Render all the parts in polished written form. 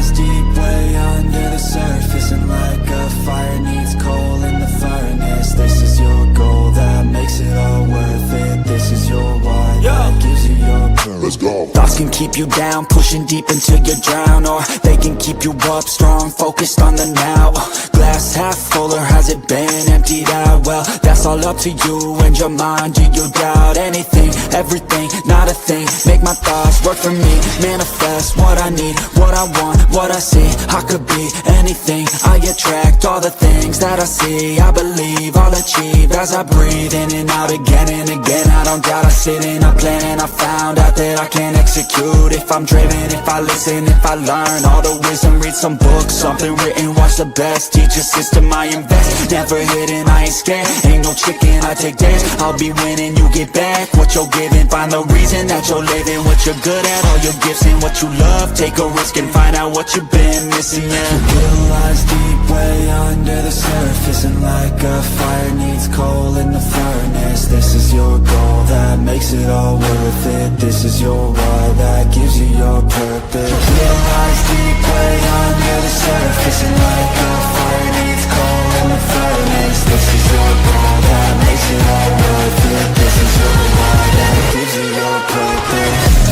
lies deep way under the surface, and like a fire needs coal in the furnace. This is your goal that makes it all worth it. This is your why that gives you your purpose. Let's go. Thoughts can keep you down, pushing deep until you drown, or they can keep you up strong, focused on the now. Glass half full, or has it been emptied out? Well, that's all up to you and your mind. Do you doubt anything, everything, not a thing? Make my thoughts work for me, manifest what I need, what I want, what I see. I could be anything, I attract all the things that I see. I believe I'll achieve as I breathe in and out again and again. I don't doubt, I sit and I plan, and I found out that I can execute if I'm driven, if I listen, if I learn all the wisdom. Read some books, something written, watch the best. Teach a system, I invest, never hidden, I ain't scared. Ain't no chicken, I take dares. I'll be winning, you get back what you're giving. Find the reason that you're living, what you're good at, all your gifts and what you love. Take a risk and find out what you've been missing. Little lies deep way under the surface, and like a fire needs coal in the furnace. This is your goal that makes it all worth it. This is your why that gives you your purpose. Little lies deep way under the surface, and like a fire needs coal in the furnace. This is your goal that makes it all worth it. This is your why that gives you your purpose.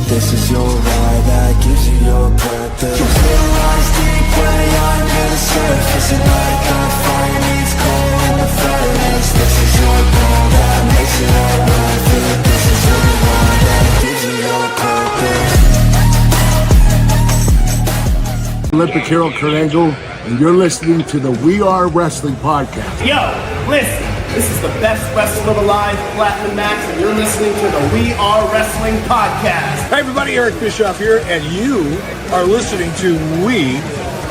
This is your why that gives you your purpose. Little lies deep way under the surface, and like a fire needs coal in the furnace. This is your goal that makes it all worth it. This is your why that gives you your purpose. Olympic hero Kurt Angle, and you're listening to the We Are Wrestling podcast. Yo, listen. This is the best wrestler alive, Platinum Max, and you're listening to the We Are Wrestling podcast. Hey everybody, Eric Bischoff here, and you are listening to We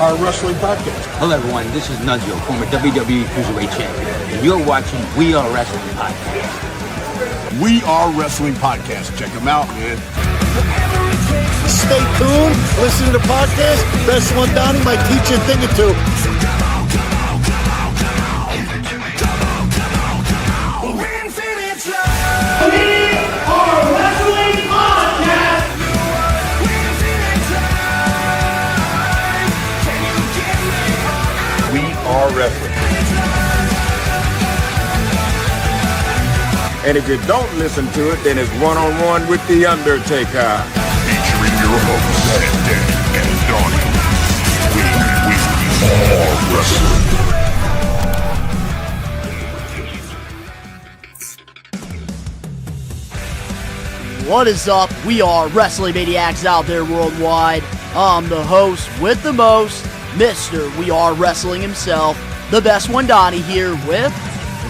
Are Wrestling podcast. Hello everyone, this is Nunzio, former WWE Cruiserweight Champion, and you're watching We Are Wrestling podcast. We Are Wrestling podcast. Check them out, man. Stay tuned, listen to the podcast. Best one, Donnie might teach you a thing or two. Wrestling. And if you don't listen to it, then it's one-on-one with The Undertaker. Featuring your hosts, Danny and Donnie. We are wrestling. What is up? We are Wrestling Maniacs out there worldwide. I'm the host with the most, Mr. We Are Wrestling himself, the best one, Donnie, here with...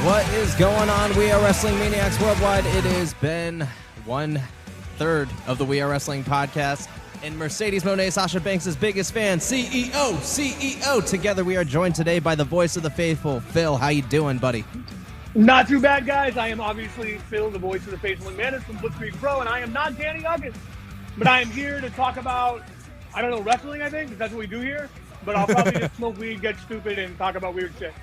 What is going on? We are Wrestling Maniacs Worldwide. It has been 1/3 of the We Are Wrestling podcast. And Mercedes Moné, Sasha Banks' biggest fan, CEO. Together we are joined today by the voice of the faithful, Phil. How you doing, buddy? Not too bad, guys. I am obviously Phil, the voice of the faithful and Manus from Blitzkrieg Pro, and I am not Danny August. But I am here to talk about, I don't know, wrestling, I think, because that's what we do here. But I'll probably just smoke weed, get stupid, and talk about weird shit.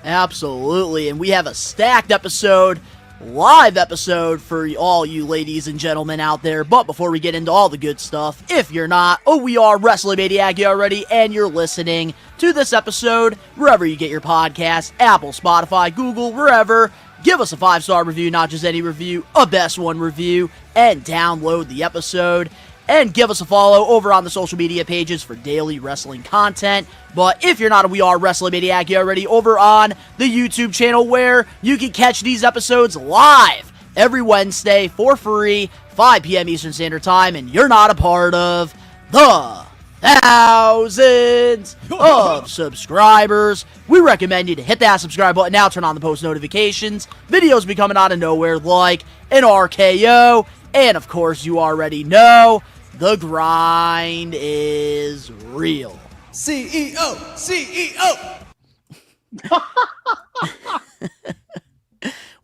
Absolutely, and we have a stacked episode, live episode for all you ladies and gentlemen out there. But before we get into all the good stuff, if you're not, We Are Wrestling Maniac already, and you're listening to this episode wherever you get your podcasts, Apple, Spotify, Google, wherever, give us a 5-star review, not just any review, a best one review, and download the episode. and give us a follow over on the social media pages for daily wrestling content. But if you're not a We Are Wrestling Maniac, you're already over on the YouTube channel where you can catch these episodes live every Wednesday for free, 5 p.m. Eastern Standard Time, and you're not a part of the thousands of subscribers. We recommend you to hit that subscribe button now, turn on the post notifications. Videos be coming out of nowhere like an RKO, and of course you already know the grind is real. CEO, CEO.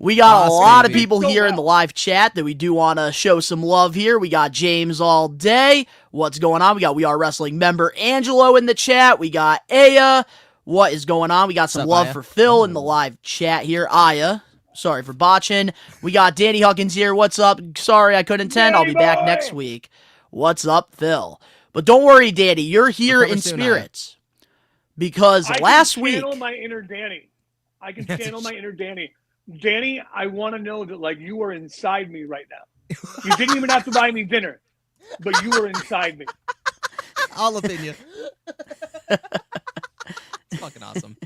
We got a lot of baby. people here in the live chat that we do want to show some love here. We got James all day. What's going on? We got We Are Wrestling member Angelo in the chat. We got Aya. What is going on? We got some love Aya? for Phil in the live chat here. Aya. Sorry for botching. We got Danny Huckins here. What's up? Sorry I couldn't attend. I'll be back next week. What's up, Phil? But don't worry, Danny. You're here in spirits. Because last week... I can channel my inner Danny. I can channel my inner Danny. Danny, I want to know that, like, you are inside me right now. You didn't even have to buy me dinner, but you were inside me. All up in you. It's fucking awesome.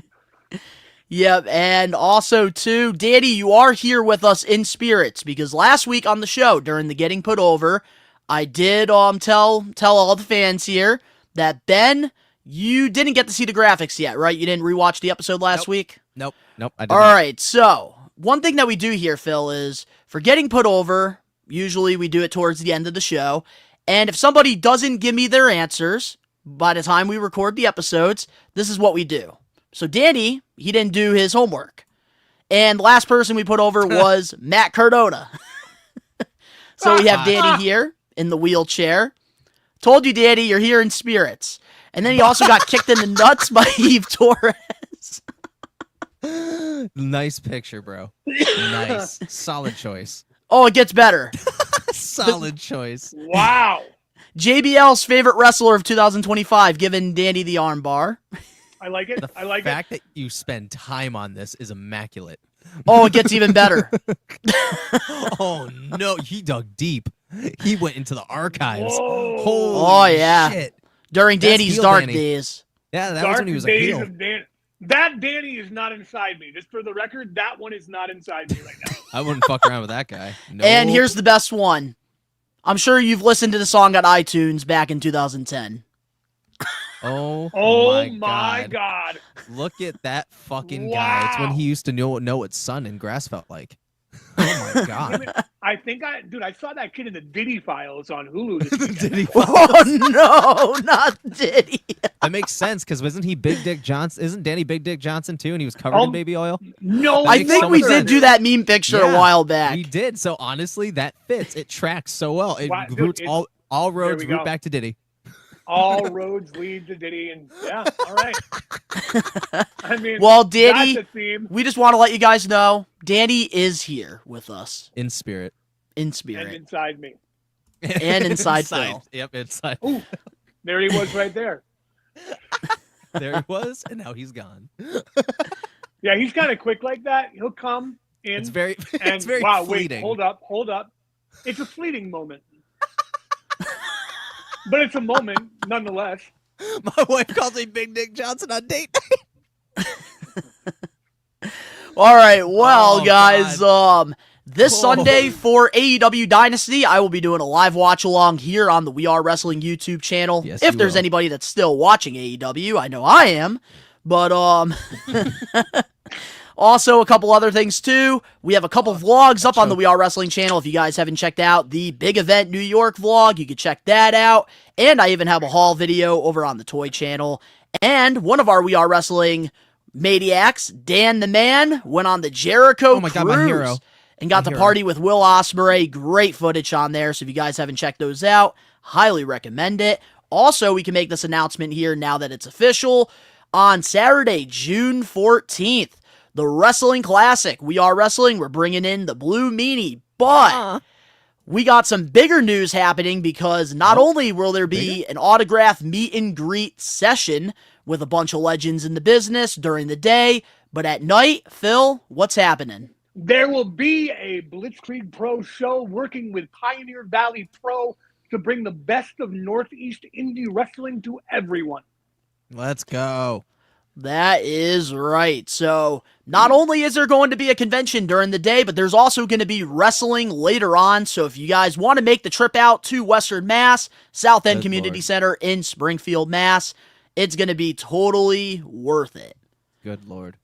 Yep, and also, too, Danny, you are here with us in spirits, because last week on the show, during the Getting Put Over, I did tell all the fans here that, Ben, you didn't get to see the graphics yet, right? You didn't rewatch the episode last week? Nope, I didn't. All right, so, one thing that we do here, Phil, is for Getting Put Over, usually we do it towards the end of the show, and if somebody doesn't give me their answers by the time we record the episodes, this is what we do. So Danny, he didn't do his homework. And the last person we put over was Matt Cardona. So we have Danny here in the wheelchair. Told you, Danny, you're here in spirits. And then he also got kicked in the nuts by Eve Torres. Nice picture, bro. Nice. Solid choice. Oh, it gets better. Solid choice. Wow. JBL's favorite wrestler of 2025, giving Danny the armbar. I like it. I like The fact that you spend time on this is immaculate. Oh, it gets even better. Oh, no. He dug deep. He went into the archives. Whoa. Holy yeah. shit. During That's Danny's heel dark Danny. days. Yeah, that was Dark when he was a days heel. of Dan- That Danny is not inside me. Just for the record, that one is not inside me right now. I wouldn't fuck around with that guy. No. And here's the best one. I'm sure you've listened to the song on iTunes back in 2010. Oh, Oh my God. Look at that fucking guy. It's when he used to know what sun and grass felt like. Oh my God. I think I saw that kid in the Diddy Files on Hulu. This weekend. Did he? Oh no, not Diddy. That makes sense because wasn't he Big Dick Johnson? Isn't Danny Big Dick Johnson too? And he was covered in baby oil. No, I makes think so we much did sense. do that meme picture a Yeah, while back. We did. So honestly, that fits. It tracks so well. It Wow, dude, roots it- all roads there we route go. back to Diddy. all roads lead to Diddy, and yeah, all right. I mean, Well, Danny, that's a theme. we just want to let you guys know, Danny is here with us In spirit. in And spirit. inside me. And inside Phil. Yep, inside. Ooh, there he was right there. There he was, and now he's gone. Yeah, he's kind of quick like that. He'll come in. It's very, and it's very wow, fleeting. wait, hold up. It's a fleeting moment. But it's a moment, nonetheless. My wife calls me Big Dick Johnson on date night. All right, well, Oh, guys, this Oh. Sunday for AEW Dynasty, I will be doing a live watch along here on the We Are Wrestling YouTube channel. Yes, if you there's will. anybody that's still watching AEW, I know I am. But also a couple other things too. We have a couple vlogs up on the We Are Wrestling channel. If you guys haven't checked out the Big Event New York vlog, you can check that out. And I even have a haul video over on the Toy channel. And one of our We Are Wrestling maniacs, Dan the Man, went on the Jericho Oh my God, my cruise hero. and got My to hero. party with Will Ospreay. Great footage on there. So if you guys haven't checked those out, highly recommend it. Also, we can make this announcement here now that it's official. On Saturday, June 14th, the Wrestling Classic. We Are Wrestling. We're bringing in the Blue Meanie. But we got some bigger news happening because not only will there be an autograph meet and greet session with a bunch of legends in the business during the day, but at night, Phil, what's happening? There will be a Blitzkrieg Pro show working with Pioneer Valley Pro to bring the best of Northeast indie wrestling to everyone. Let's go. That is right. So, not only is there going to be a convention during the day, but there's also going to be wrestling later on. So, if you guys want to make the trip out to Western Mass, South End Good Community Lord. Center in Springfield, Mass, it's going to be totally worth it. Good Lord.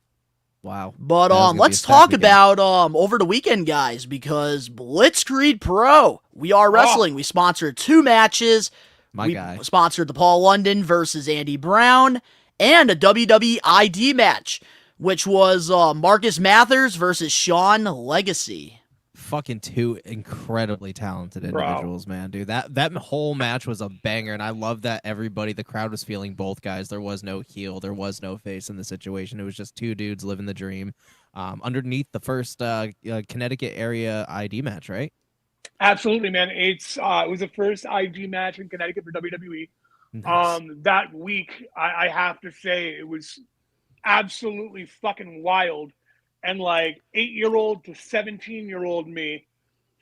Wow. But That is gonna be let's a talk stacked weekend. about over the weekend, guys, because Blitzkrieg Pro, We Are Wrestling. We sponsored 2 matches. My guy. Sponsored the Paul London versus Andy Brown and a WWE ID match, which was Marcus Mathers versus Sean Legacy. Fucking 2 incredibly talented individuals, man, dude. That whole match was a banger, and I love that the crowd was feeling both guys. There was no heel, there was no face in the situation. It was just 2 dudes living the dream. Underneath the first Connecticut area ID match, right? Absolutely, man. It was the first IG match in Connecticut for WWE. Nice. That week, I have to say, it was absolutely fucking wild. And like 8-year-old to 17-year-old me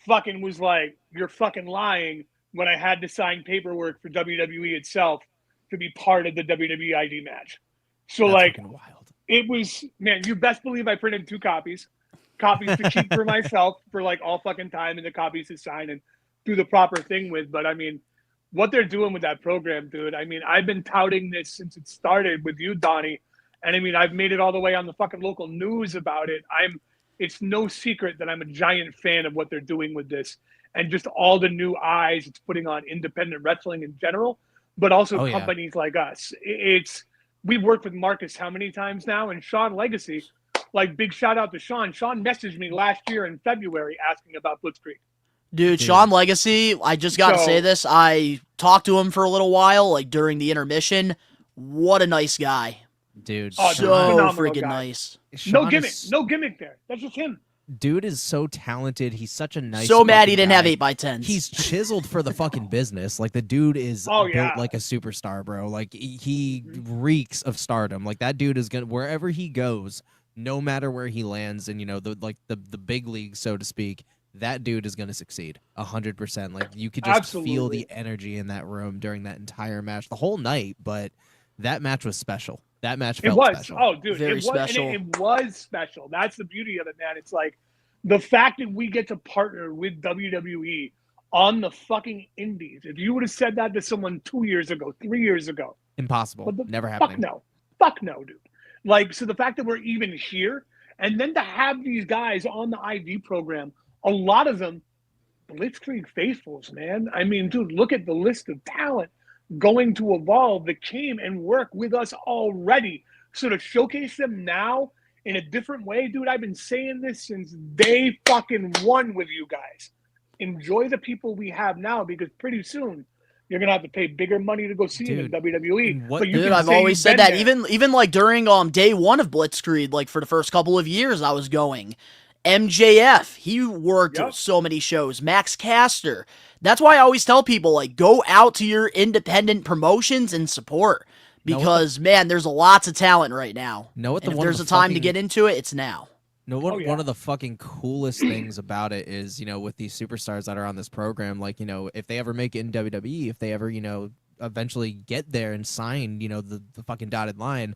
fucking was like, you're fucking lying, when I had to sign paperwork for WWE itself to be part of the WWE ID match. So That's like, fucking wild. it was, man, you best believe I printed 2 copies to keep for myself for like all fucking time, and the copies to sign and do the proper thing with. But I mean, what they're doing with that program, dude, I mean, I've been touting this since it started with you, Donnie. And I mean, I've made it all the way on the fucking local news about it. It's no secret that I'm a giant fan of what they're doing with this, and just all the new eyes it's putting on independent wrestling in general, but also companies like us. We've worked with Marcus how many times now? And Sean Legacy, like, big shout out to Sean. Sean messaged me last year in February asking about Blitzkrieg. Dude, Sean Legacy, I just got to say this. I talked to him for a little while, like during the intermission. What a nice guy. Dude, Oh, So phenomenal freaking guy. nice. No Sean gimmick. is- No gimmick there. That's just him. Dude is so talented. He's such a nice So mad he fucking didn't have guy. 8x10s. He's chiseled for the fucking business. Like, the dude is built like a superstar, bro. Like, he reeks of stardom. Like, that dude is gonna, wherever he goes, no matter where he lands, and the big league, so to speak, that dude is gonna succeed 100%. Like, you could just feel Absolutely. the energy in that room during that entire match, the whole night. But that match was special. That match felt It was. special. Oh, dude. Very it was, special. And it was special. That's the beauty of it, man. It's like the fact that we get to partner with WWE on the fucking indies. If you would have said that to someone 2 years ago, 3 years ago, Impossible. Never fuck happening. no. Fuck no, dude. Like, so the fact that we're even here, and then to have these guys on the ID program, a lot of them, Blitzkrieg faithfuls, man. I mean, dude, look at the list of talent going to Evolve that came and work with us already. So to showcase them now in a different way, dude, I've been saying this since day fucking one with you guys. Enjoy the people we have now, because pretty soon you're gonna have to pay bigger money to go see them in WWE. what- But you Dude, can I've say always you've said been that. there. Even like during day 1 of Blitzkrieg, like for the first couple of years I was going. MJF, he worked Yep. so many shows. Max Caster. That's why I always tell people, like, go out to your independent promotions and support. Because, man, there's lots of talent right now. Know what And the if one of there's the a time to fucking- get into it, it's now. No, one, Oh, yeah. one of the fucking coolest things about it is, with these superstars that are on this program, like, if they ever make it in WWE, if they ever, eventually get there and sign, the fucking dotted line,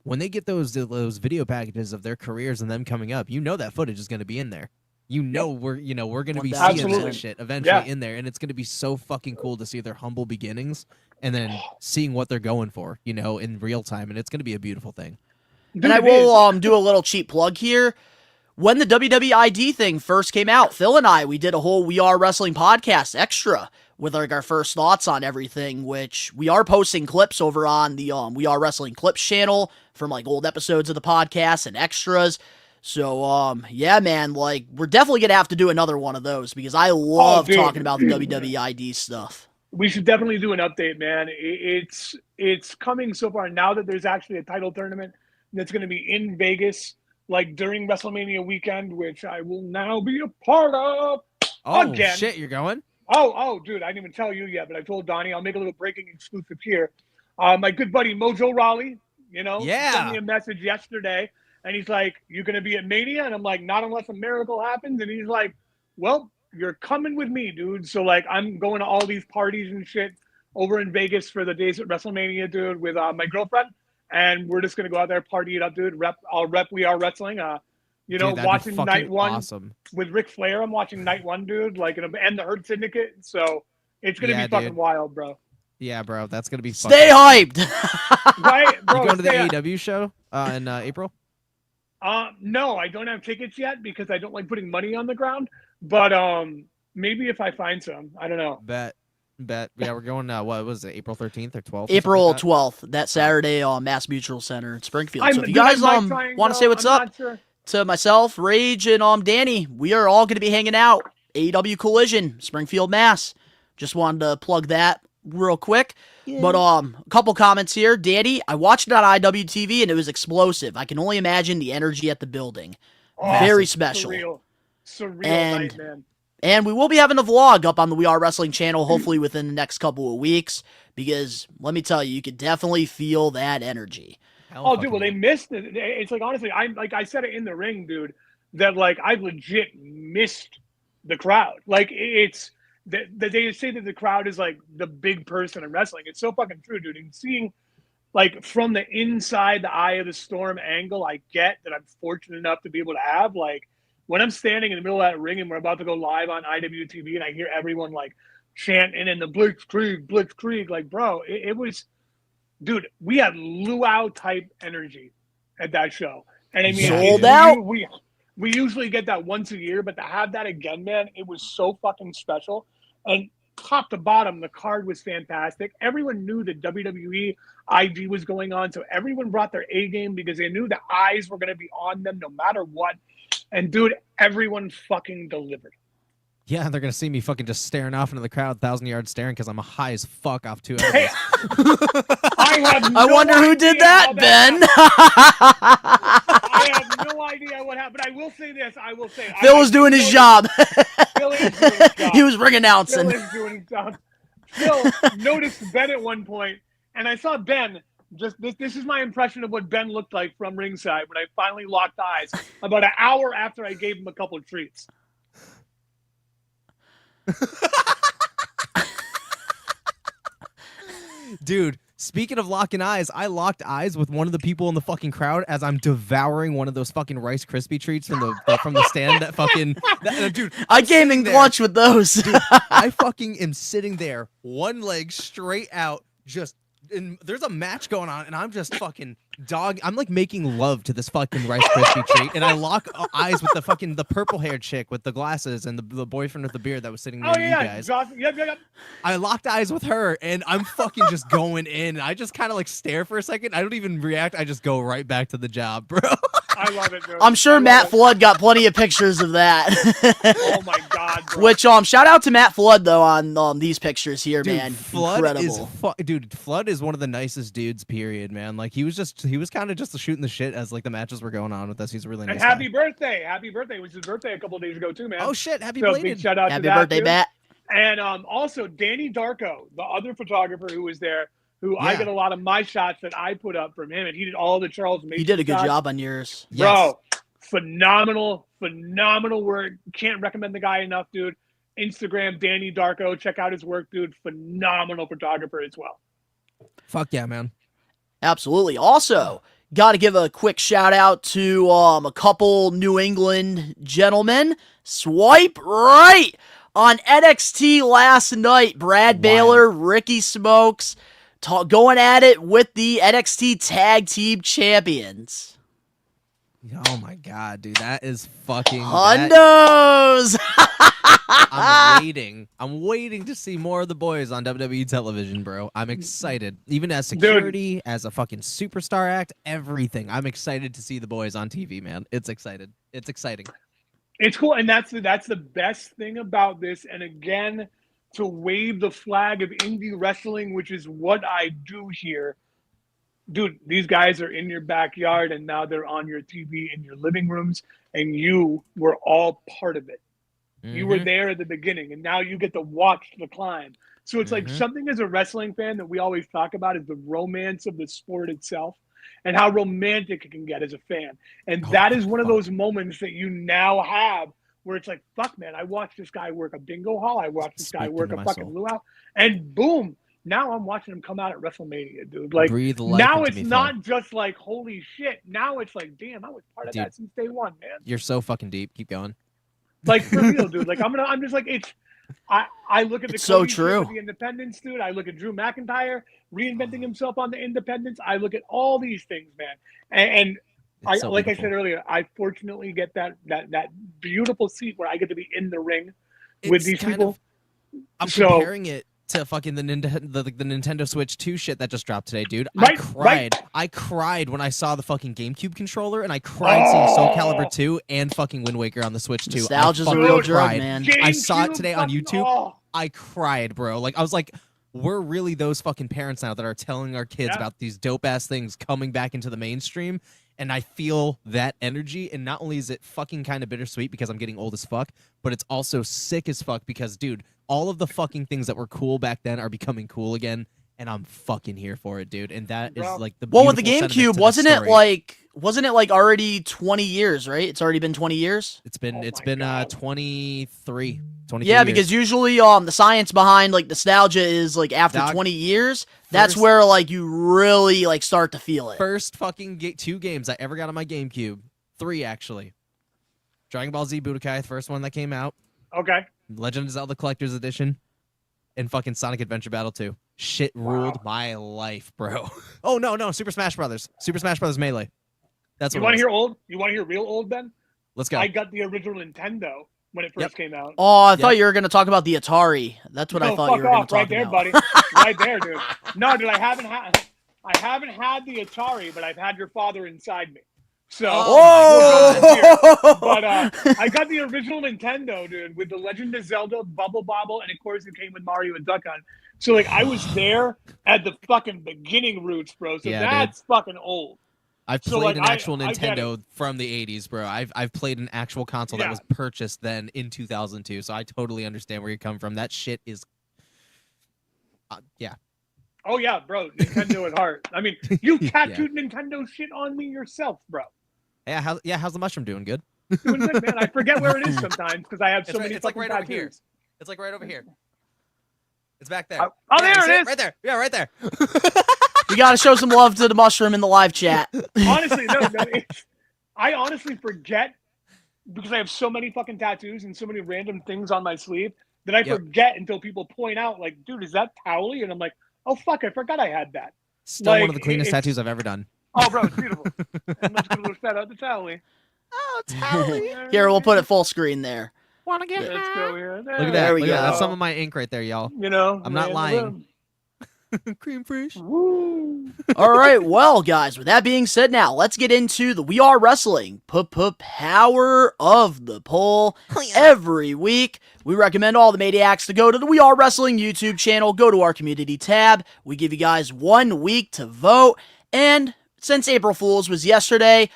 when they get those video packages of their careers and them coming up, that footage is going to be in there. We're going to be seeing Absolutely. that shit eventually Yeah. in there, and it's going to be so fucking cool to see their humble beginnings and then seeing what they're going for, in real time, and it's going to be a beautiful thing. Dude, And I it will is. do a little cheap plug here. When the WWE ID thing first came out, Phil and I, we did a whole We Are Wrestling podcast extra with like our first thoughts on everything, which we are posting clips over on the We Are Wrestling Clips channel from like old episodes of the podcast and extras. So yeah, man, like we're definitely gonna have to do another one of those because I love dude. talking about the WWE ID stuff. We should definitely do an update, man. It's coming so far now that there's actually a title tournament that's going to be in Vegas, like during WrestleMania weekend, which I will now be a part of. Oh, Again. shit, you're going? Oh, dude, I didn't even tell you yet, but I told Donnie I'll make a little breaking exclusive here. My good buddy Mojo Raleigh, Yeah. sent me a message yesterday, and he's like, "You going to be at Mania?" And I'm like, "Not unless a miracle happens." And he's like, "Well, you're coming with me, dude. So like, I'm going to all these parties and shit over in Vegas for the days at WrestleMania, dude, with my girlfriend, and we're just gonna go out there, party it up, dude. I'll rep We Are Wrestling. You know, Dude, that'd be watching fucking night one awesome. with Ric Flair. I'm watching night one, dude, like, and the Hurt Syndicate. So it's gonna Yeah, be fucking dude. wild, bro. Yeah, bro, that's gonna be Stay fucking... hyped. Right, bro. You going to the stay- AEW show in April? No, I don't have tickets yet because I don't like putting money on the ground. But maybe if I find some, I don't know. Bet. Yeah, we're going. What was it? April 13th or 12th? April 12th, that Saturday on Mass Mutual Center in Springfield. So if you Dude, I guys might try and want to go. say what's I'm up not sure. to myself, Rage, and Danny, we are all going to be hanging out. AEW Collision, Springfield, Mass. Just wanted to plug that real quick. But a couple comments here. Danny, I watched it on IWTV and it was explosive. I can only imagine the energy at the building. Very special. Surreal And- night, man. And we will be having a vlog up on the We Are Wrestling channel, hopefully within the next couple of weeks, because let me tell you, you could definitely feel that energy. Oh, dude, well, they missed it. It's like, honestly, I said it in the ring, dude, that like I legit missed the crowd. Like it's that they say that the crowd is like the big person in wrestling. It's so fucking true, dude. And seeing like from the inside the eye of the storm angle, I get that I'm fortunate enough to be able to have like. When I'm standing in the middle of that ring and we're about to go live on IWTV and I hear everyone like chanting in the Blitzkrieg, like, bro, it was, dude, we had luau type energy at that show. And I mean, Sold out. We usually get that once a year, but to have that again, man, it was so fucking special. And top to bottom, the card was fantastic. Everyone knew that WWE IG was going on. So everyone brought their A game because they knew the eyes were going to be on them no matter what. And dude, everyone fucking delivered. Yeah, they're gonna see me fucking just staring off into the crowd, 1,000 yards staring, because I'm high as fuck off 2 hours. I wonder who did that, Ben. I have no idea what happened. I will say this. Phil was doing his job. Phil is doing his job. He was ring announcing. Phil is doing his job. Phil noticed Ben at one point, and I saw Ben. Just this is my impression of what Ben looked like from ringside when I finally locked eyes about an hour after I gave him a couple of treats. Dude, speaking of locking eyes, I locked eyes with one of the people in the fucking crowd as I'm devouring one of those fucking Rice Krispie treats from the stand. Dude, I came in clutch with those. Dude, I fucking am sitting there, one leg straight out, just. And there's a match going on, and I'm just fucking I'm like making love to this fucking Rice Krispie treat, and I lock eyes with the purple-haired chick with the glasses and the boyfriend with the beard that was sitting near you guys. Yep. I locked eyes with her, and I'm fucking just going in. I just kind of like stare for a second. I don't even react. I just go right back to the job, bro. I love it, dude. I'm sure Matt Flood got plenty of pictures of that. Oh my god, bro. Which shout out to Matt Flood though on these pictures here, Dude, man. Flood Incredible. Flood is one of the nicest dudes, period, man. Like he was kind of just shooting the shit as like the matches were going on with us. He's a really nice And happy guy. birthday. Happy birthday. It was his birthday a couple of days ago too, man. Oh shit, happy So belated. big shout out Happy to that, birthday, dude. Matt. And also Danny Darko, the other photographer who was there, who I Yeah. get a lot of my shots that I put up from him, and he did all the Charles Mason You did a good shots. job on yours. Bro, phenomenal work. Can't recommend the guy enough, dude. Instagram, Danny Darko. Check out his work, dude. Phenomenal photographer as well. Fuck yeah, man. Absolutely. Also, got to give a quick shout out to a couple New England gentlemen. Swipe right on NXT last night. Brad Baylor, Ricky Smokes, going at it with the NXT Tag Team Champions. Oh my god, dude, that is fucking Hundos! I'm waiting to see more of the boys on WWE television, bro. I'm excited. Even as security, as a fucking superstar act, everything. I'm excited to see the boys on TV, man. It's exciting. It's cool, and that's the best thing about this. And again, to wave the flag of indie wrestling, which is what I do here. Dude, these guys are in your backyard, and now they're on your TV in your living rooms, and you were all part of it. You were there at the beginning, and now you get to watch the climb. So it's like something as a wrestling fan that we always talk about is the romance of the sport itself and how romantic it can get as a fan. And that is one of those moments that you now have where it's like, fuck, man, I watched this guy work a bingo hall. I watched this guy Speak work into a my fucking soul. luau. And boom, now I'm watching him come out at WrestleMania, dude. Like, Breathe life now into it's me, not Phil. just like, holy shit. Now it's like, damn, I was part of Dude. that since day one, man. You're so fucking deep. Keep going. Like, for real, dude. Like, I'm just like, I look at the It's so Cody shit true. with the Independents, dude. I look at Drew McIntyre reinventing himself on the Independents. I look at all these things, man. And It's so like I beautiful. said earlier, I fortunately get that beautiful seat where I get to be in the ring with It's these kind people. of- I'm So- comparing it to fucking the Nintendo Switch 2 shit that just dropped today, dude. Right, I cried when I saw the fucking GameCube controller, and I cried seeing Soul Calibur 2 and fucking Wind Waker on the Switch 2. Nostalgia's a I real fucking drug, cried. man. I saw it GameCube today on fucking- YouTube. oh. I cried, bro. Like, I was like, we're really those fucking parents now that are telling our kids Yeah. about these dope ass things coming back into the mainstream. And I feel that energy. And not only is it fucking kind of bittersweet because I'm getting old as fuck, but it's also sick as fuck because, dude, all of the fucking things that were cool back then are becoming cool again. And I'm fucking here for it, dude. And that is Bro. like the Well, with the beautiful sentiment GameCube, to wasn't this it story. like already 20 years, right? It's already been 20 years. It's been Oh it's my been God. 23 Yeah, years. because usually the science behind like nostalgia is like after Dog, 20 years, that's first- where like you really like start to feel it. First fucking 2 games I ever got on my GameCube. 3 actually. Dragon Ball Z Budokai, the first one that came out. Okay. Legend of Zelda Collector's Edition. And fucking Sonic Adventure Battle 2. Shit ruled my life, bro. Oh no, Super Smash Brothers. Super Smash Brothers Melee. That's You what want it to was. hear old? You want to hear real old, Ben? Let's go. I got the original Nintendo when it first Yep. came out. Oh, I thought you were going to talk about the Atari. That's what I No, thought fuck you were going off, to talk right there, about. buddy. Right there, dude. No, dude, I haven't had the Atari, but I've had your father inside me. So, Oh! but I got the original Nintendo, dude, with the Legend of Zelda, Bubble Bobble, and of course it came with Mario and Duck Hunt. So like I was there at the fucking beginning roots, bro. So Yeah, that's fucking old. I've So, played like, an actual I get Nintendo from the 80s, bro. I've played an actual console that Yeah. was purchased then in 2002, so I totally understand where you come from. That shit is yeah. Oh yeah, bro, Nintendo at heart. I mean, you tattooed Nintendo shit on me yourself, bro. Yeah, how's the mushroom doing? Good? Doing good, man. I forget where it is sometimes because I have so many it's like fucking right over tattoos. here. It's like right over here. It's back there. Oh, Yeah, there you it see is. Right there. Yeah, right there. You got to show some love to the mushroom in the live chat. Honestly, no, I honestly forget because I have so many fucking tattoos and so many random things on my sleeve that I Yep. forget until people point out, like, dude, is that Towley? And I'm like, oh fuck, I forgot I had that. Still Like, one of the cleanest it's- tattoos I've ever done. Oh, bro, it's beautiful. And let's give a little shout out to Towley. Oh, Tally. Here, we'll put it full screen there. Wanna get Let's go here. Look at There that. we Look at that. go. That's some of my ink right there, y'all. You know, I'm not man, lying. Cream fresh. Woo. All right, well, guys, with that being said, now let's get into the We Are Wrestling power of the poll. Every week, we recommend all the Maniacs to go to the We Are Wrestling YouTube channel, go to our community tab. We give you guys 1 week to vote, and since April Fool's was yesterday,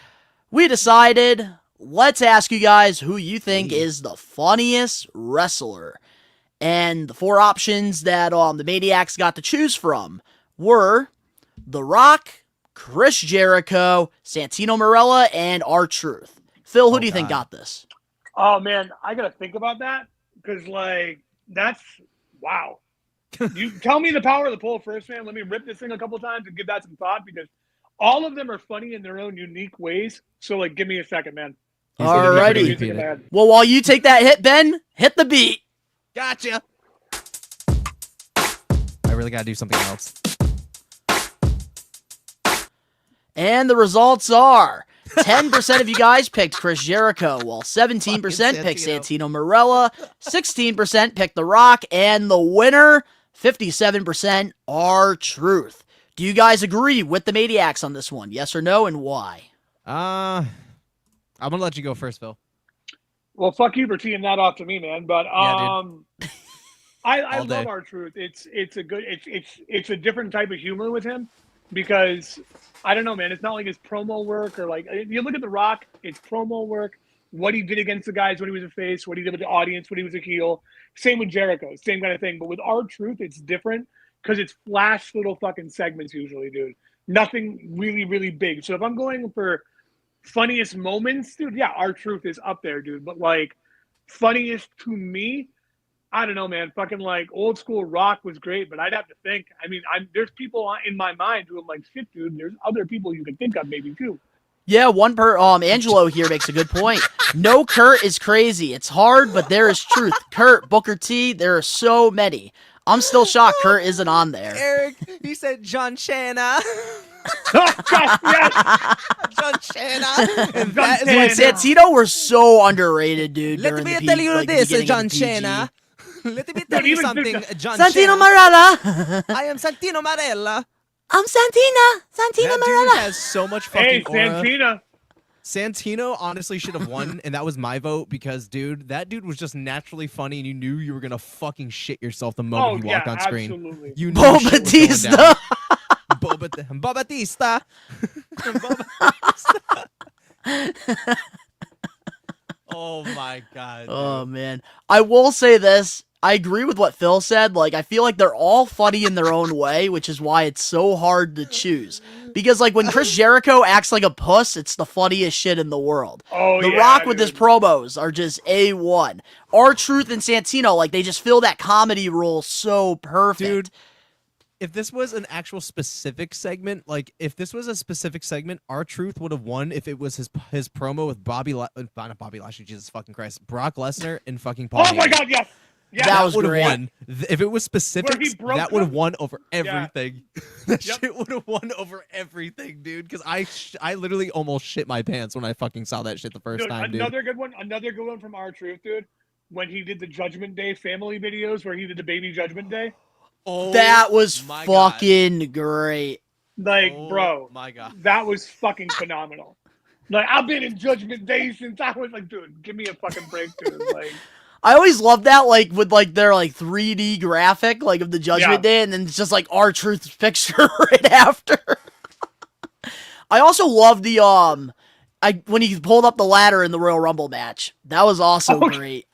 we decided let's ask you guys who you think is the funniest wrestler. And the 4 options that the Maniacs got to choose from were The Rock, Chris Jericho, Santino Marella, and R-Truth. Phil, who do you think got this? Oh man, I gotta think about that because like that's wow. You tell me the power of the poll first, man. Let me rip this thing a couple times and give that some thought because all of them are funny in their own unique ways. So like, give me a second, man. Alrighty. Music in my head. Well, while you take that hit, Ben, hit the beat. Gotcha. I really gotta do something else. And the results are 10% of you guys picked Chris Jericho, while 17% picked Santino Marella, 16% picked The Rock, and the winner, 57% R-Truth. Do you guys agree with the Maniacs on this one? Yes or no, and why? I'm gonna let you go first, Phil. Well, fuck you for teeing that off to me, man. But Yeah, I All day. love R-Truth. It's a different type of humor with him because I don't know, man. It's not like his promo work or like you look at The Rock. It's promo work. What he did against the guys when he was a face, what he did with the audience when he was a heel. Same with Jericho, same kind of thing. But with R-Truth, it's different because it's flash little fucking segments usually, dude. Nothing really, really big. So if I'm going for funniest moments, dude, yeah, R-Truth is up there, dude. But like, funniest to me, I don't know, man. Fucking like old school Rock was great, but I'd have to think. I mean, there's people in my mind who I'm like, shit, dude. There's other people you could think of maybe too. Yeah, Angelo here makes a good point. No Kurt is crazy. It's hard, but there is truth. Kurt, Booker T, there are so many. I'm still shocked Kurt isn't on there. Eric, he said John Cena. Oh, God, yes. John Cena. And that is Cena. what Santino were so underrated, dude. Let during me the tell you this, beginning of John the PG. Cena. Let me tell you even something, John Santino Cena. Marella. I am Santino Marella. I'm Santina. Santina That dude Marella. has so much Hey, fucking aura. Santina. Santino honestly should have won, and that was my vote because, dude, that dude was just naturally funny, and you knew you were gonna fucking shit yourself the moment he walked on screen. Absolutely. You knew Bo shit was going Batista. down. Bo Batista. Oh my god. Oh man, I will say this. I agree with what Phil said. Like, I feel like they're all funny in their own way, which is why it's so hard to choose. Because, like, when Chris Jericho acts like a puss, it's the funniest shit in the world. Oh, The yeah, Rock with his dude. promos are just A1. R-Truth and Santino, like, they just fill that comedy role so perfect. Dude, if this was an actual specific segment, like if this was a specific segment, R-Truth would have won if it was his promo with not Bobby Lashley, Jesus fucking Christ, Brock Lesnar and fucking Paul. Oh my Heyman. God, yes. Yeah, That was would have great. won. If it was specific, Where he broke that would have them? won over everything. That Yep. shit would have won over everything, dude. Because I literally almost shit my pants when I fucking saw that shit the first Dude, time, dude. another good one from R-Truth, dude. When he did the Judgment Day family videos, where he did the baby Judgment Day. Oh, That was my God. fucking great. Like, Oh, bro, my God. that was fucking phenomenal. Like, I've been in Judgment Day since I was like, dude, give me a fucking break, dude. Like, I always love that, like, with, like, their, like, 3D graphic, like, of the Judgment Yeah. Day, and then it's just, like, R-Truth's picture right after. I also love the, when he pulled up the ladder in the Royal Rumble match. That was also great.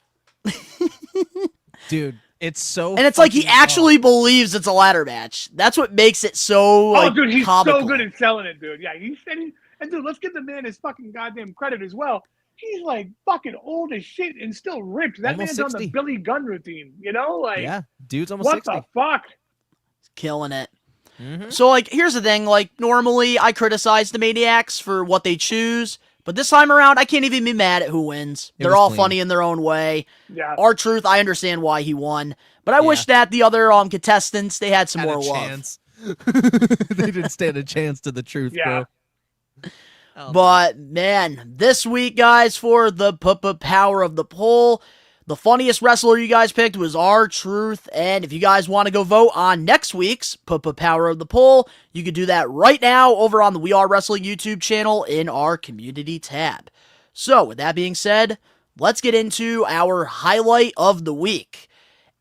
Dude, it's so And it's like he fucking- actually believes it's a ladder match. That's what makes it so, like, oh, dude, he's comical. so good at selling it, dude. Yeah, he said and dude, let's give the man his fucking goddamn credit as well. He's like fucking old as shit and still ripped. That Almost man's on 60. the Billy Gunn routine, you know? Like, Yeah, dude's almost what 60. the fuck? Killing it. Mhm. So, like, here's the thing. Like, normally I criticize the Maniacs for what they choose, but this time around, I can't even be mad at who wins. It They're was all clean. funny in their own way. Yeah. R-Truth, I understand why he won, but I Yeah. wish that the other contestants, they had some Had more a love. chance. They didn't stand a chance to the truth, Yeah. bro. Oh, But, man, this week, guys, for the power of the poll, the funniest wrestler you guys picked was R-Truth, and if you guys want to go vote on next week's power of the poll, you could do that right now over on the We Are Wrestling YouTube channel in our community tab. So, with that being said, let's get into our highlight of the week.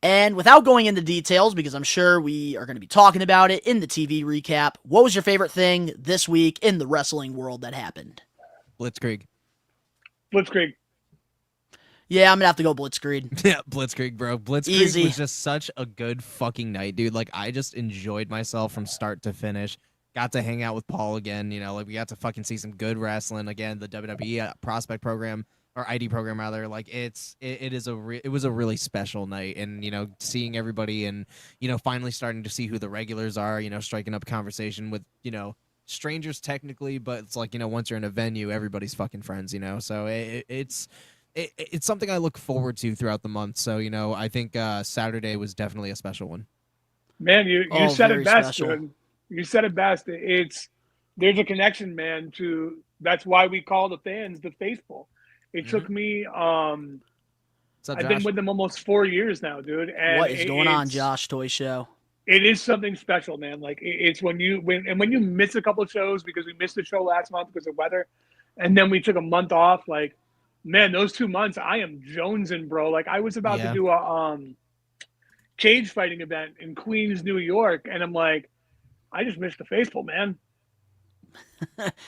And without going into details, because I'm sure we are going to be talking about it in the TV recap, what was your favorite thing this week in the wrestling world that happened? Blitzkrieg. Blitzkrieg. Yeah, I'm going to have to go Blitzkrieg. Yeah, Blitzkrieg, bro. Blitzkrieg Easy. was just such a good fucking night, dude. Like, I just enjoyed myself from start to finish. Got to hang out with Paul again, you know, like we got to fucking see some good wrestling again. The WWE prospect program or ID program rather, like it was a really special night, and you know, seeing everybody and you know, finally starting to see who the regulars are, you know, striking up a conversation with, you know, strangers technically, but it's like, you know, once you're in a venue, everybody's fucking friends, you know. So it's something I look forward to throughout the month. So, you know, I think Saturday was definitely a special one. Man, you Oh, said very it best, special. dude. You said it best. There's a connection, man, to that's why we call the fans the faithful. It took me What's up, I've been Josh? with them almost 4 years now, dude. And What is going on, it's- Josh Toy Show? It is something special, man. Like it's when you miss a couple of shows because we missed the show last month because of weather, and then we took a month off. Like, man, those 2 months I am jonesing, bro. Like I was about Yeah. to do a cage fighting event in Queens, New York, and I'm like, I just missed the faithful, man.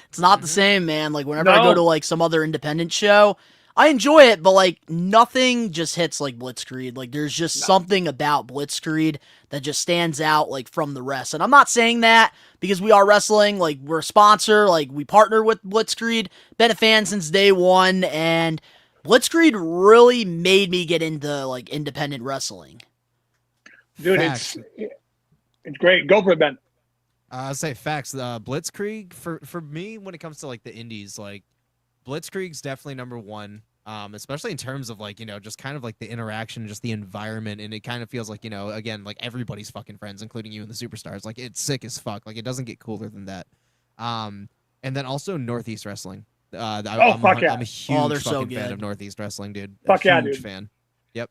It's not the same, man. Like, whenever I go No. to, like, some other independent show, I enjoy it, but, like, nothing just hits like Blitzkrieg. Like, there's just something about Blitzkrieg that just stands out, like, from the rest. And I'm not saying that because We Are Wrestling, like, we're a sponsor, like, we partner with Blitzkrieg, been a fan since day one, and Blitzkrieg really made me get into like independent wrestling. Dude, Facts. it's great. Go for it, Ben. I'll say facts. Blitzkrieg for me when it comes to like the indies, like Blitzkrieg's definitely number one. Especially in terms of like, just kind of like the interaction, just the environment, and it kind of feels like, again, like everybody's fucking friends, including you and the superstars. Like it's sick as fuck. Like it doesn't get cooler than that. And then also Northeast Wrestling. Fuck yeah. I'm a huge they're so fucking fan good. of Northeast Wrestling, dude. Fuck yeah, Huge dude. fan. Yep.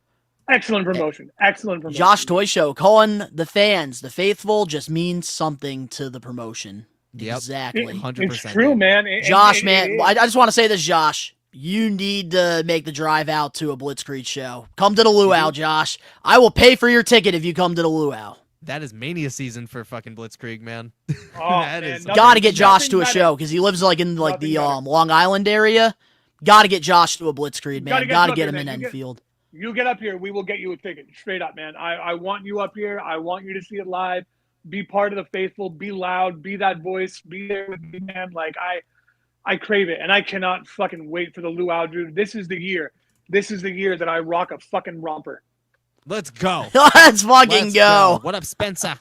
Excellent promotion. Excellent promotion. Josh Toy Show calling the fans, the faithful, just means something to the promotion. Yep. Exactly. 100%. It's true, man. Josh, man, I just want to say this, Josh. You need to make the drive out to a Blitzkrieg show. Come to the luau, Josh. I will pay for your ticket if you come to the luau. That is Mania season for fucking Blitzkrieg, man. Oh, That man, is- nothing- Got to get Josh to a nothing show because he lives like in like Nothing the better. Long Island area. Got to get Josh to a Blitzkrieg, man. Gotta Got to get get Josh him in in there. You get- Enfield. You get up here, we will get you a ticket. Straight up, man. I want you up here. I want you to see it live. Be part of the faithful. Be loud. Be that voice. Be there with me, man. Like I crave it, and I cannot fucking wait for the luau, dude. This is the year. This is the year that I rock a fucking romper. Let's go. Let's fucking Let's go. What up, Spencer?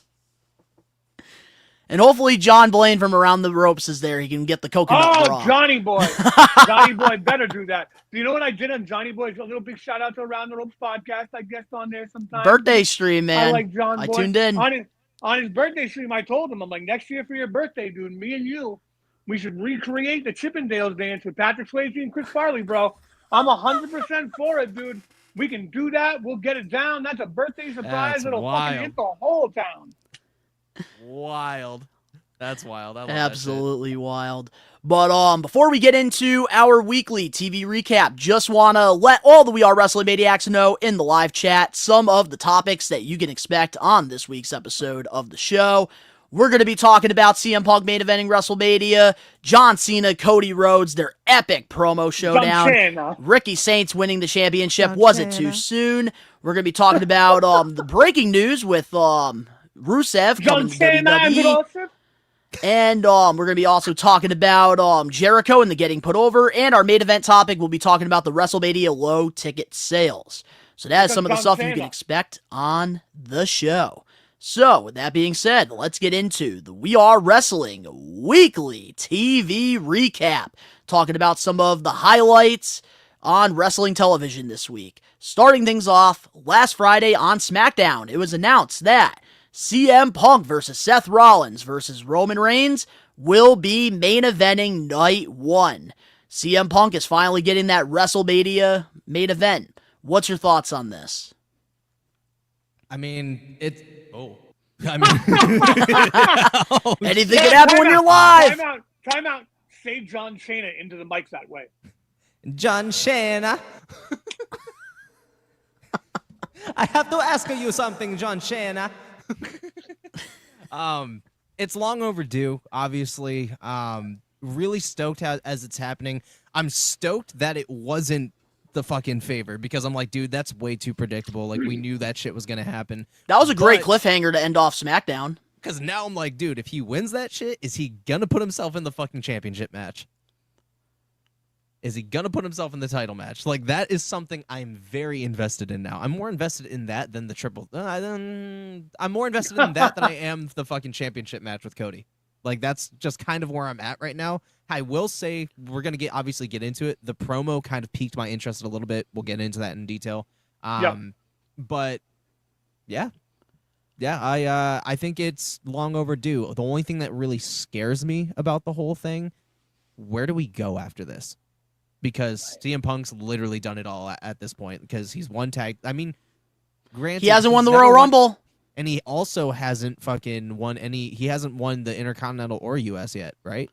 And hopefully John Blaine from Around the Ropes is there. He can get the coconut Oh, bra. Johnny Boy. Johnny Boy better do that. Do you know what I did on Johnny Boy? A little big shout out to Around the Ropes podcast. I guest on there sometimes. Birthday stream, man. I like John I Boy. tuned in. On his birthday stream, I told him, I'm like, next year for your birthday, dude, me and you, we should recreate the Chippendales dance with Patrick Swayze and Chris Farley, bro. I'm 100% for it, dude. We can do that. We'll get it down. That's a birthday surprise. That's It'll wild. fucking hit the whole town. Wild. That's wild. I love that shit. Absolutely wild. But before we get into our weekly TV recap, just want to let all the We Are Wrestling Maniacs know in the live chat some of the topics that you can expect on this week's episode of the show. We're going to be talking about CM Punk main eventing WrestleMania, John Cena, Cody Rhodes, their epic promo showdown, Cena. Ricky Saints winning the championship. Was it too soon? We're going to be talking about the breaking news with Rusev John coming to Cena and WWE. Rusev. And we're going to be also talking about Jericho and the Getting Put Over. And our main event topic, we'll be talking about the WrestleMania low ticket sales. So that is some of the stuff you can expect on the show. So with that being said, let's get into the We Are Wrestling weekly TV recap. Talking about some of the highlights on wrestling television this week. Starting things off, last Friday on SmackDown, it was announced that CM Punk versus Seth Rollins versus Roman Reigns will be main eventing night one. CM Punk is finally getting that WrestleMania main event. What's your thoughts on this? I mean, it's. Oh. I mean, Anything can happen when you're live. Time out. Say John Cena into the mics that way. John Cena. I have to ask you something, John Cena. It's long overdue, obviously. Really stoked as it's happening. I'm stoked that it wasn't the fucking favor because I'm like, dude, that's way too predictable. Like, we knew that shit was gonna happen. That was a great But- cliffhanger to end off SmackDown. Because now I'm like, dude, if he wins that shit, is he gonna put himself in the fucking championship match? Is he gonna put himself in the title match? Like, that is something I'm very invested in now. I'm more invested in that than the triple. I'm more invested in that than I am the fucking championship match with Cody. Like, that's just kind of where I'm at right now. I will say we're gonna obviously get into it. The promo kind of piqued my interest a little bit. We'll get into that in detail. But yeah. Yeah, I think it's long overdue. The only thing that really scares me about the whole thing, where do we go after this? Because CM Punk's literally done it all at this point because he's won tag. I mean, granted, He hasn't won he's the never Royal won- Rumble. and he also hasn't fucking won any. He hasn't won the Intercontinental or US yet, right?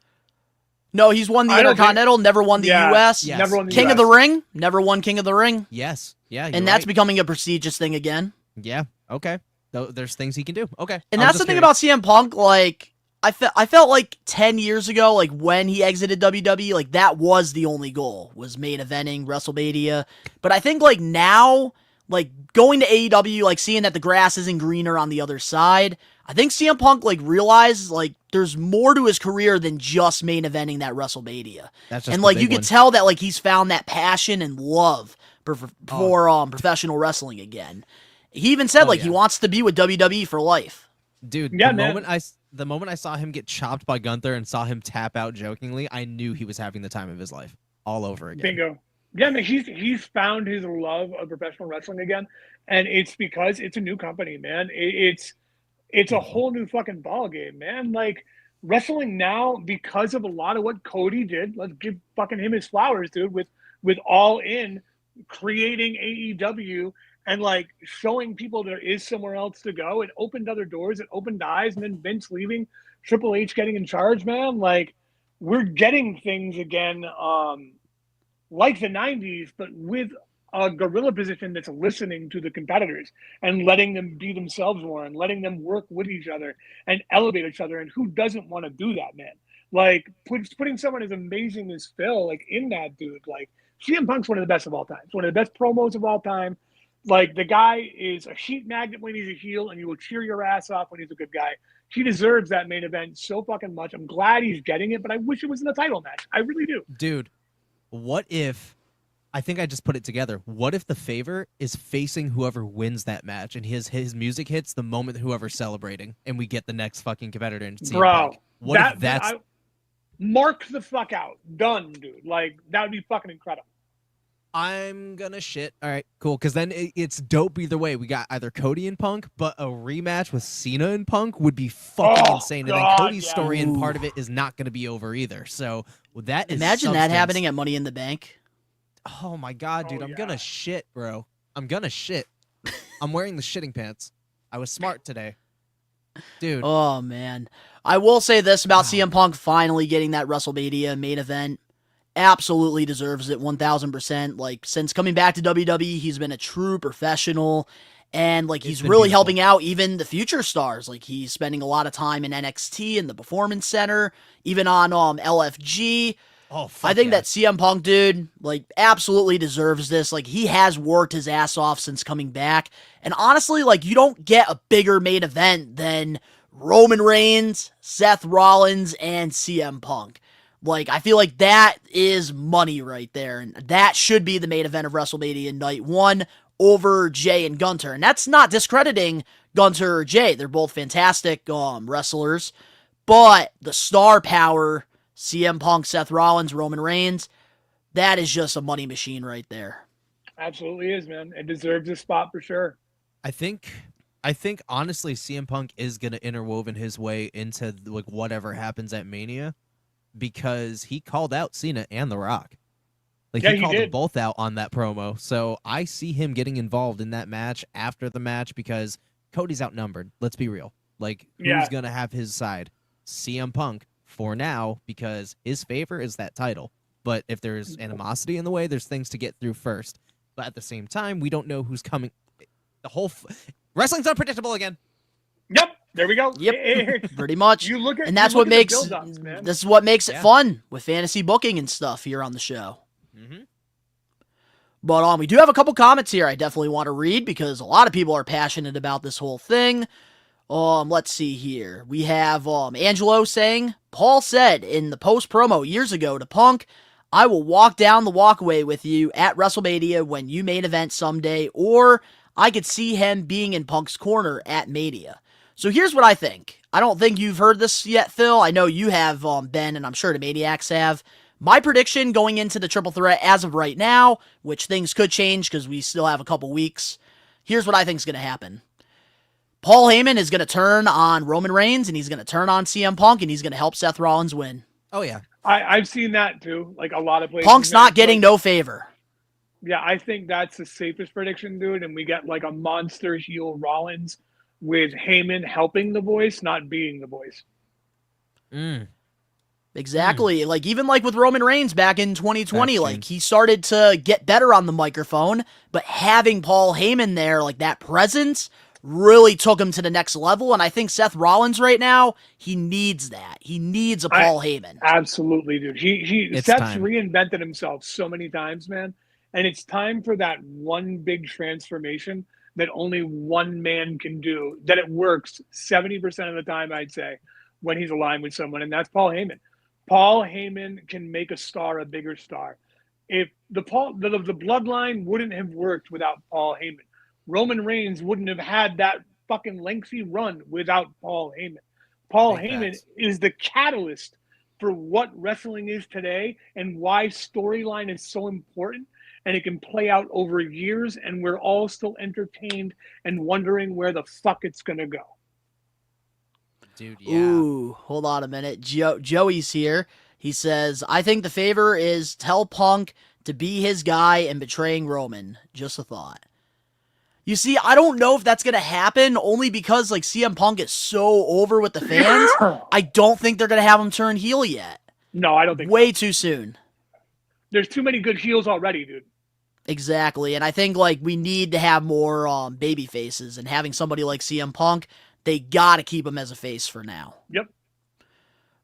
No, he's won the I don't Intercontinental, never won the US. Yes. Never won the King US. of the Ring, never won King of the Ring. Yes. Yeah. And you're that's right. becoming a prestigious thing again. Yeah. Okay. There's things he can do. Okay. And I'm that's just the thing curious. about CM Punk, like, I felt like 10 years ago, like, when he exited WWE, like, that was the only goal, was main eventing WrestleMania. But I think, like, now, like going to AEW, like seeing that the grass isn't greener on the other side. I think CM Punk like realized like there's more to his career than just main eventing that WrestleMania. That's just and the like big you could one. tell that like he's found that passion and love for professional wrestling again. He even said like he wants to be with WWE for life. Dude, Yeah, the moment I saw him get chopped by Gunther and saw him tap out jokingly, I knew he was having the time of his life all over again. Bingo. Yeah, man, he's found his love of professional wrestling again, and it's because it's a new company, man. It's a whole new fucking ball game, man. Like wrestling now, because of a lot of what Cody did. Let's give fucking him his flowers, dude. With All In creating AEW and like showing people there is somewhere else to go. It opened other doors. It opened eyes. And then Vince leaving, Triple H getting in charge, man. Like we're getting things again. Like the 90s, but with a gorilla position that's listening to the competitors and letting them be themselves more and letting them work with each other and elevate each other. And who doesn't want to do that, man? Like putting someone as amazing as Phil, like in that dude, like CM Punk's one of the best of all time. It's one of the best promos of all time. Like the guy is a sheet magnet when he's a heel and you will cheer your ass off when he's a good guy. He deserves that main event so fucking much. I'm glad he's getting it, but I wish it was in a title match. I really do. Dude, what if, I think I just put it together, what if the favor is facing whoever wins that match and his music hits the moment whoever's celebrating and we get the next fucking competitor and CM Bro, Punk? What if that's... mark the fuck out. Done, dude. Like, that would be fucking incredible. I'm gonna shit. All right, cool. Because then it's dope either way. We got either Cody and Punk, but a rematch with Cena and Punk would be fucking insane. God, and then Cody's yeah. story and part of it is not gonna be over either. So that is Imagine that substance. happening at Money in the Bank. Oh my god, dude, I'm gonna shit, bro. I'm gonna shit. I'm wearing the shitting pants. I was smart today. Dude. Oh, man. I will say this about CM Punk finally getting that WrestleMania main event. Absolutely deserves it 1,000%. Like, since coming back to WWE, he's been a true professional. And, like, he's really beautiful. helping out even the future stars. Like, he's spending a lot of time in NXT in the Performance Center, even on LFG. Oh, fuck I think yeah. that CM Punk, dude, like, absolutely deserves this. Like, he has worked his ass off since coming back. And honestly, like, you don't get a bigger main event than Roman Reigns, Seth Rollins, and CM Punk. Like, I feel like that is money right there. And that should be the main event of WrestleMania Night 1 over Jay and Gunter. And that's not discrediting Gunter or Jay. They're both fantastic wrestlers. But the star power... CM Punk, Seth Rollins, Roman Reigns, that is just a money machine right there. Absolutely is, man. It deserves a spot for sure. I think honestly CM Punk is gonna interwoven his way into like whatever happens at Mania because he called out Cena and The Rock. Like Yeah, he he called did. them both out on that promo. So I see him getting involved in that match after the match because Cody's outnumbered. Let's be real. Like who's gonna have his side? CM Punk. For now, because his favor is that title. But if there's animosity in the way, there's things to get through first. But at the same time, we don't know who's coming. The whole wrestling's unpredictable again. Yep, there we go. Yep, pretty much. You look at, and that's you look what at makes the build-ups, man. this is what makes it fun with fantasy booking and stuff here on the show. Mm-hmm. But we do have a couple comments here I definitely want to read because a lot of people are passionate about this whole thing. Let's see here. We have Angelo saying, Paul said in the post promo years ago to Punk, I will walk down the walkway with you at WrestleMania when you main event someday, or I could see him being in Punk's corner at Mania. So here's what I think. I don't think you've heard this yet, Phil. I know you have, Ben, and I'm sure the Maniacs have. My prediction going into the triple threat as of right now, which things could change because we still have a couple weeks, here's what I think is going to happen. Paul Heyman is going to turn on Roman Reigns, and he's going to turn on CM Punk, and he's going to help Seth Rollins win. Oh, yeah. I've seen that, too. Like, a lot of places. Punk's not getting no favor. Yeah, I think that's the safest prediction, dude. And we get, like, a monster heel Rollins with Heyman helping the voice, not being the voice. Exactly. Like, even like with Roman Reigns back in 2020, like, he started to get better on the microphone, but having Paul Heyman there, like, that presence really took him to the next level, and I think Seth Rollins right now, he needs that. He needs a Paul Heyman. Absolutely, dude. Seth's time. reinvented himself so many times, man, And it's time for that one big transformation that only one man can do, that it works 70% of the time, I'd say, when he's aligned with someone, and that's Paul Heyman. Paul Heyman can make a star a bigger star. If the bloodline wouldn't have worked without Paul Heyman, Roman Reigns wouldn't have had that fucking lengthy run without Paul Heyman. Paul Heyman is the catalyst for what wrestling is today and why storyline is so important, and it can play out over years, and we're all still entertained and wondering where the fuck it's gonna go. Dude, yeah. Ooh, hold on a minute. Joey's here. He says, I think the favor is tell Punk to be his guy and betraying Roman. Just a thought. You see, I don't know if that's going to happen, only because like CM Punk is so over with the fans. I don't think they're going to have him turn heel yet. No, I don't think Way too soon. There's too many good heels already, dude. Exactly, and I think like we need to have more baby faces, and having somebody like CM Punk, they got to keep him as a face for now. Yep.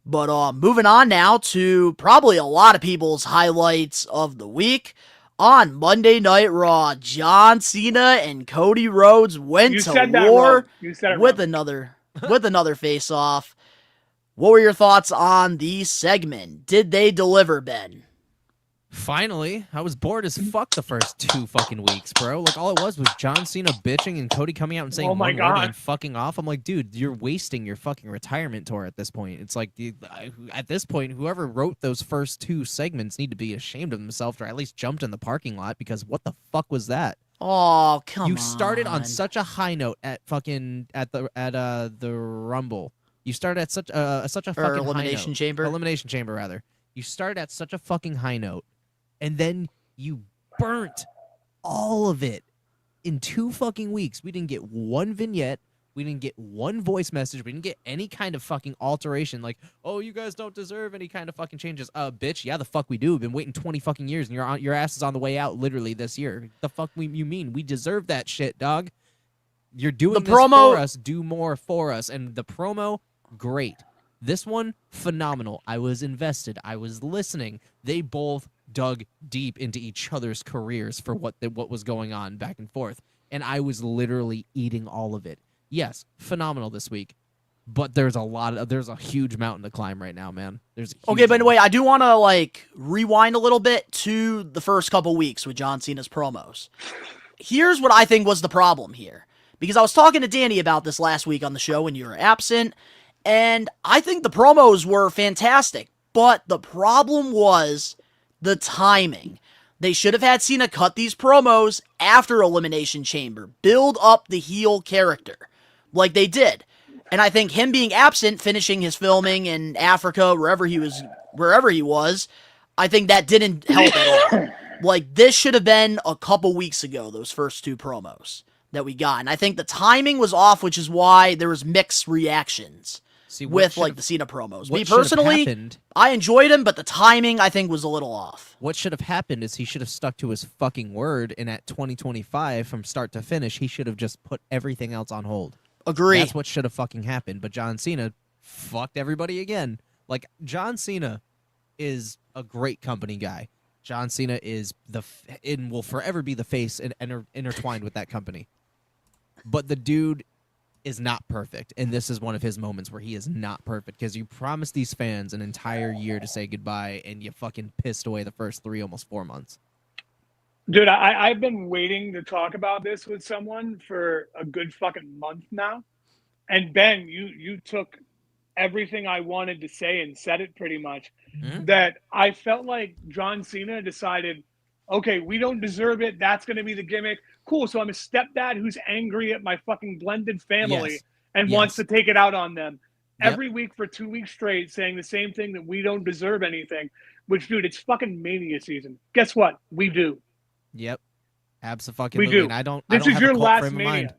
But moving on now to probably a lot of people's highlights of the week. On Monday Night Raw, John Cena and Cody Rhodes went to war with another face-off. What were your thoughts on the segment? Did they deliver, Ben? Finally, I was bored as fuck the first 2 fucking weeks, bro. Like, all it was John Cena bitching and Cody coming out and saying Oh my one God. word and fucking off. I'm like, dude, you're wasting your fucking retirement tour at this point. It's like, at this point, whoever wrote those first 2 segments need to be ashamed of themselves, or at least jumped in the parking lot, because what the fuck was that? Oh, come on. You started on such a high note at fucking at the Rumble. You started at such a fucking Elimination high note. Chamber. Elimination Chamber, rather. You started at such a fucking high note, and then you burnt all of it in 2 fucking weeks. We didn't get one vignette. We didn't get one voice message. We didn't get any kind of fucking alteration. Like, oh, you guys don't deserve any kind of fucking changes. Bitch, yeah, the fuck we do. We've been waiting 20 fucking years, and your ass is on the way out literally this year. The fuck you mean? We deserve that shit, dog. You're doing this for us. Do more for us. And the promo, great. This one, phenomenal. I was invested. I was listening. They both dug deep into each other's careers for what was going on back and forth. And I was literally eating all of it. Yes, phenomenal this week. But there's a huge mountain to climb right now, man. Okay, but wait, I do want to rewind a little bit to the first couple weeks with John Cena's promos. Here's what I think was the problem here. Because I was talking to Danny about this last week on the show when you were absent, and I think the promos were fantastic, but the problem was the timing. They should have had Cena cut these promos after Elimination Chamber, build up the heel character, like they did. And I think him being absent, finishing his filming in Africa, wherever he was, I think that didn't help at all. Like, this should have been a couple weeks ago, those first 2 promos that we got. And I think the timing was off, which is why there was mixed reactions with the Cena promos. Me personally, I enjoyed him, but the timing I think was a little off. What should have happened is he should have stuck to his fucking word, and at 2025, from start to finish, he should have just put everything else on hold. Agree. That's what should have fucking happened. But John Cena fucked everybody again. Like, John Cena is a great company guy. John Cena is and will forever be the face and intertwined with that company. But the dude is not perfect, and this is one of his moments where he is not perfect, because you promised these fans an entire year to say goodbye, and you fucking pissed away the first 3, almost 4 months. Dude, I've been waiting to talk about this with someone for a good fucking month now. And Ben, you took everything I wanted to say and said it pretty much. Mm-hmm. That I felt like John Cena decided, okay, we don't deserve it. That's going to be the gimmick. Cool. So I'm a stepdad who's angry at my fucking blended family and wants to take it out on them every week for 2 weeks straight, saying the same thing, that we don't deserve anything. Which, dude, it's fucking Mania season. Guess what? We do. Yep. Absolutely. We do. And this is your last Mania. Mind.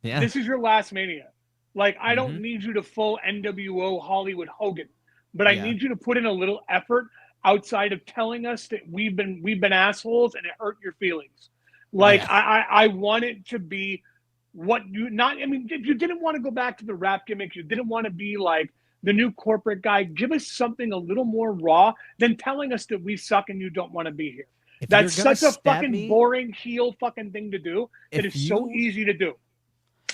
Yeah. This is your last Mania. Like, I don't need you to full NWO Hollywood Hogan, but I need you to put in a little effort outside of telling us that we've been assholes and it hurt your feelings. Like, I want it to be what if you didn't want to go back to the rap gimmick, you didn't want to be like the new corporate guy, give us something a little more raw than telling us that we suck and you don't want to be here. That's you're gonna such a stab fucking me- boring heel fucking thing to do. It If is so you- easy to do.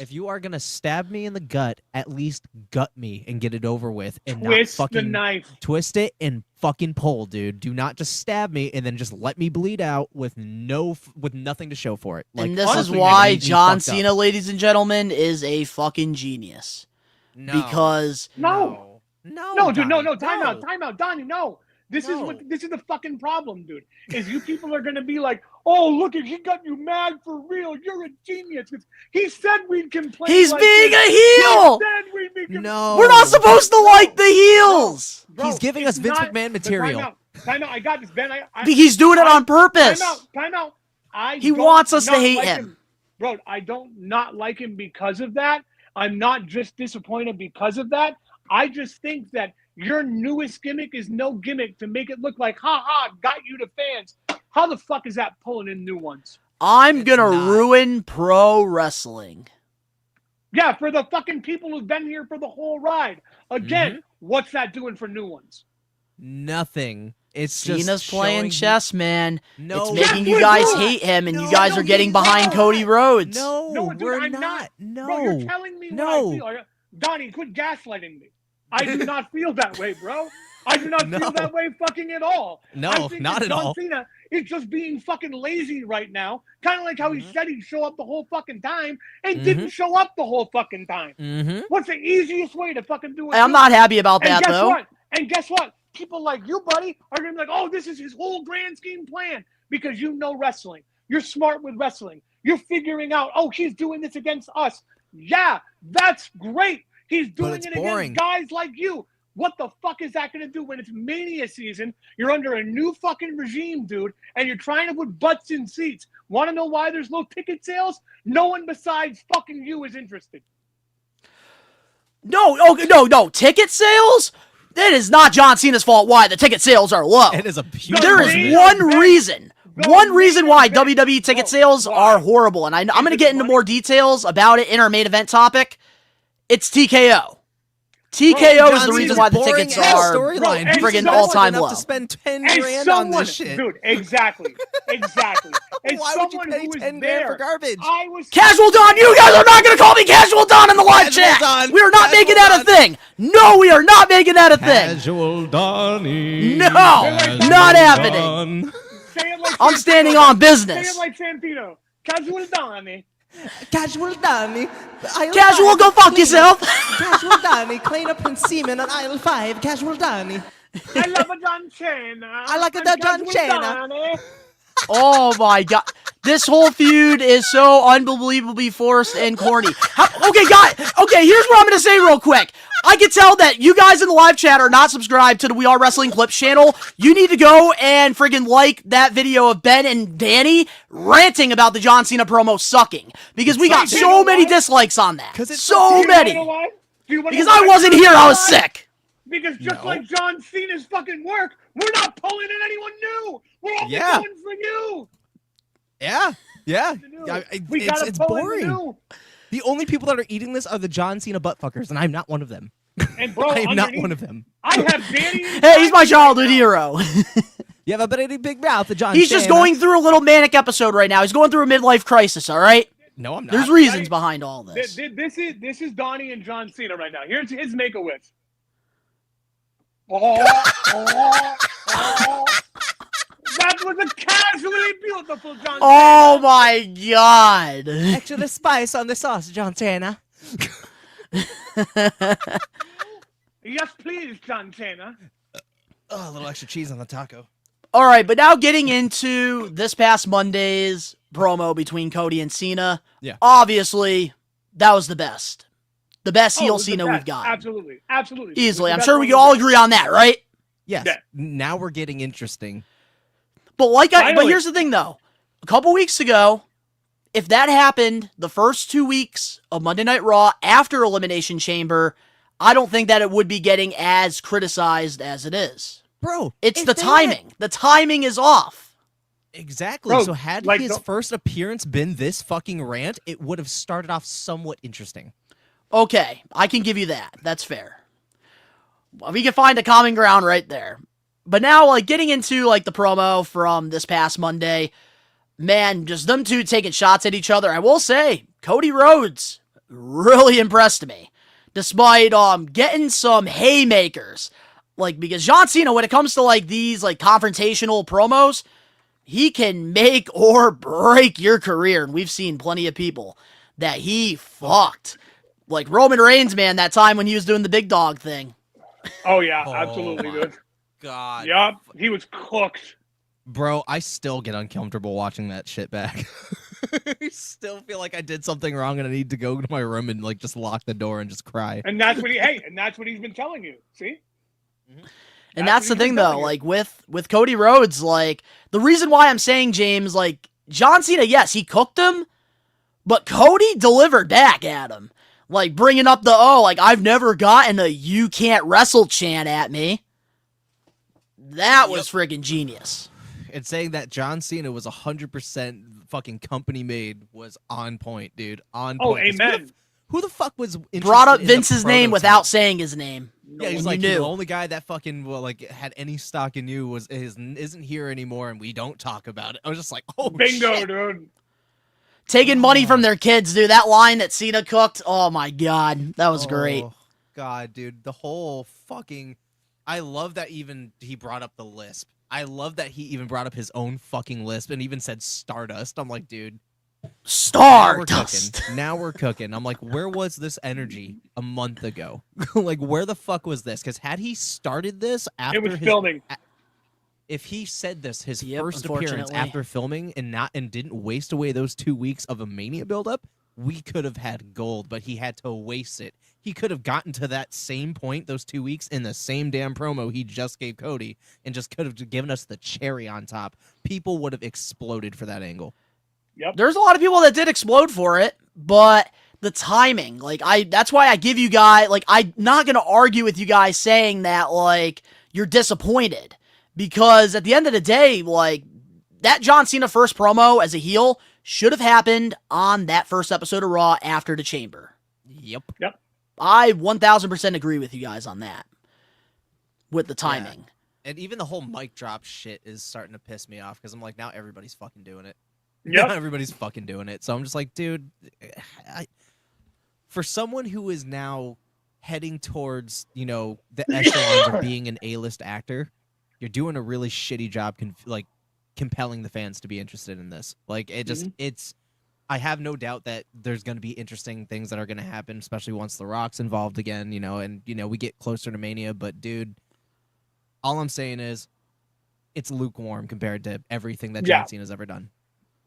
If you are gonna stab me in the gut, at least gut me and get it over with, and Twist not the fucking knife. twist it and fucking pull, dude. Do not just stab me and then just let me bleed out with nothing to show for it. Like, And this honestly, is man, why it made me John fucked up. Cena, ladies and gentlemen, is a fucking genius. No. Because No, no, dude, no, Donnie, time out, Donnie, no. This is the fucking problem, dude. Is you people are gonna be like, oh, look, he got you mad for real. You're a genius. He said we'd complain. he's like being this. a heel. He said we'd be No. We're not supposed to like the heels. Bro, He's giving it's us Vince not- McMahon but material. Time out. I got this, Ben. He's doing it on purpose. Time out. He don't wants us to not hate like him. Bro, I don't not like him because of that. I'm not just disappointed because of that. I just think that your newest gimmick is no gimmick to make it look like, got you to fans. How the fuck is that pulling in new ones? I'm It's gonna not. ruin pro wrestling. Yeah, for the fucking people who've been here for the whole ride. Again, what's that doing for new ones? Nothing. It's Cena's just playing showing chess, man. No, It's making you we're guys not. hate him, and you No, guys no, are getting he's behind not. Cody Rhodes. No, dude, we're I'm not. Bro, No. you're telling me No. what I feel. Donnie, quit gaslighting me. I do not feel that way, bro. I do not No. feel that way fucking at all. No, I think not that at John all. Cena is just being fucking lazy right now. Kind of like how he Mm-hmm. said he'd show up the whole fucking time and didn't show up the whole fucking time. Mm-hmm. What's the easiest way to fucking do it? I'm not happy about And that, guess though. what? And guess what? People like you, buddy, are going to be like, oh, this is his whole grand scheme plan because you know wrestling. You're smart with wrestling. You're figuring out, oh, he's doing this against us. Yeah, that's great. He's doing it's it boring. against guys like you. What the fuck is that going to do when it's Mania season? You're under a new fucking regime, dude, and you're trying to put butts in seats. Want to know why there's low ticket sales? No one besides fucking you is interested. No. Ticket sales? It is not John Cena's fault why the ticket sales are low. It is a huge. There is Main one event. reason. The One reason main why event. WWE ticket Bro, sales why? are horrible, and I'm going to it get into money? more details about it in our main event topic. It's TKO. TKO John is the Cena's reason why the boring tickets ass are storyline. and friggin' someone all-time enough low. to spend 10 And grand on someone, this shit. dude, exactly. And Why would you someone pay who was 10 grand there, for garbage? I was Casual Don, you guys are not going to call me Casual Don in the live Casual chat. Don. We are not Casual making that a Don. thing. No, we are not making that a thing. Casual Donnie. No, not happening. Say it like I'm Santino. standing on Say business. it like Santino. Casual Donnie. Casual Donnie. Casual, go fuck yourself. Casual Donnie. Clean up and semen on aisle 5. Casual Donnie. I love a John Cena. I like a I'm John Casual Cena. Donnie. Oh my god. This whole feud is so unbelievably forced and corny. Okay, here's what I'm going to say real quick. I can tell that you guys in the live chat are not subscribed to the We Are Wrestling Clips channel. You need to go and friggin' like that video of Ben and Danny ranting about the John Cena promo sucking. Because we got so many dislikes on that. 'Cause it's So Do you many. know why? Do you wanna Because know I why? wasn't here, I was sick. Because just like John Cena's fucking work, we're not pulling in anyone new. We're only Yeah. going for you. Yeah. We gotta It's pull in boring. new. The only people that are eating this are the John Cena buttfuckers, and I'm not one of them. And bro, I am not underneath, one of them. I have Danny. Hey, he's my childhood hero. You have a pretty big mouth, the John He's just Cena. going through a little manic episode right now. He's going through a midlife crisis, all right? No, I'm not. There's reasons behind all this. This is Donnie and John Cena right now. Here's his Make-A-Wish. That was a casually beautiful John Oh my god. Extra spice on the sauce, John Cena. Cena. Yes, please, John Cena. Oh, a little extra cheese on the taco. All right, but now getting into this past Monday's promo between Cody and Cena. Yeah. Obviously, that was the best. The best Oh, heel it was the Cena best. we've got. Absolutely. Easily. It I'm was the sure best we can one all we've agree on that, right? Yes. Yeah. Now we're getting interesting. But but Finally. here's the thing though. A couple weeks ago, if that happened the first 2 weeks of Monday Night Raw after Elimination Chamber, I don't think that it would be getting as criticized as it is. Bro, It's if the they timing. The timing is off. Exactly. Bro, so had like his the- first appearance been this fucking rant, it would have started off somewhat interesting. Okay, I can give you that. That's fair. Well, we can find a common ground right there. But now, like, getting into, like, the promo from this past Monday, man, just them two taking shots at each other. I will say, Cody Rhodes really impressed me. Despite, getting some haymakers. Like, because John Cena, when it comes to, like, these, like, confrontational promos, he can make or break your career. And we've seen plenty of people that he fucked. Like, Roman Reigns, man, that time when he was doing the big dog thing. Oh, yeah, absolutely, my dude. God. Yup, he was cooked. Bro, I still get uncomfortable watching that shit back. I still feel like I did something wrong and I need to go to my room and like just lock the door and just cry. And that's what he's been telling you. See? And that's the thing though, like with Cody Rhodes, like the reason why I'm saying, James, like John Cena, yes, he cooked him, but Cody delivered back at him. Like bringing up the, like I've never gotten a "you can't wrestle" chant at me. That was friggin' genius. And saying that John Cena was 100% fucking company made was on point, dude. On point. Oh, amen. Who the fuck was brought up interested in Vince's the name prototype? without saying his name? Yeah, he's when like you knew. the only guy that fucking had any stock in you isn't here anymore, and we don't talk about it. I was just like, oh, bingo, shit. dude. Taking money from their kids, dude. That line that Cena cooked, oh my god, that was great. Oh, God, dude, the whole fucking. I love that even he brought up the lisp. I love that he even brought up his own fucking lisp and even said Stardust. I'm like, dude. Stardust. Now we're cooking. I'm like, where was this energy a month ago? Like, where the fuck was this? Because had he started this after It was filming. If he said this his Yep, first appearance unfortunately. after filming and didn't waste away those 2 weeks of a Mania buildup, we could have had gold. But he had to waste it. He could have gotten to that same point, those 2 weeks, in the same damn promo he just gave Cody, and just could have given us the cherry on top. People would have exploded for that angle. Yep. There's a lot of people that did explode for it, but the timing, like that's why I give you guys, like I'm not gonna argue with you guys saying that like you're disappointed, because at the end of the day, like that John Cena first promo as a heel should have happened on that first episode of Raw after the Chamber. Yep. I 1000% agree with you guys on that. With the timing. Yeah. And even the whole mic drop shit is starting to piss me off, because I'm like, now everybody's fucking doing it. Yep. Now everybody's fucking doing it. So I'm just like, dude, for someone who is now heading towards, the echelons of being an A-list actor, you're doing a really shitty job, compelling the fans to be interested in this. Like, it just, I have no doubt that there's going to be interesting things that are going to happen, especially once The Rock's involved again, and, we get closer to Mania. But, dude, all I'm saying is it's lukewarm compared to everything that John Cena's ever done.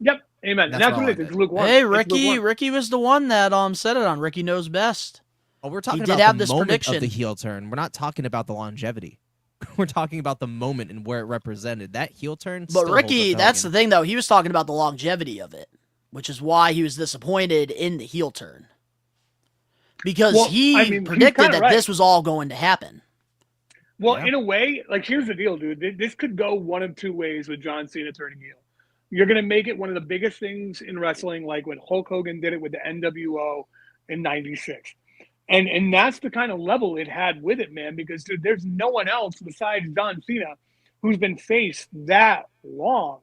Yep. Amen. That's That's all what it I is. It's did. lukewarm. Hey, It's lukewarm. Ricky was the one that said it on Ricky Knows Best. Oh, we're talking did about have the this moment prediction. of the heel turn. We're not talking about the longevity. We're talking about the moment and where it represented. That heel turn. But still Ricky, holds up that's the elegant. thing though. He was talking about the longevity of it, which is why he was disappointed in the heel turn. Because he he's predicted kinda that right. this was all going to happen. Well, Yeah. in a way, like here's the deal, dude. This could go one of two ways with John Cena turning heel. You're gonna make it one of the biggest things in wrestling, like when Hulk Hogan did it with the NWO in '96, and that's the kind of level it had with it, man. Because dude, there's no one else besides John Cena who's been faced that long.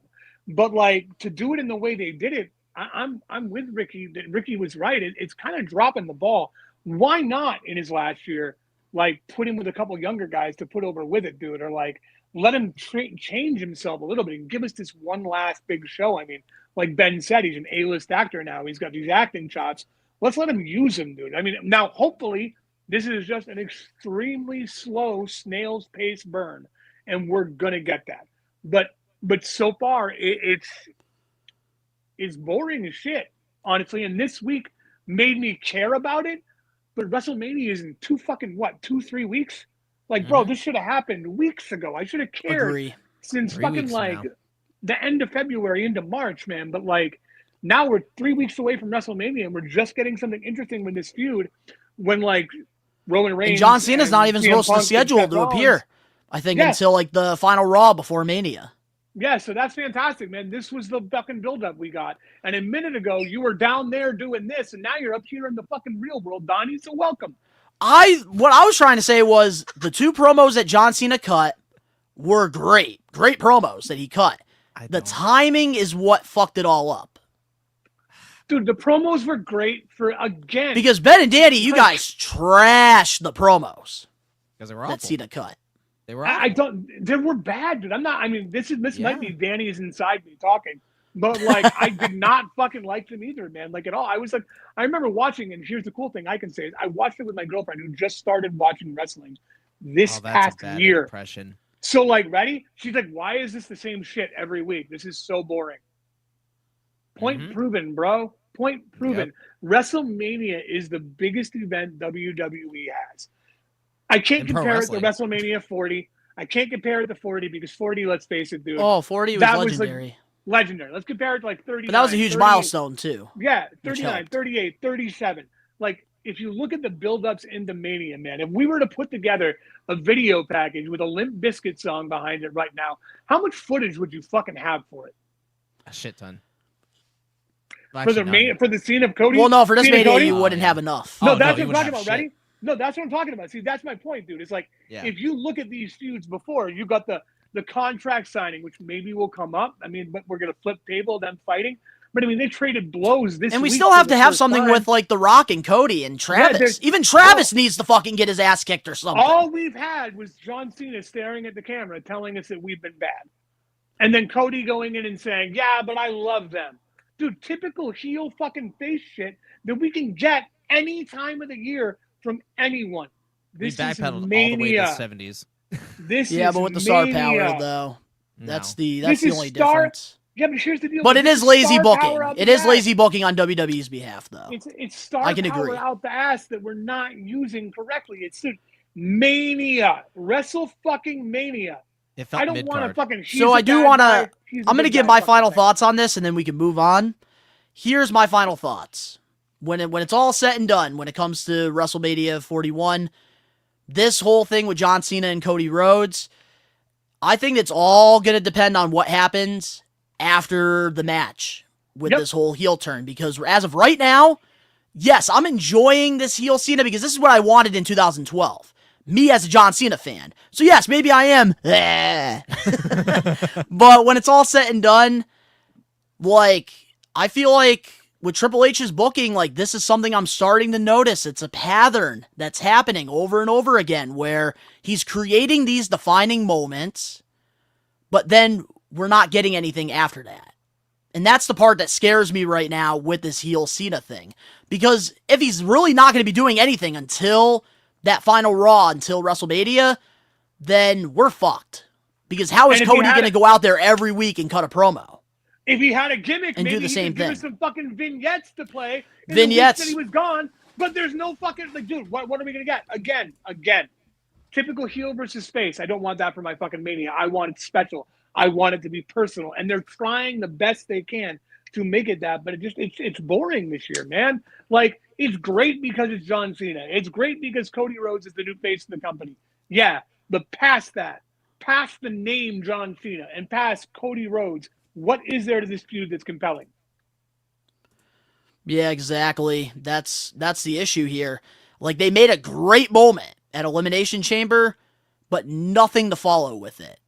But like to do it in the way they did it, I'm with Ricky. That Ricky was right. It's kind of dropping the ball. Why not in his last year? Like put him with a couple younger guys to put over with it, dude, or like let him change himself a little bit and give us this one last big show. I mean, like Ben said, he's an A-list actor now. He's got these acting chops. Let's let him use them, dude. I mean, now hopefully this is just an extremely slow snail's pace burn, and we're gonna get that. But so far it's boring as shit, honestly. And this week made me care about it. But WrestleMania is in 2-3 weeks. Like, bro, this should have happened weeks ago. I should have cared Agree. since 3 fucking weeks like now. the end of February into March, man. But like now we're 3 weeks away from WrestleMania, and we're just getting something interesting with this feud. When like Roman Reigns And John Cena's not even CM supposed to Punk and schedule Seth to Rollins- appear. I think Yeah. until like the final Raw before Mania. Yeah, so that's fantastic, man. This was the fucking buildup we got. And a minute ago, you were down there doing this, and now you're up here in the fucking real world, Donnie. So welcome. What I was trying to say was the two promos that John Cena cut were great. Great promos that he cut. The timing is what fucked it all up. Dude, the promos were great again. Because Ben and Danny, you guys trashed the promos Because they were awful. that Cena cut. They were they were bad, dude. This might be Danny's inside me talking. But, like, I did not fucking like them either, man. Like, at all. I was like, I remember watching, and here's the cool thing I can say is I watched it with my girlfriend who just started watching wrestling this past year. Impression. So, like, ready? She's like, why is this the same shit every week? This is so boring. Point proven, bro. Point proven. Yep. WrestleMania is the biggest event WWE has. I can't compare it to WrestleMania 40. I can't compare it to 40 because 40, let's face it, dude. Oh, 40 was legendary. Like, legendary. Let's compare it to like 39. But that was a huge milestone, too. Yeah, 39, 38, 37. Like, if you look at the build-ups into Mania, man, if we were to put together a video package with a Limp Bizkit song behind it right now, how much footage would you fucking have for it? A shit ton. For the scene of Cody? Well, no, for this Mania, you wouldn't have enough. No, that's what I'm talking about. Ready? No, that's what I'm talking about. See, that's my point, dude. It's like, if you look at these feuds before, you got the contract signing, which maybe will come up. I mean, but we're going to flip table, them fighting. But, I mean, they traded blows this week. And we still have to have something with, like, The Rock and Cody and Travis. Even Travis needs to fucking get his ass kicked or something. All we've had was John Cena staring at the camera telling us that we've been bad. And then Cody going in and saying, yeah, but I love them. Dude, typical heel fucking face shit that we can get any time of the year from anyone. This is backpedaled all the way to the 70s. But with the star power, though. That's the only difference. Yeah, but here's the deal. But it is lazy booking. It is lazy booking on WWE's behalf, though. It's star power out the ass that we're not using correctly. It's Mania. Wrestle fucking Mania. I don't want to fucking... So I do want to... I'm going to give my final thoughts on this, and then we can move on. Here's my final thoughts. When it's all said and done, when it comes to WrestleMania 41, this whole thing with John Cena and Cody Rhodes, I think it's all going to depend on what happens after the match with this whole heel turn. Because as of right now, yes, I'm enjoying this heel Cena because this is what I wanted in 2012. Me as a John Cena fan. So yes, maybe I am. But when it's all said and done, like, I feel like with Triple H's booking, like, this is something I'm starting to notice. It's a pattern that's happening over and over again where he's creating these defining moments, but then we're not getting anything after that. And that's the part that scares me right now with this heel Cena thing. Because if he's really not going to be doing anything until that final Raw, until WrestleMania, then we're fucked. Because how is Cody going to go out there every week and cut a promo? If he had a gimmick, and maybe do the same thing. Give us some fucking vignettes to play. Vignettes. That he was gone, but there's no fucking, like, dude, what are we going to get? Again. Typical heel versus face. I don't want that for my fucking Mania. I want it special. I want it to be personal. And they're trying the best they can to make it that, but it's boring this year, man. Like, it's great because it's John Cena. It's great because Cody Rhodes is the new face of the company. Yeah, but past that, past the name John Cena and past Cody Rhodes, what is there to this feud that's compelling? Yeah, exactly. That's the issue here. Like, they made a great moment at Elimination Chamber, but nothing to follow with it.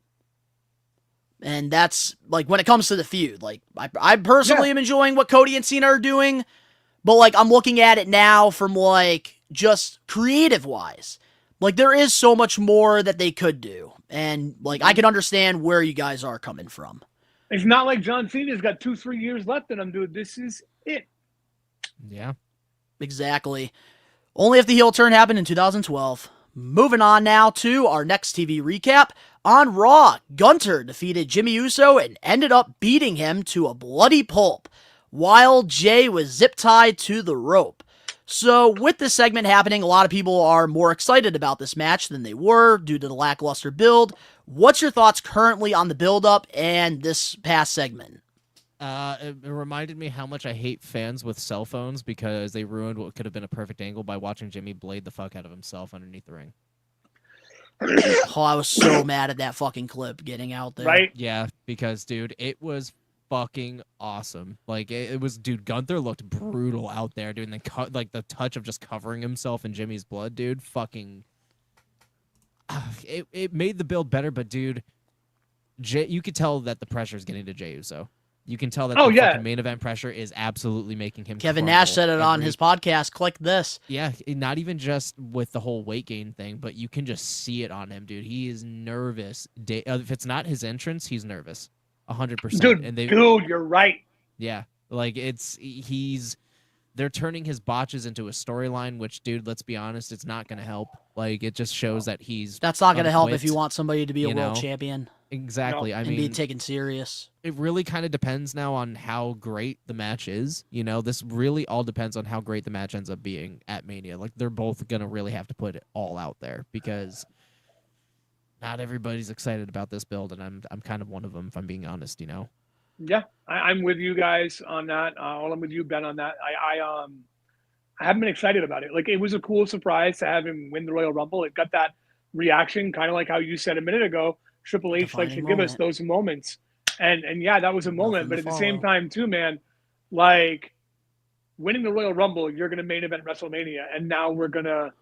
And that's, like, when it comes to the feud, like, I personally am enjoying what Cody and Cena are doing, but, like, I'm looking at it now from, like, just creative-wise. Like, there is so much more that they could do. And, like, I can understand where you guys are coming from. It's not like John Cena's got 2-3 years left in him, dude. This is it. Yeah. Exactly. Only if the heel turn happened in 2012. Moving on now to our next TV recap. On Raw, Gunter defeated Jimmy Uso and ended up beating him to a bloody pulp, while Jay was zip-tied to the rope. So, with this segment happening, a lot of people are more excited about this match than they were due to the lackluster build. What's your thoughts currently on the build-up and this past segment? It reminded me how much I hate fans with cell phones because they ruined what could have been a perfect angle by watching Jimmy blade the fuck out of himself underneath the ring. Oh, I was so mad at that fucking clip getting out there. Right? Yeah, because, dude, it was fucking awesome. Like, it was, dude, Gunther looked brutal out there, dude, and the touch of just covering himself in Jimmy's blood, dude, fucking... It made the build better, but, dude, you could tell that the pressure is getting to Jey Uso. You can tell that Oh, the yeah. fucking main event pressure is absolutely making him Kevin crumble Nash said it on every- his podcast. Click this. Yeah, not even just with the whole weight gain thing, but you can just see it on him, dude. He is nervous. If it's not his entrance, he's nervous. 100%. Dude, you're right. Yeah, like they're turning his botches into a storyline, which, dude, let's be honest, it's not going to help. Like, it just shows that he's That's not going to help if unquit, you want somebody to be a you world know? champion Exactly. I and mean, be taken serious. it really kind of depends now on how great the match is. You know, this really all depends on how great the match ends up being at Mania. Like, they're both going to really have to put it all out there because not everybody's excited about this build, and I'm kind of one of them, if I'm being honest, you know? Yeah, I'm with you guys on that. I'm with you, Ben, on that. I haven't been excited about it. Like, it was a cool surprise to have him win the Royal Rumble. It got that reaction, kind of like how you said a minute ago. Triple H likes to give us those moments. And yeah, that was a moment. But at the same time, too, man, like, winning the Royal Rumble, you're going to main event WrestleMania. And now we're going to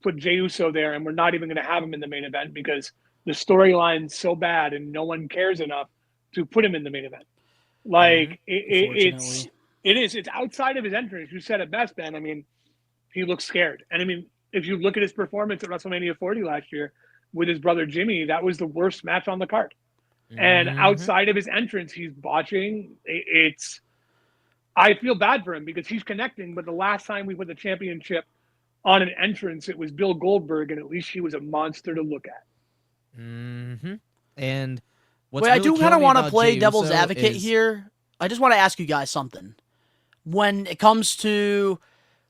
put Jey Uso there, and we're not even going to have him in the main event because the storyline's so bad and no one cares enough to put him in the main event. Like, it's outside of his entrance. You said it best, Ben. I mean, he looks scared. And I mean, if you look at his performance at WrestleMania 40 last year with his brother Jimmy, that was the worst match on the card. And outside of his entrance, he's botching. I feel bad for him because he's connecting, but the last time we put the championship on an entrance, it was Bill Goldberg, and at least he was a monster to look at. And what's Wait, really I do kind of want to play Jey devil's Uso advocate is- here. I just want to ask you guys something. When it comes to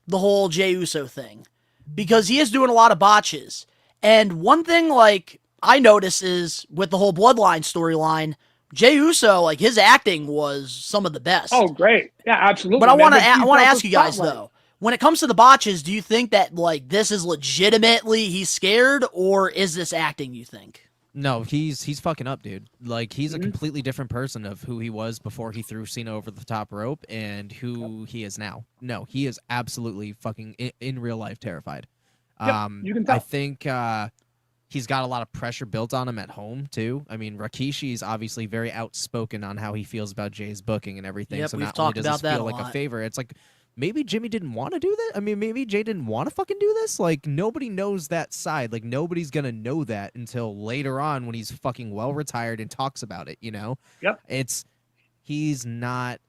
the whole Jey Uso thing, because he is doing a lot of botches. And one thing, like, I notice is with the whole Bloodline storyline, Jey Uso, like, his acting was some of the best. Oh, great. Yeah, absolutely. But I want to he's ask you guys, spotlight. though. When it comes to the botches, do you think that, like, this is legitimately he's scared, or is this acting, you think? No, he's fucking up, dude. Like, he's a completely different person of who he was before he threw Cena over the top rope and who he is now. No, he is absolutely fucking in real life terrified. You can tell. I think he's got a lot of pressure built on him at home too. I mean, Rikishi is obviously very outspoken on how he feels about Jay's booking and everything. Yep, so we've not only talked does about this that feel a like a lot. favor, it's like maybe Jimmy didn't want to do this. I mean, maybe Jay didn't want to fucking do this. Like, nobody knows that side. Like, nobody's gonna know that until later on when he's fucking well retired and talks about it. You know? Yep. He's not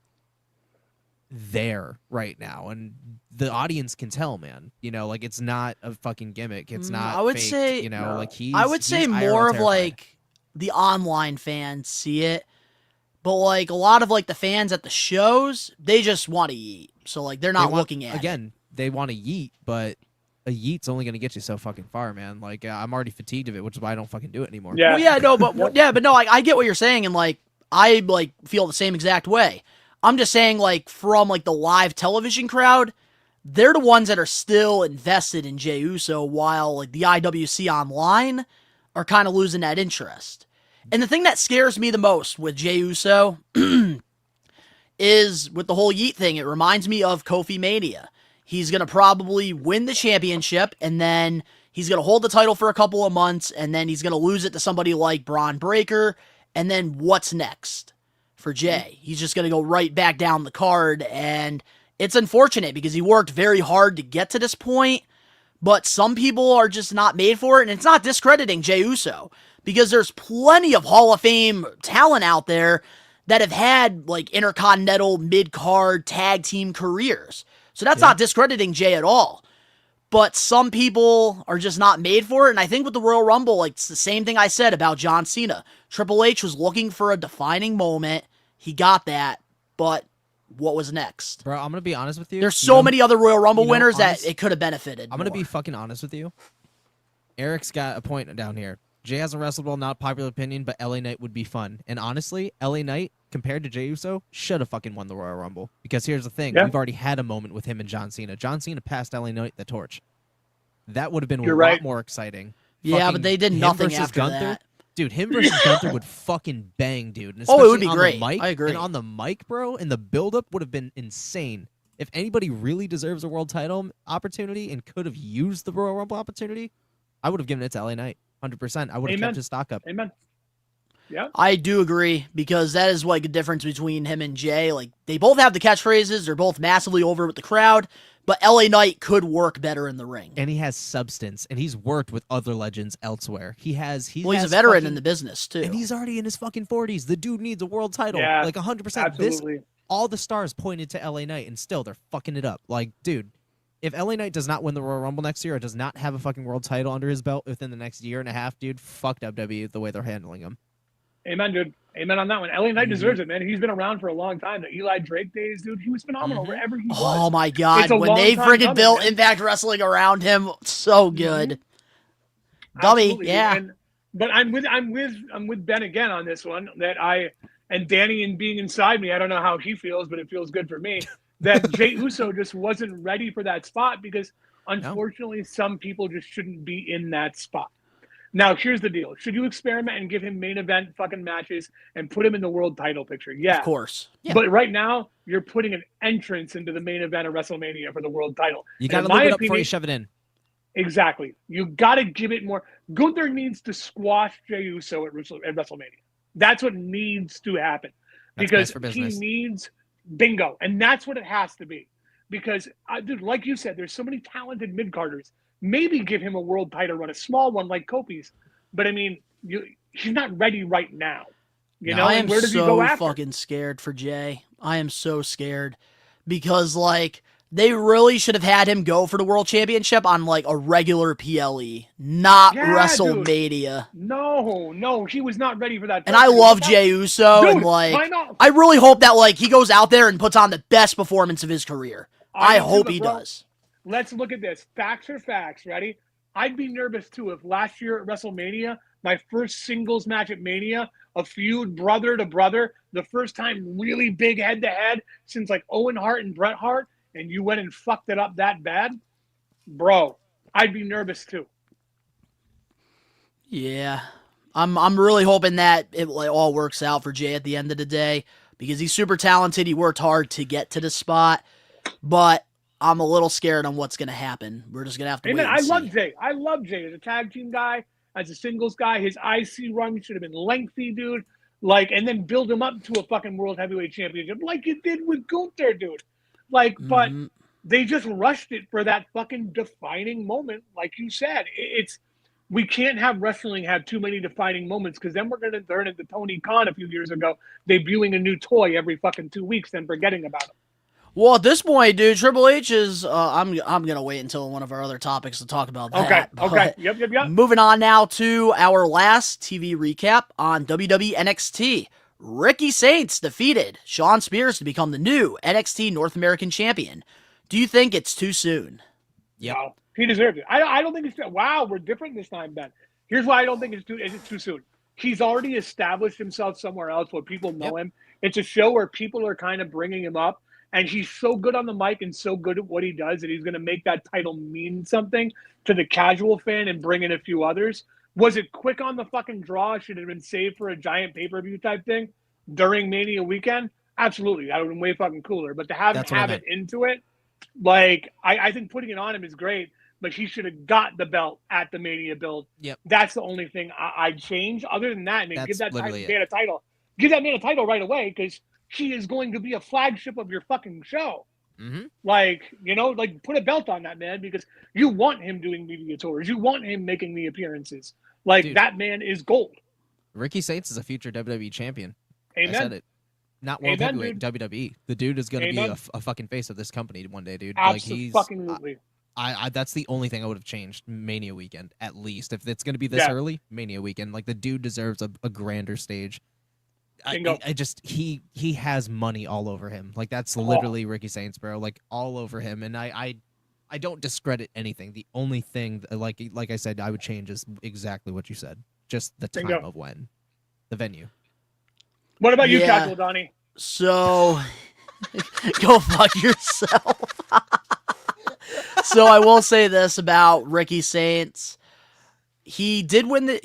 there right now, and the audience can tell, man. You know, like, it's not a fucking gimmick. It's not. I would faked, say, you know, like I would say he's more IRL of terrified. like the online fans see it, but like a lot of like the fans at the shows, they just want to eat. So like they're not looking at it. They want to yeet, but a yeet's only going to get you so fucking far, man. Like, I'm already fatigued of it, which is why I don't fucking do it anymore. Yeah. Well, yeah, no, but no, I get what you're saying, and like I like feel the same exact way. I'm just saying, like, from like the live television crowd, they're the ones that are still invested in Jey Uso, while like the IWC online are kind of losing that interest. And the thing that scares me the most with Jey Uso is with the whole yeet thing. It reminds me of Kofi Mania. He's going to probably win the championship, and then he's going to hold the title for a couple of months, and then he's going to lose it to somebody like Braun Breaker, and then what's next for Jay? He's just going to go right back down the card, and it's unfortunate because he worked very hard to get to this point, but some people are just not made for it, and it's not discrediting Jey Uso, because there's plenty of Hall of Fame talent out there that have had, like, intercontinental, mid-card, tag team careers. So that's not discrediting Jay at all. But some people are just not made for it, and I think with the Royal Rumble, like, it's the same thing I said about John Cena. Triple H was looking for a defining moment. He got that, but what was next? Bro, I'm going to be honest with you. There's so many other Royal Rumble winners honest- that it could have benefited. I'm going to be fucking honest with you. Eric's got a point down here. Jay hasn't wrestled well, not popular opinion, but LA Knight would be fun. And honestly, LA Knight, compared to Jey Uso, should have fucking won the Royal Rumble. Because here's the thing. Yeah. We've already had a moment with him and John Cena. John Cena passed LA Knight the torch. That would have been You're a right. lot more exciting. Yeah, Fucking but they did him nothing versus after Gunther. that. Dude, him versus Gunther would fucking bang, dude. And Oh, it would be especially on great. the mic, I agree. And on the mic, bro, and the build-up would have been insane. If anybody really deserves a world title opportunity and could have used the Royal Rumble opportunity, I would have given it to LA Knight. 100%. I would have Amen. kept his stock up. Amen. Yeah. I do agree, because that is like a difference between him and Jay. Like, they both have the catchphrases. They're both massively over with the crowd, but LA Knight could work better in the ring. And he has substance, and he's worked with other legends elsewhere. He's He's a veteran in the business, too. And he's already in his fucking 40s. The dude needs a world title. Yeah, like 100%. absolutely. All the stars pointed to LA Knight, and still they're fucking it up. Like, dude, if LA Knight does not win the Royal Rumble next year or does not have a fucking world title under his belt within the next year and a half, dude, fuck WWE the way they're handling him. Amen, dude. Amen on that one. LA Knight deserves it, man. He's been around for a long time. The Eli Drake days, dude, he was phenomenal wherever he was. Oh my God! It's a When they long time freaking coming, built man. Impact Wrestling around him, so good. Dummy, Absolutely, yeah. But I'm with Ben again on this one. And Danny, and being inside me, I don't know how he feels, but it feels good for me. That Jey Uso just wasn't ready for that spot because, unfortunately, some people just shouldn't be in that spot. Now, here's the deal. Should you experiment and give him main event fucking matches and put him in the world title picture? Yeah. Of course. Yeah. But right now, you're putting an entrance into the main event of WrestleMania for the world title. You got to look it up before you shove it in. Exactly. You got to give it more. Gunther needs to squash Jey Uso at WrestleMania. That's what needs to happen. That's Because best for he business. needs bingo. And that's what it has to be. Because, dude, like you said, there's so many talented mid-carders. Maybe give him a world title run, a small one like Kofi's. But, I mean, he's not ready right now. You know, I and am where does he go so after? fucking scared for Jay. I am so scared. Because, like, they really should have had him go for the World Championship on, like, a regular PLE, not Yeah, WrestleMania. No, he was not ready for that. And I love Jey Uso, Dude, and, like, I know. I really hope that, like, he goes out there and puts on the best performance of his career. I do hope too, he bro. does. Let's look at this. Facts are facts. Ready? I'd be nervous too if last year at WrestleMania, my first singles match at Mania, a feud brother to brother, the first time really big head to head since like Owen Hart and Bret Hart, and you went and fucked it up that bad, bro. I'd be nervous too. Yeah. I'm really hoping that it like, all works out for Jay at the end of the day, because he's super talented. He worked hard to get to the spot, but I'm a little scared on what's going to happen. We're just going to have to wait and I see. love Jay. I love Jay as a tag team guy, as a singles guy. His IC run should have been lengthy, dude. Like, and then build him up to a fucking world heavyweight championship like you did with Gunther, dude. Like, but they just rushed it for that fucking defining moment. Like you said, we can't have wrestling have too many defining moments, because then we're going to turn into Tony Khan a few years ago, debuting a new toy every fucking 2 weeks, then forgetting about it. Well, at this point, dude, Triple H is. I'm gonna wait until one of our other topics to talk about that. Okay. Yep. Moving on now to our last TV recap on WWE NXT. Ricky Saints defeated Shawn Spears to become the new NXT North American Champion. Do you think it's too soon? Yep. No, he deserves it. I don't think it's too. Wow, we're different this time, Ben. Here's why I don't think it's too soon. He's already established himself somewhere else where people know him. It's a show where people are kind of bringing him up. And he's so good on the mic and so good at what he does that he's going to make that title mean something to the casual fan and bring in a few others. Was it quick on the fucking draw? Should it have been saved for a giant pay-per-view type thing during Mania weekend? Absolutely. That would have been way fucking cooler. But to have it into it, like, I think putting it on him is great, but he should have got the belt at the Mania build. Yep. That's the only thing I'd change. Other than that, I mean, give that man a title. Give that man a title right away, because he is going to be a flagship of your fucking show. Mm-hmm. Like, you know, like put a belt on that man, because you want him doing media tours. You want him making the appearances. Like, dude, that man is gold. Ricky Saints is a future WWE champion. Amen. I said it. Not world heavyweight, WWE. The dude is going to be a fucking face of this company one day, dude. Absolutely. Like, that's the only thing I would have changed Mania weekend, at least. If it's going to be this early, Mania weekend. Like, the dude deserves a grander stage. I just he has money all over him. Like, that's literally Ricky Saints, bro. Like, all over him. And I don't discredit anything. The only thing, like I said, I would change is exactly what you said. Just the time of when, the venue. What about you, Casual Donnie? So, go fuck yourself. So I will say this about Ricky Saints. He did make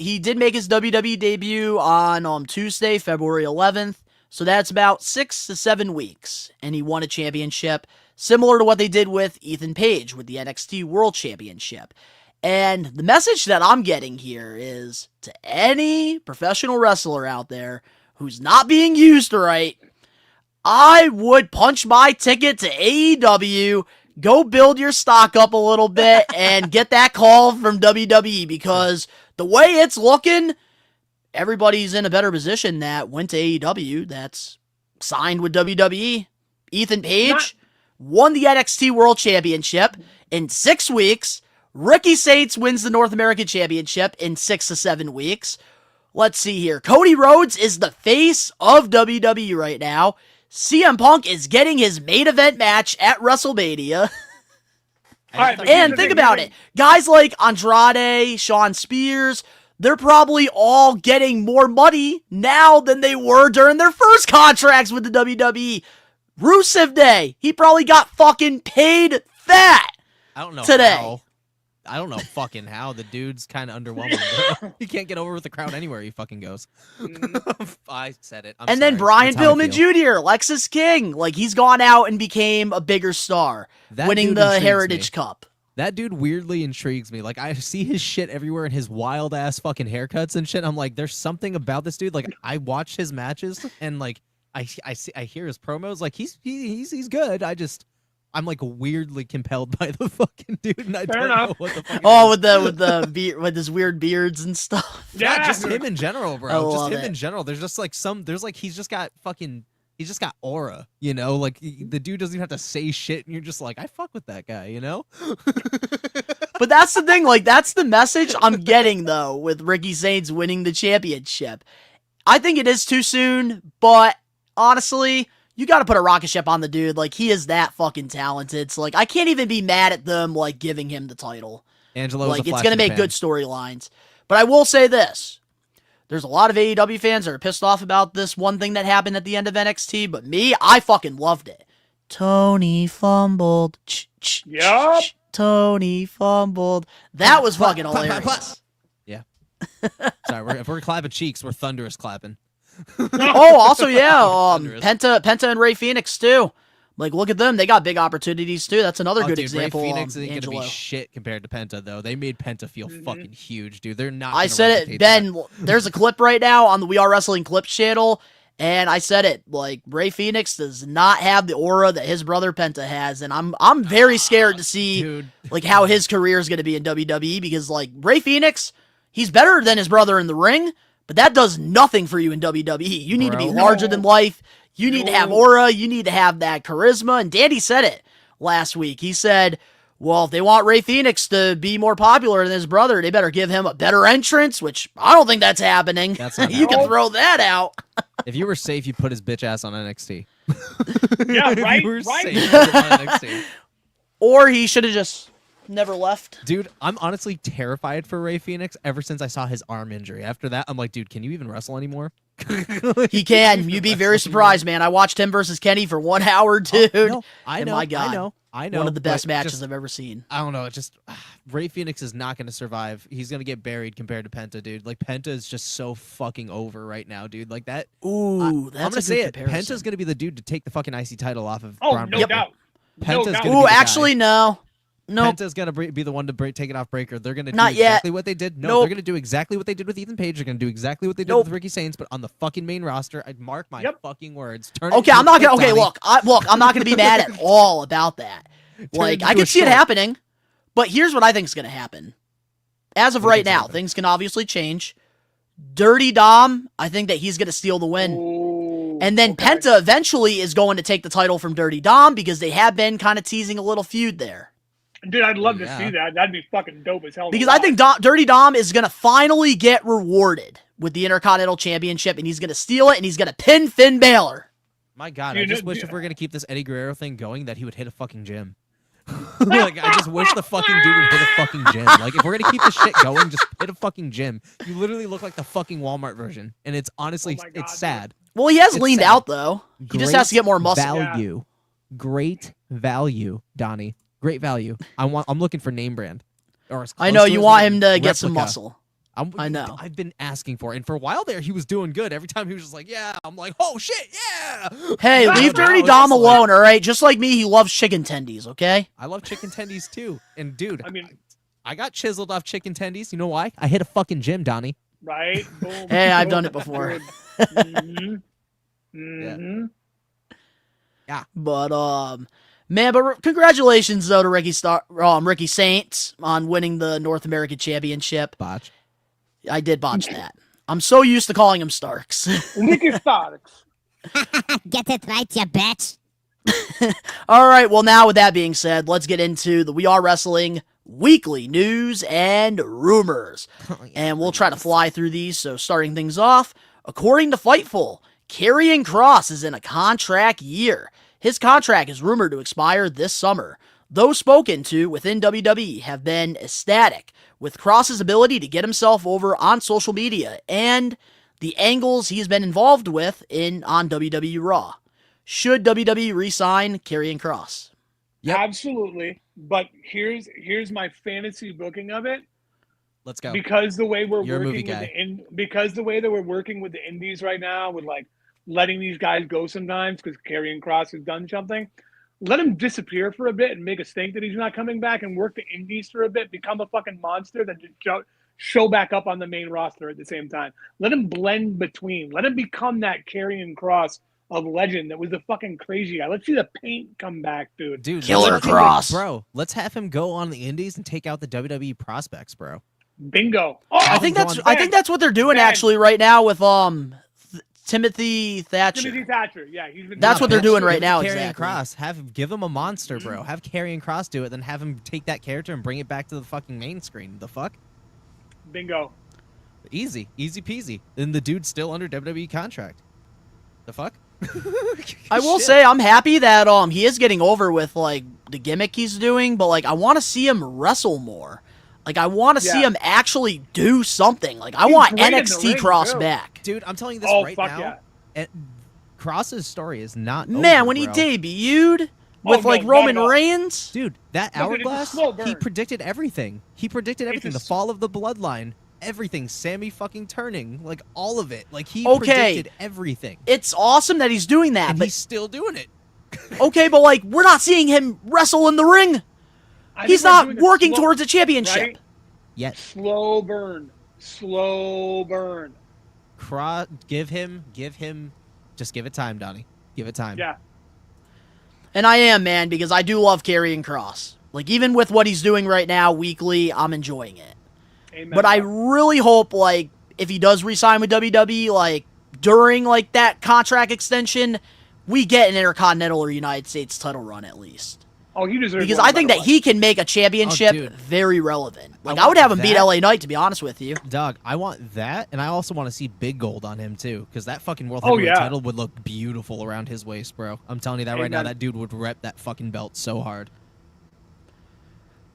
his WWE debut on Tuesday, February 11th. So that's about 6 to 7 weeks. And he won a championship, similar to what they did with Ethan Page with the NXT World Championship. And the message that I'm getting here is to any professional wrestler out there who's not being used right, I would punch my ticket to AEW, go build your stock up a little bit, and get that call from WWE, because the way it's looking, everybody's in a better position that went to AEW that's signed with WWE. Ethan Page won the NXT World Championship in 6 weeks. Ricky Saints wins the North American Championship in 6 to 7 weeks. Let's see here. Cody Rhodes is the face of WWE right now. CM Punk is getting his main event match at WrestleMania. And think about it. Guys like Andrade, Shawn Spears, they're probably all getting more money now than they were during their first contracts with the WWE. Rusev Day, he probably got fucking paid fat I don't know today. How. I don't know fucking how. The dude's kind of underwhelming. He can't get over with the crowd anywhere he fucking goes. I said it. And then Brian Pillman Jr., Lexus King, like he's gone out and became a bigger star, winning the Heritage Cup. That dude weirdly intrigues me. Like, I see his shit everywhere and his wild ass fucking haircuts and shit. I'm like, there's something about this dude. Like, I watch his matches and like I hear his promos. Like, he's good. I'm like weirdly compelled by the fucking dude, and I don't know what the fuck. Oh, with his weird beards and stuff. Yeah, just him in general, bro. Just him in general. There's just like he's just got aura, you know? Like, the dude doesn't even have to say shit, and you're just like, I fuck with that guy, you know? But that's the thing, like, that's the message I'm getting, though, with Ricky Saints winning the championship. I think it is too soon, but honestly, you gotta put a rocket ship on the dude. Like, he is that fucking talented. So, like, I can't even be mad at them, like, giving him the title. Angelo, like, it's gonna make good storylines. But I will say this. There's a lot of AEW fans that are pissed off about this one thing that happened at the end of NXT, but me, I fucking loved it. Tony fumbled. Yup. Tony fumbled. That was fucking hilarious. Yeah. Sorry, if we're clapping cheeks, we're thunderous clapping. Oh, also, yeah, Penta and Ray Phoenix, too. Like, look at them. They got big opportunities, too. That's another good example. Ray Phoenix isn't going to Angelo. be shit compared to Penta, though. They made Penta feel fucking huge, dude. They're not I said it, Ben, there's a clip right now on the We Are Wrestling Clips channel, and I said it, like, Ray Phoenix does not have the aura that his brother Penta has, and I'm very scared to see, like, how his career is going to be in WWE, because, like, Ray Phoenix, he's better than his brother in the ring, but that does nothing for you in WWE. You need to be larger than life. You need to have aura. You need to have that charisma. And Danny said it last week. He said, well, if they want Ray Phoenix to be more popular than his brother, they better give him a better entrance, which I don't think that's happening. That's not you can throw that out. If you were safe, you put his bitch ass on NXT. Yeah, right? You were Right? safe, you put him on NXT. Or he should have just never left. Dude, I'm honestly terrified for Ray Phoenix ever since I saw his arm injury. After that, I'm like, dude, can you even wrestle anymore? He can. You'd be very surprised, man. I watched him versus Kenny for 1 hour, dude. No, I And know, my God, I know. one of the best but matches just- I've ever seen. I don't know. It just Ray Phoenix is not going to survive. He's going to get buried compared to Penta, dude. Like, Penta is just so fucking over right now, dude. Like that. Ooh, that's I'm gonna a say good it. comparison. Penta's going to be the dude to take the fucking IC title off of Oh, Braun no Breaker. doubt. Penta's No doubt. gonna Ooh, be the actually, no. Nope. Penta's gonna be the one to take it off Breaker. They're gonna do Not yet. exactly what they did. No, Nope. they're gonna do exactly what they did with Ethan Page. They're gonna do exactly what they did Nope. with Ricky Saints, but on the fucking main roster. I'd mark my fucking words. Turn Okay, it I'm not gonna. into a Okay, Donnie. look, I'm not gonna be mad at all about that. Like, it I into can a see it short. happening, but here's what I think is gonna happen. As of What do you right think's now, gonna happen? things can obviously change. Dirty Dom, I think that he's gonna steal the win. Ooh, And then okay. Penta eventually is going to take the title from Dirty Dom because they have been kind of teasing a little feud there. Dude, I'd love to Yeah. see that. That'd be fucking dope as hell. to Because I watch. think Dirty Dom is going to finally get rewarded with the Intercontinental Championship, and he's going to steal it, and he's going to pin Finn Balor. My God, Dude, I just no- wish if we're gonna keep this Eddie Guerrero thing going, that he would hit a fucking gym. Like, I just wish the fucking dude would hit a fucking gym. Like, if we're gonna keep this shit going, just hit a fucking gym. You literally look like the fucking Walmart version, and it's honestly, Oh my God, it's sad. Well, he has It's leaned sad. out, though. He just has to get more muscle. Value, great value, Donnie. Great value. I'm looking for name brand. Or as I know, close to you as want a him to get some replica. muscle. I know. I've been asking for it, and for a while there, he was doing good. Every time he was just like, "Yeah," I'm like, "Oh shit, yeah!" Hey, Now leave Dirty it's Dom just like- alone, all right? Just like me, he loves chicken tendies, okay? I love chicken tendies too, and dude, I mean, I got chiseled off chicken tendies. You know why? I hit a fucking gym, Donnie. Right? Boom. Hey, I've done it before. Mm-hmm. Mm-hmm. Yeah. But man, but congratulations though to Ricky Saints on winning the North American Championship. Botch. I did botch that. I'm so used to calling him Starks. Ricky Starks. Get it right, you bitch. All right, well now with that being said, let's get into the We Are Wrestling weekly news and rumors. And we'll try to fly through these, so starting things off, according to Fightful, Karrion Kross is in a contract year. His contract is rumored to expire this summer. Those spoken to within WWE have been ecstatic with Kross's ability to get himself over on social media and the angles he's been involved with on WWE Raw. Should WWE re-sign Karrion Kross? Yep. Absolutely. But here's my fantasy booking of it. Let's go. Because the way we're You're a movie working with guy. because the way that we're working with the indies right now, with like letting these guys go sometimes because Karrion Kross has done something, let him disappear for a bit and make us think that he's not coming back and work the indies for a bit, become a fucking monster, then just show back up on the main roster at the same time. Let him blend between. Let him become that Karrion Kross of legend that was the fucking crazy guy. Let's see the paint come back, dude. Killer let's- Kross. Bro, let's have him go on the indies and take out the WWE prospects, bro. Bingo. Oh, I think that's what they're doing actually right now with Timothy Thatcher. Timothy Thatcher. Yeah, he's been. That's what they're doing right now. Karrion Exactly. Kross, give him a monster, bro. Have Karrion Kross do it, then have him take that character and bring it back to the fucking main screen. The fuck? Bingo. Easy peasy. And the dude's still under WWE contract. The fuck? I will say I'm happy that he is getting over with like the gimmick he's doing, but like I want to see him wrestle more. Like I want to see him actually do something. Like I want great in the NXT ring, Kross too. back. Dude, I'm telling you this Oh, right fuck now. yeah. And Kross's story is not Man, over, when he bro. debuted with no, like not Roman at all. Reigns, Dude, that No, dude, it's a hourglass, slow he burn. predicted everything. He predicted everything. The s- fall of the bloodline, everything. Sammy fucking turning, like all of it. Like he Okay. predicted everything. it's awesome that he's doing that. And But he's still doing it. okay, but like we're not seeing him wrestle in the ring. I He's think we're not doing a working slow- towards a championship. right? Yet. Slow burn. Slow burn. Give him, just give it time, Donnie. Give it time. Yeah. And I am, man, because I do love Karrion Kross. Like even with what he's doing right now weekly, I'm enjoying it. Amen. But I really hope, like, if he does re-sign with WWE, like, during, like, that contract extension, we get an Intercontinental or United States title run at least. Oh, he deserves. Because one I think no that matter he can make a championship dude. very relevant. Like, I I would want have him beat that. LA Knight, to be honest with you. Doug, I want that, and I also want to see Big Gold on him too, because that fucking World Oh, Heavyweight yeah. title would look beautiful around his waist, bro. I'm telling you that right now. Amen. That dude would rep that fucking belt so hard.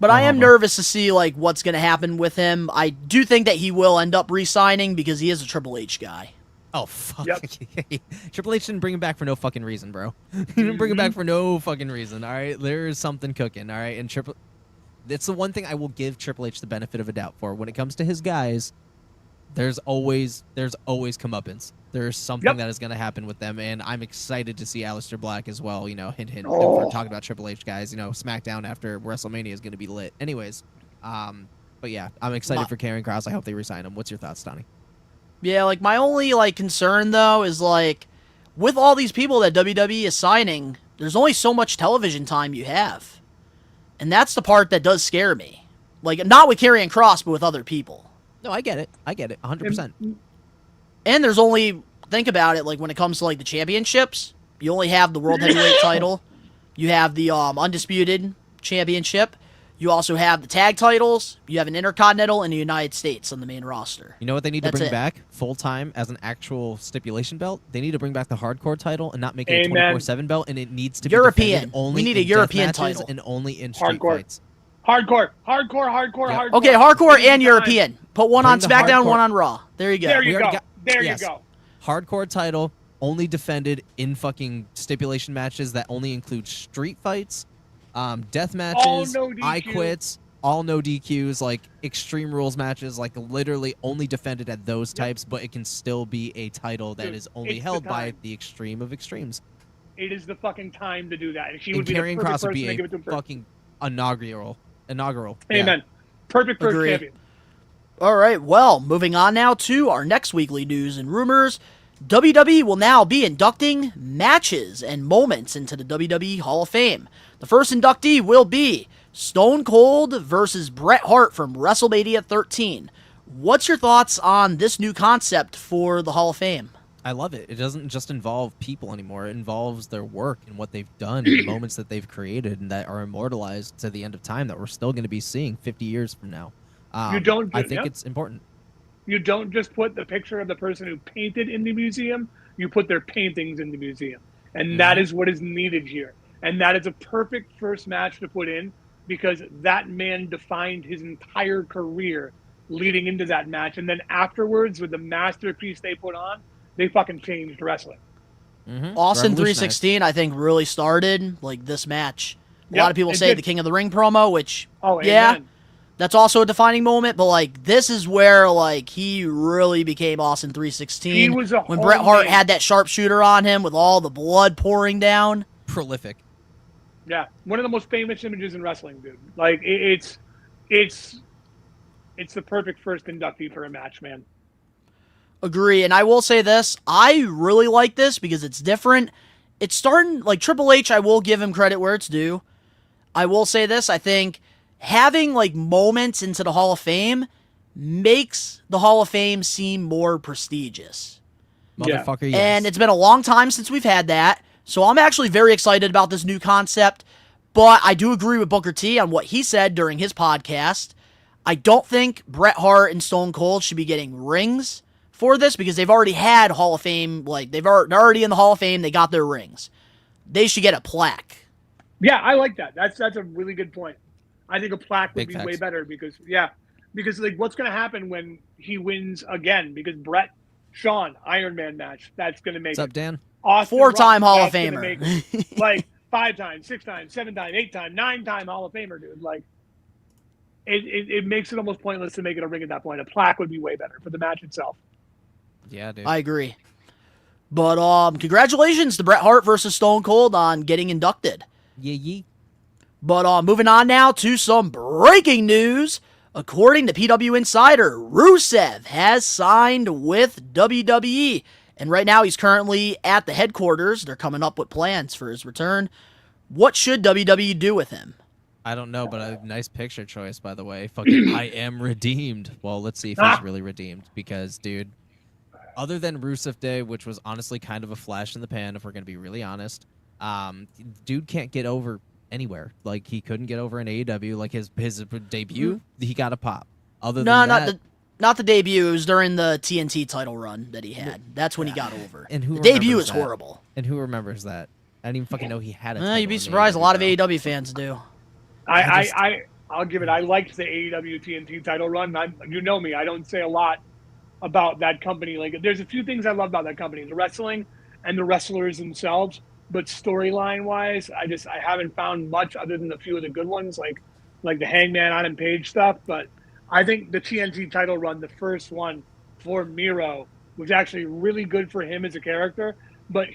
But I am bro. nervous to see, like, what's going to happen with him. I do think that he will end up re-signing because he is a Triple H guy. Oh fuck! Yep. Triple H didn't bring him back for no fucking reason, bro. He didn't bring him back for no fucking reason. All right, there's something cooking. All right, and it's the one thing I will give Triple H the benefit of a doubt for. When it comes to his guys, there's always comeuppance. There's something that is going to happen with them, and I'm excited to see Aleister Black as well. You know, hint. If we're talking about Triple H guys, you know, SmackDown after WrestleMania is going to be lit. Anyways, but yeah, I'm excited for Karrion Kross. I hope they resign him. What's your thoughts, Donnie? Yeah, like, my only, like, concern, though, is, like, with all these people that WWE is signing, there's only so much television time you have. And that's the part that does scare me. Like, not with Karrion Kross, but with other people. No, I get it. 100%. And there's only, think about it, like, when it comes to, like, the championships, you only have the World Heavyweight title. You have the Undisputed Championship. You also have the tag titles. You have an Intercontinental and a United States on the main roster. You know what they need to That's bring it. back full-time as an actual stipulation belt? They need to bring back the hardcore title and not make it a Amen. 24/7 belt, and it needs to European. be defended only We need a in death European matches title. and only in street Hardcore. fights. Hardcore. Okay, hardcore and Time. European. Put one on Bring the SmackDown, hardcore- one on Raw. There you go. There you We already go. got- There yes. you go. Hardcore title only defended in fucking stipulation matches that only include street fights, death matches, no DQ. I quits, all no DQs, like Extreme Rules matches, like literally only defended at those types, but it can still be a title that Dude, is only it's the held by time. the extreme of extremes. It is the fucking time to do that. And she And would be the Karrion perfect Kross would person be to give a it to him. fucking inaugural. Amen. Perfect first Agree. champion. All right, well, moving on now to our next weekly news and rumors. WWE will now be inducting matches and moments into the WWE Hall of Fame. The first inductee will be Stone Cold versus Bret Hart from WrestleMania 13. What's your thoughts on this new concept for the Hall of Fame? I love it. It doesn't just involve people anymore. It involves their work and what they've done and the moments that they've created and that are immortalized to the end of time that we're still going to be seeing 50 years from now. I think it's important. You don't just put the picture of the person who painted in the museum, you put their paintings in the museum. And that is what is needed here. And that is a perfect first match to put in because that man defined his entire career leading into that match. And then afterwards, with the masterpiece they put on, they fucking changed wrestling. Austin 316, I think, really started like this match. A lot of people say the King of the Ring promo, which, amen. That's also a defining moment, but like this is where like he really became Austin 316. He was when Bret Hart had that sharpshooter on him with all the blood pouring down. Prolific. Yeah, one of the most famous images in wrestling, dude. Like it's the perfect first inductee for a match, man. Agree, and I will say this, I really like this because it's different. It's starting like Triple H, I will give him credit where it's due. I will say this, I think having like moments into the Hall of Fame makes the Hall of Fame seem more prestigious. Motherfucker, yes. And it's been a long time since we've had that, so I'm actually very excited about this new concept, but I do agree with Booker T on what he said during his podcast. I don't think Bret Hart and Stone Cold should be getting rings for this because they've already had Hall of Fame, like they're already in the Hall of Fame, they got their rings. They should get a plaque. Yeah, I like that. That's a really good point. I think a plaque would be facts. way better because like what's going to happen when he wins again? Because Bret, Shawn, Iron Man match, that's going to make What's up, Dan? Austin 4-time Rock, Hall of that's gonna Famer. make, like 5 times, 6 times, 7 times, 8 times, 9-time Hall of Famer, dude. Like it makes it almost pointless to make it a ring at that point. A plaque would be way better for the match itself. Yeah, dude. I agree. But congratulations to Bret Hart versus Stone Cold on getting inducted. Yeah. But moving on now to some breaking news. According to PW Insider, Rusev has signed with WWE. And right now he's currently at the headquarters. They're coming up with plans for his return. What should WWE do with him? I don't know, but a nice picture choice, by the way. Fucking I am redeemed. Well, let's see if he's really redeemed. Because, dude, other than Rusev Day, which was honestly kind of a flash in the pan, if we're going to be really honest, dude can't get over anywhere. Like, he couldn't get over in AEW. Like, his debut, he got a pop. Other than that, not the debut. It was during the TNT title run that he had. That's when he got over. And who the debut remembers is that? horrible. And who remembers that? I didn't even fucking know he had a title. You'd be in surprised. A AEW, lot of bro. AEW fans do. I'll give it. I liked the AEW TNT title run. You know me. I don't say a lot about that company. Like, there's a few things I love about that company: the wrestling and the wrestlers themselves. But storyline wise, I haven't found much other than a few of the good ones, like the Hangman Adam Page stuff. But I think the TNT title run, the first one for Miro, was actually really good for him as a character. But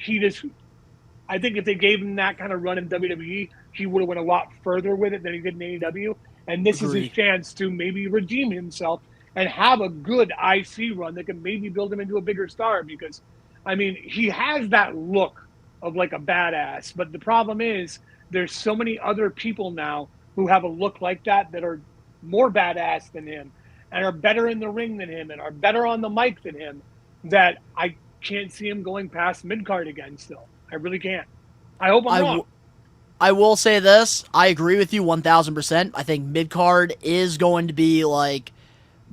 I think if they gave him that kind of run in WWE, he would have went a lot further with it than he did in AEW. And this is his chance to maybe redeem himself and have a good IC run that can maybe build him into a bigger star. Because, I mean, he has that look of like a badass. But the problem is there's so many other people now who have a look like that are more badass than him and are better in the ring than him and are better on the mic than him that I can't see him going past mid-card again still. I really can't. I hope I'm wrong. I will say this. I agree with you 1,000%. I think mid-card is going to be like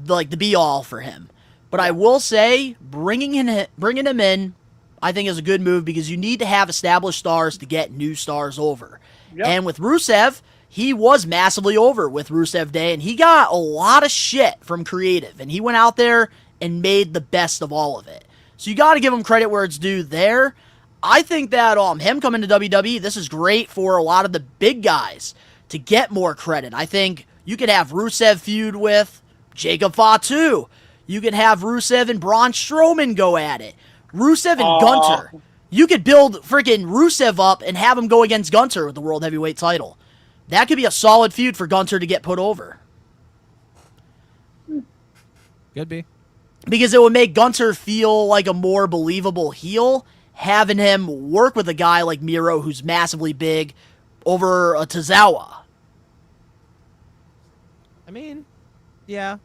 the be-all for him. But I will say bringing him in, I think is a good move because you need to have established stars to get new stars over. Yep. And with Rusev, he was massively over with Rusev Day, and he got a lot of shit from creative, and he went out there and made the best of all of it. So you got to give him credit where it's due there. I think that him coming to WWE, this is great for a lot of the big guys to get more credit. I think you could have Rusev feud with Jacob Fatu. You could have Rusev and Braun Strowman go at it. Rusev and Gunter. You could build freaking Rusev up and have him go against Gunter with the World Heavyweight title. That could be a solid feud for Gunter to get put over. Could be. Because it would make Gunter feel like a more believable heel, having him work with a guy like Miro who's massively big over a Tozawa. I mean, yeah.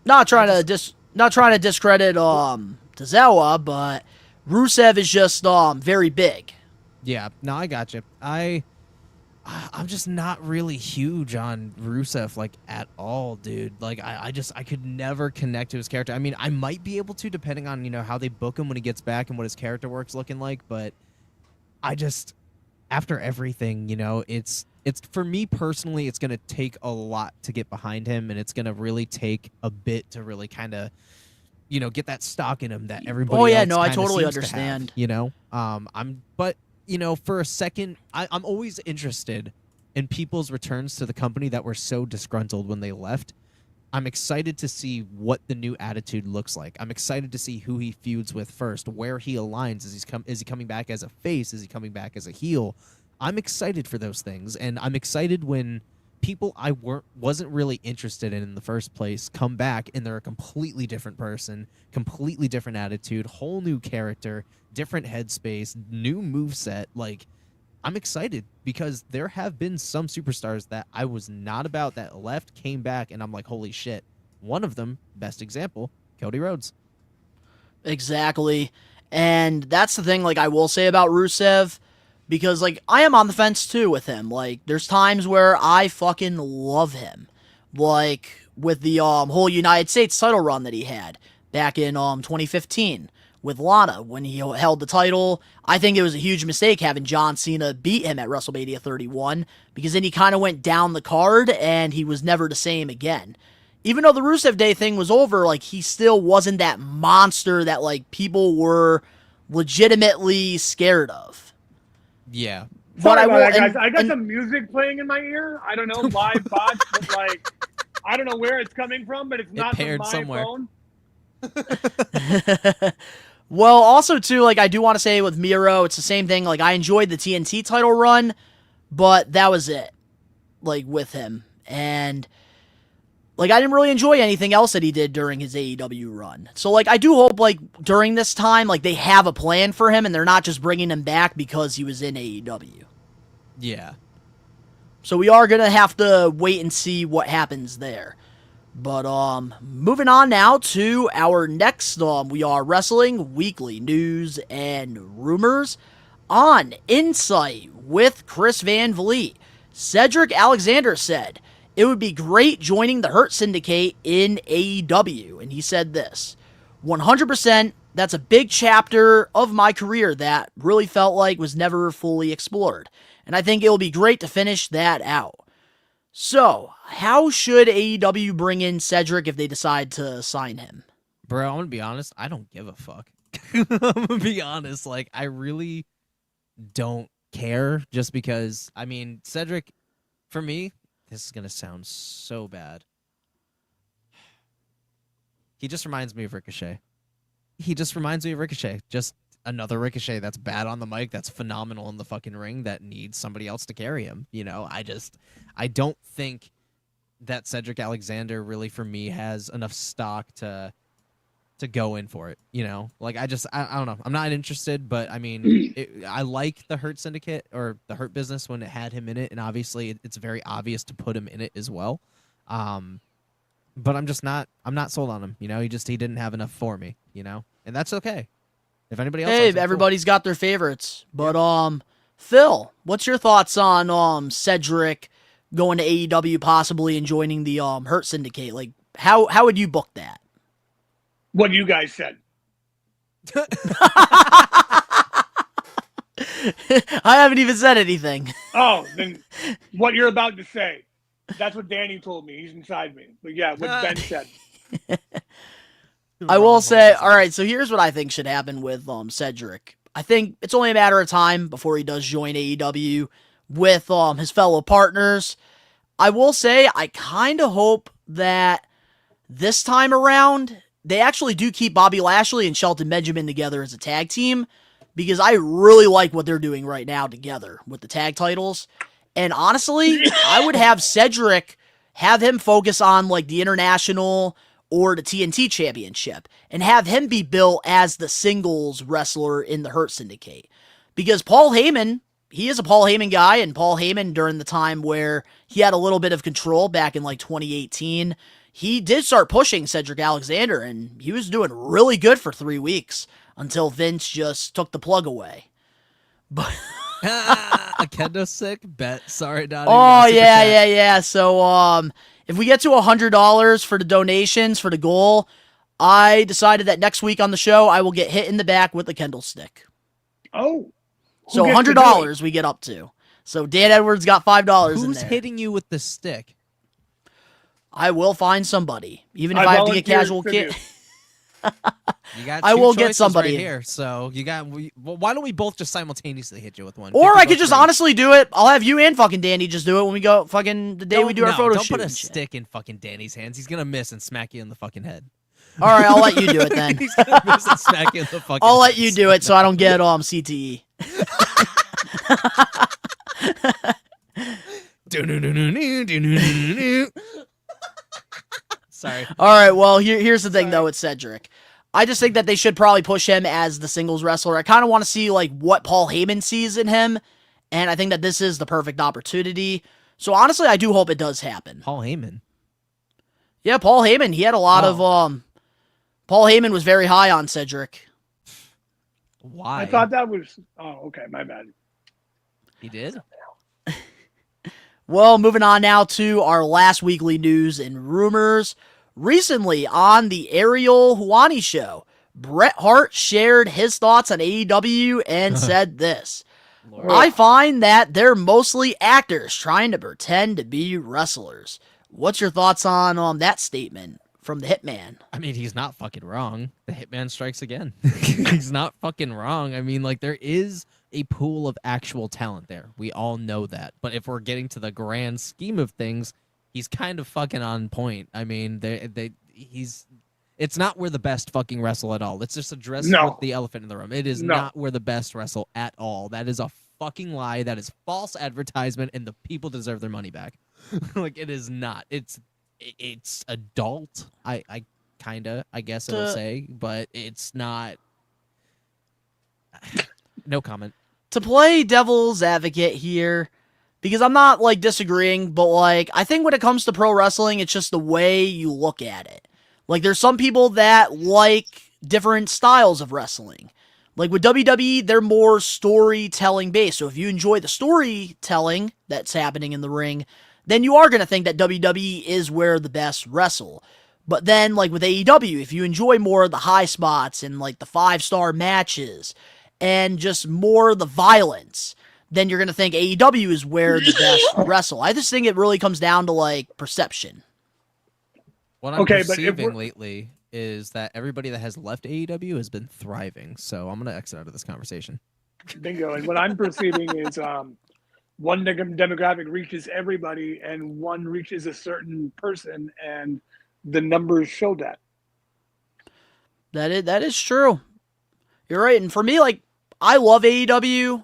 Not trying to discredit Tozawa, but Rusev is just very big. Yeah, no, I got you. I'm just not really huge on Rusev, like, at all, dude. Like, I could never connect to his character. I mean, I might be able to, depending on, how they book him when he gets back and what his character work's looking like, but I just, after everything, it's for me personally, it's going to take a lot to get behind him, and it's going to really take a bit to really kind of, get that stock in him that everybody else I kinda totally seems to understand. But for a second, I'm always interested in people's returns to the company that were so disgruntled when they left. I'm excited to see what the new attitude looks like. I'm excited to see who he feuds with first, where he aligns. Is he coming back as a face? Is he coming back as a heel? I'm excited for those things, and I'm excited when people I wasn't really interested in the first place come back and they're a completely different person, completely different attitude, whole new character, different headspace, new moveset. Like, I'm excited because there have been some superstars that I was not about that left, came back, and I'm like, holy shit. One of them, best example, Cody Rhodes. Exactly. And that's the thing, like, I will say about Rusev, because, like, I am on the fence, too, with him. Like, there's times where I fucking love him. Like, with the whole United States title run that he had back in 2015 with Lana when he held the title. I think it was a huge mistake having John Cena beat him at WrestleMania 31, because then he kind of went down the card, and he was never the same again. Even though the Rusev Day thing was over, like, he still wasn't that monster that, like, people were legitimately scared of. Yeah. But Sorry I will, about that, guys. and- I got and- some music playing in my ear. I don't know, live bots, but like, I don't know where it's coming from, but it's not from paired my somewhere. phone. Well, also, too, like, I do want to say with Miro, it's the same thing. Like, I enjoyed the TNT title run, but that was it, like, with him. And, like, I didn't really enjoy anything else that he did during his AEW run. So, like, I do hope, like, during this time, like, they have a plan for him, and they're not just bringing him back because he was in AEW. Yeah. So we are going to have to wait and see what happens there. But moving on now to our next We Are Wrestling weekly news and rumors on Insight with Chris Van Vliet. Cedric Alexander said it would be great joining the Hurt Syndicate in AEW, and he said this: 100%, that's a big chapter of my career that really felt like was never fully explored, and I think it will be great to finish that out. So, how should AEW bring in Cedric if they decide to sign him? Bro, I'm going to be honest. I don't give a fuck. I'm going to be honest. Like, I really don't care, just because, I mean, Cedric, for me, this is going to sound so bad. He just reminds me of Ricochet. Just another Ricochet that's bad on the mic, that's phenomenal in the fucking ring, that needs somebody else to carry him. I don't think that Cedric Alexander really, for me, has enough stock to go in for it. Like, I don't know. I'm not interested, but I mean, I like the Hurt Syndicate or the Hurt Business when it had him in it, and obviously it's very obvious to put him in it as well. But I'm not sold on him. He didn't have enough for me. And that's okay. If anybody else, Hey, everybody's got their favorites. But Phil, what's your thoughts on Cedric going to AEW possibly and joining the Hurt Syndicate? Like, how would you book that? What you guys said. I haven't even said anything. Oh, then what you're about to say. That's what Danny told me. He's inside me. But yeah, what Ben said. I will say, all right, so here's what I think should happen with Cedric. I think it's only a matter of time before he does join AEW with his fellow partners. I will say, I kind of hope that this time around, they actually do keep Bobby Lashley and Shelton Benjamin together as a tag team, because I really like what they're doing right now together with the tag titles. And honestly, I would have Cedric, have him focus on like the international or the TNT Championship, and have him be built as the singles wrestler in the Hurt Syndicate. Because Paul Heyman, he is a Paul Heyman guy, and Paul Heyman, during the time where he had a little bit of control back in like 2018, he did start pushing Cedric Alexander, and he was doing really good for 3 weeks until Vince just took the plug away. But A kendo stick? Bet. Sorry, Donnie. oh, yeah. So, if we get to $100 for the donations for the goal, I decided that next week on the show, I will get hit in the back with the Kendall stick. Oh. So $100 we get up to. So Dan Edwards got $5 in there. Who's hitting you with the stick? I will find somebody, even if I have to get casual kit. You got I two will get choices somebody right here. So you got. Well, why don't we both just simultaneously hit you with one? Or I could just honestly do it. I'll have you and fucking Danny just do it when we go fucking the day we do our photo shoot. Don't put a stick in fucking Danny's hands. He's gonna miss and smack you in the fucking head. All right, I'll let you do it then. He's gonna miss and smack you in the fucking. I'll let you do it so I don't get CTE. Sorry. All right, well, here's the thing, though, with Cedric. I just think that they should probably push him as the singles wrestler. I kind of want to see, like, what Paul Heyman sees in him, and I think that this is the perfect opportunity. So, honestly, I do hope it does happen. Paul Heyman? Yeah, Paul Heyman. He had a lot of, Paul Heyman was very high on Cedric. Why? I thought that was, oh, okay, my bad. He did? Well, moving on now to our last weekly news and rumors. Recently, on the Ariel Helwani show, Bret Hart shared his thoughts on AEW and said this. I find that they're mostly actors trying to pretend to be wrestlers. What's your thoughts on that statement from the Hitman? I mean, he's not fucking wrong. The Hitman strikes again. He's not fucking wrong. I mean, like, there is a pool of actual talent there. We all know that. But if we're getting to the grand scheme of things, he's kind of fucking on point. I mean, it's not where the best fucking wrestle at all. Let's just address with the elephant in the room. It is not where the best wrestle at all. That is a fucking lie. That is false advertisement, and the people deserve their money back. Like, it is not. It's adult. I guess it'll say, but it's not. No comment. To play devil's advocate here, because I'm not, like, disagreeing, but, like, I think when it comes to pro wrestling, it's just the way you look at it. Like, there's some people that like different styles of wrestling. Like, with WWE, they're more storytelling based. So if you enjoy the storytelling that's happening in the ring, then you are going to think that WWE is where the best wrestle. But then, like, with AEW, if you enjoy more of the high spots and, like, the 5-star matches and just more of the violence, then you're going to think AEW is where the best wrestle. I just think it really comes down to, like, perception. What I'm perceiving lately is that everybody that has left AEW has been thriving. So I'm going to exit out of this conversation. Bingo. And what I'm perceiving is one demographic reaches everybody and one reaches a certain person, and the numbers show that. That is true. You're right. And for me, like, I love AEW,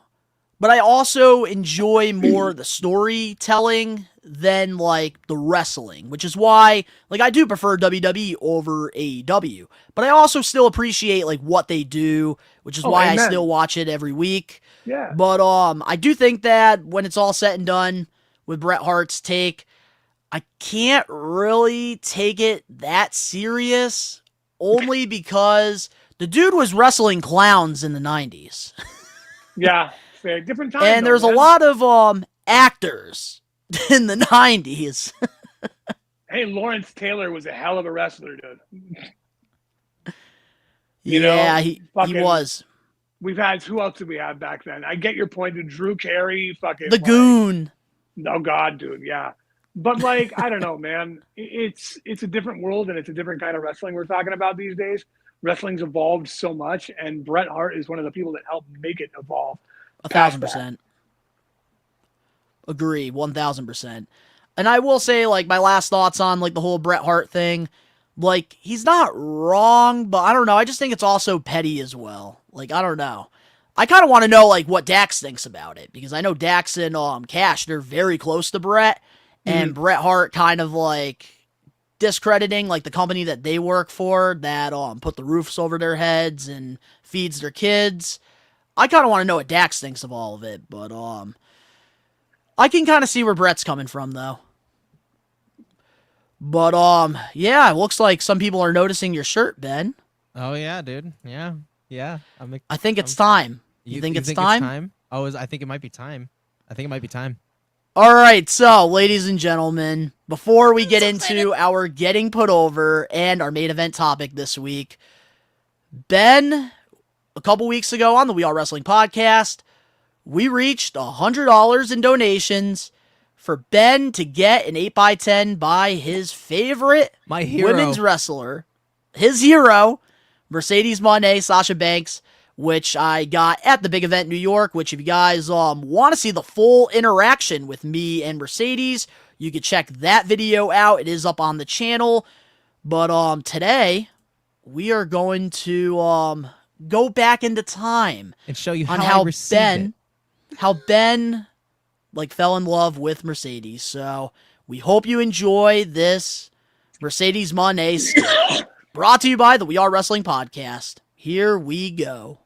but I also enjoy more the storytelling than, like, the wrestling, which is why, like, I do prefer WWE over AEW, but I also still appreciate, like, what they do, which is why I still watch it every week. Yeah. But I do think that when it's all said and done with Bret Hart's take, I can't really take it that serious, only because the dude was wrestling clowns in the 90s. Yeah, fair. Different time. And there's a lot of actors in the 90s. Hey, Lawrence Taylor was a hell of a wrestler, dude. He was. We've had, who else did we have back then? I get your point. Drew Carey, fucking the Goon. Oh God, dude, yeah. But, like, I don't know, man. It's a different world, and it's a different kind of wrestling we're talking about these days. Wrestling's evolved so much, and Bret Hart is one of the people that helped make it evolve. 1,000%. Agree, 1,000%. And I will say, like, my last thoughts on, like, the whole Bret Hart thing, like, he's not wrong, but I don't know. I just think it's also petty as well. Like, I don't know. I kind of want to know, like, what Dax thinks about it, because I know Dax and Cash, they're very close to Bret, and Bret Hart kind of, like, discrediting like the company that they work for that put the roofs over their heads and feeds their kids. I kind of want to know what Dax thinks of all of it, but I can kind of see where Brett's coming from though. But yeah, it looks like some people are noticing your shirt, Ben. Oh yeah, dude. Yeah. I think it's time. You think it's time? Oh, I think it might be time. All right, so ladies and gentlemen, before we get into our getting put over and our main event topic this week, Ben, a couple weeks ago on the We Are Wrestling podcast, we reached $100 in donations for Ben to get an 8x10 by his favorite women's wrestler, his hero, Mercedes Moné, Sasha Banks, which I got at the big event in New York, which if you guys want to see the full interaction with me and Mercedes, you can check that video out. It is up on the channel. But today, we are going to go back into time and show you on how Ben like fell in love with Mercedes. So we hope you enjoy this Mercedes Moné skit. Brought to you by the We Are Wrestling podcast. Here we go.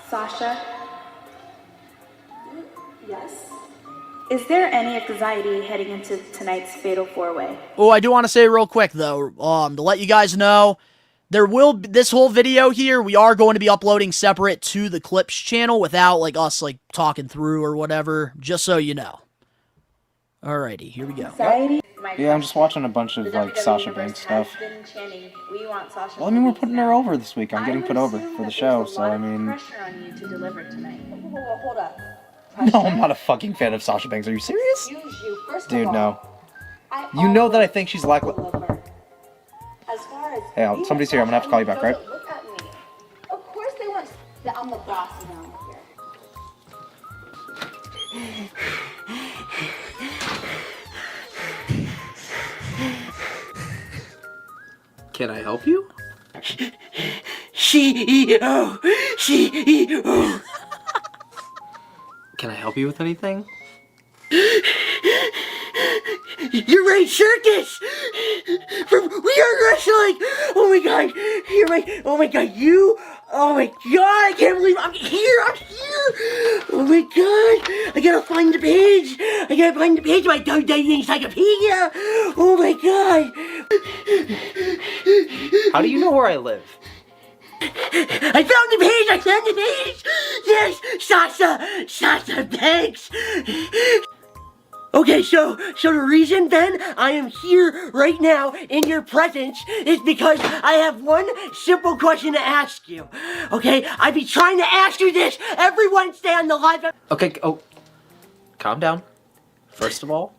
Sasha? Yes? Is there any anxiety heading into tonight's Fatal 4-Way? Oh, I do want to say real quick, though, to let you guys know, there will be, this whole video here, we are going to be uploading separate to the Clips channel without, like, us, like, talking through or whatever, just so you know. Alrighty, here we go. Anxiety? Yeah, I'm just watching a bunch of, like, Sasha Banks stuff. Well, I mean, we're putting her over this week. I'm getting put over for the show, so, I mean... Pressure on you to deliver tonight. Hold up. No, I'm not a fucking fan of Sasha Banks. Are you serious? Dude, no. You know that I think she's lackluster. Hey, somebody's here. I'm gonna have to call you back, right? Look at me. Of course they want that I'm the boss around here. Can I help you? CEO! Can I help you with anything? You're right, Circus! From We Are Wrestling! Oh my god! You're right! Oh my god, you! Oh my god! I can't believe I'm here! Oh my god! I gotta find the page! My WWE encyclopedia! Oh my god! How do you know where I live? I found the page! Yes! Sasha Banks! Okay, so the reason, Ben, I am here right now in your presence is because I have one simple question to ask you. Okay, I've been trying to ask you this every Wednesday on the live... Okay, calm down. First of all,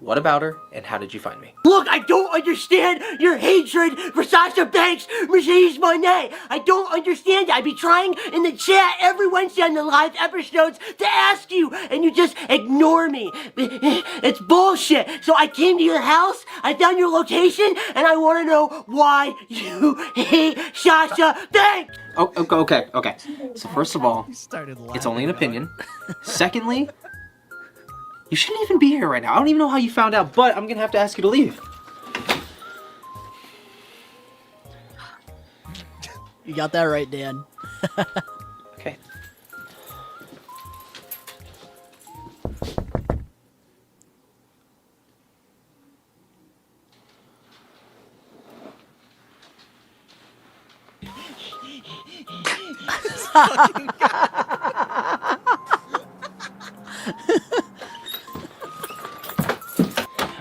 what about her, and how did you find me? Look, I don't understand your hatred for Sasha Banks, Mercedes Moné. I don't understand it. I've been trying in the chat every Wednesday on the live episodes to ask you, and you just ignore me. It's bullshit. So I came to your house, I found your location, and I want to know why you hate Sasha Banks. Okay. So first of all, it's only an opinion. Secondly, you shouldn't even be here right now. I don't even know how you found out, but I'm gonna have to ask you to leave. You got that right, Dan. Okay.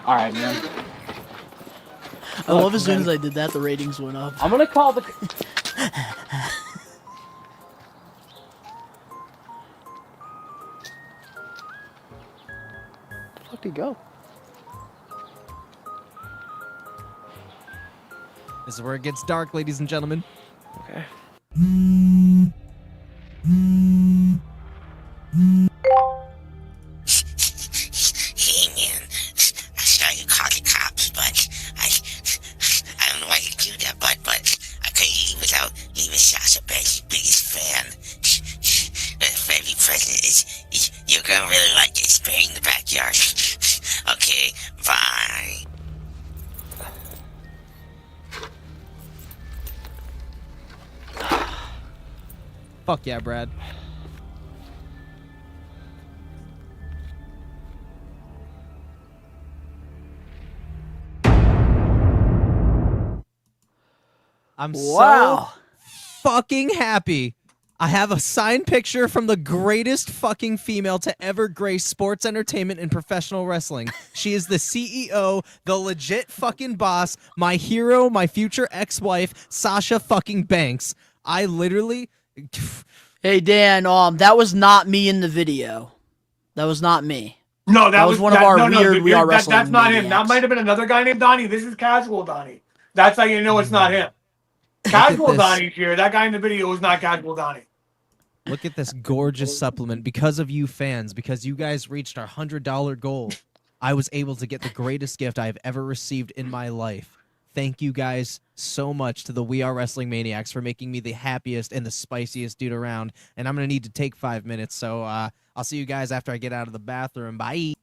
Alright, man. I love as soon as I did that, the ratings went up. I'm gonna call the... Where'd he go? This is where it gets dark, ladies and gentlemen. Okay. Hey man, I saw you call the cops, but I don't know why you do that, but I couldn't leave without leaving Sasha Banks' biggest fan. For every president, you're gonna really like it, spraying the backyard. Okay, bye. Fuck yeah, Brad. I'm so fucking happy. I have a signed picture from the greatest fucking female to ever grace sports entertainment and professional wrestling. She is the CEO, the legit fucking boss, my hero, my future ex-wife, Sasha fucking Banks. I literally... Hey, Dan, that was not me in the video. That was not me. No, that was one of our weird dude, We Are Wrestling That's not him. That maniacs. might have been another guy named Donnie. This is Casual Donnie. That's how you know it's not him. Casual Donnie's here. That guy in the video was not Casual Donnie. Look at this gorgeous supplement. Because of you fans, because you guys reached our $100 goal, I was able to get the greatest gift I have ever received in my life. Thank you guys so much to the We Are Wrestling Maniacs for making me the happiest and the spiciest dude around. And I'm going to need to take 5 minutes, so I'll see you guys after I get out of the bathroom. Bye.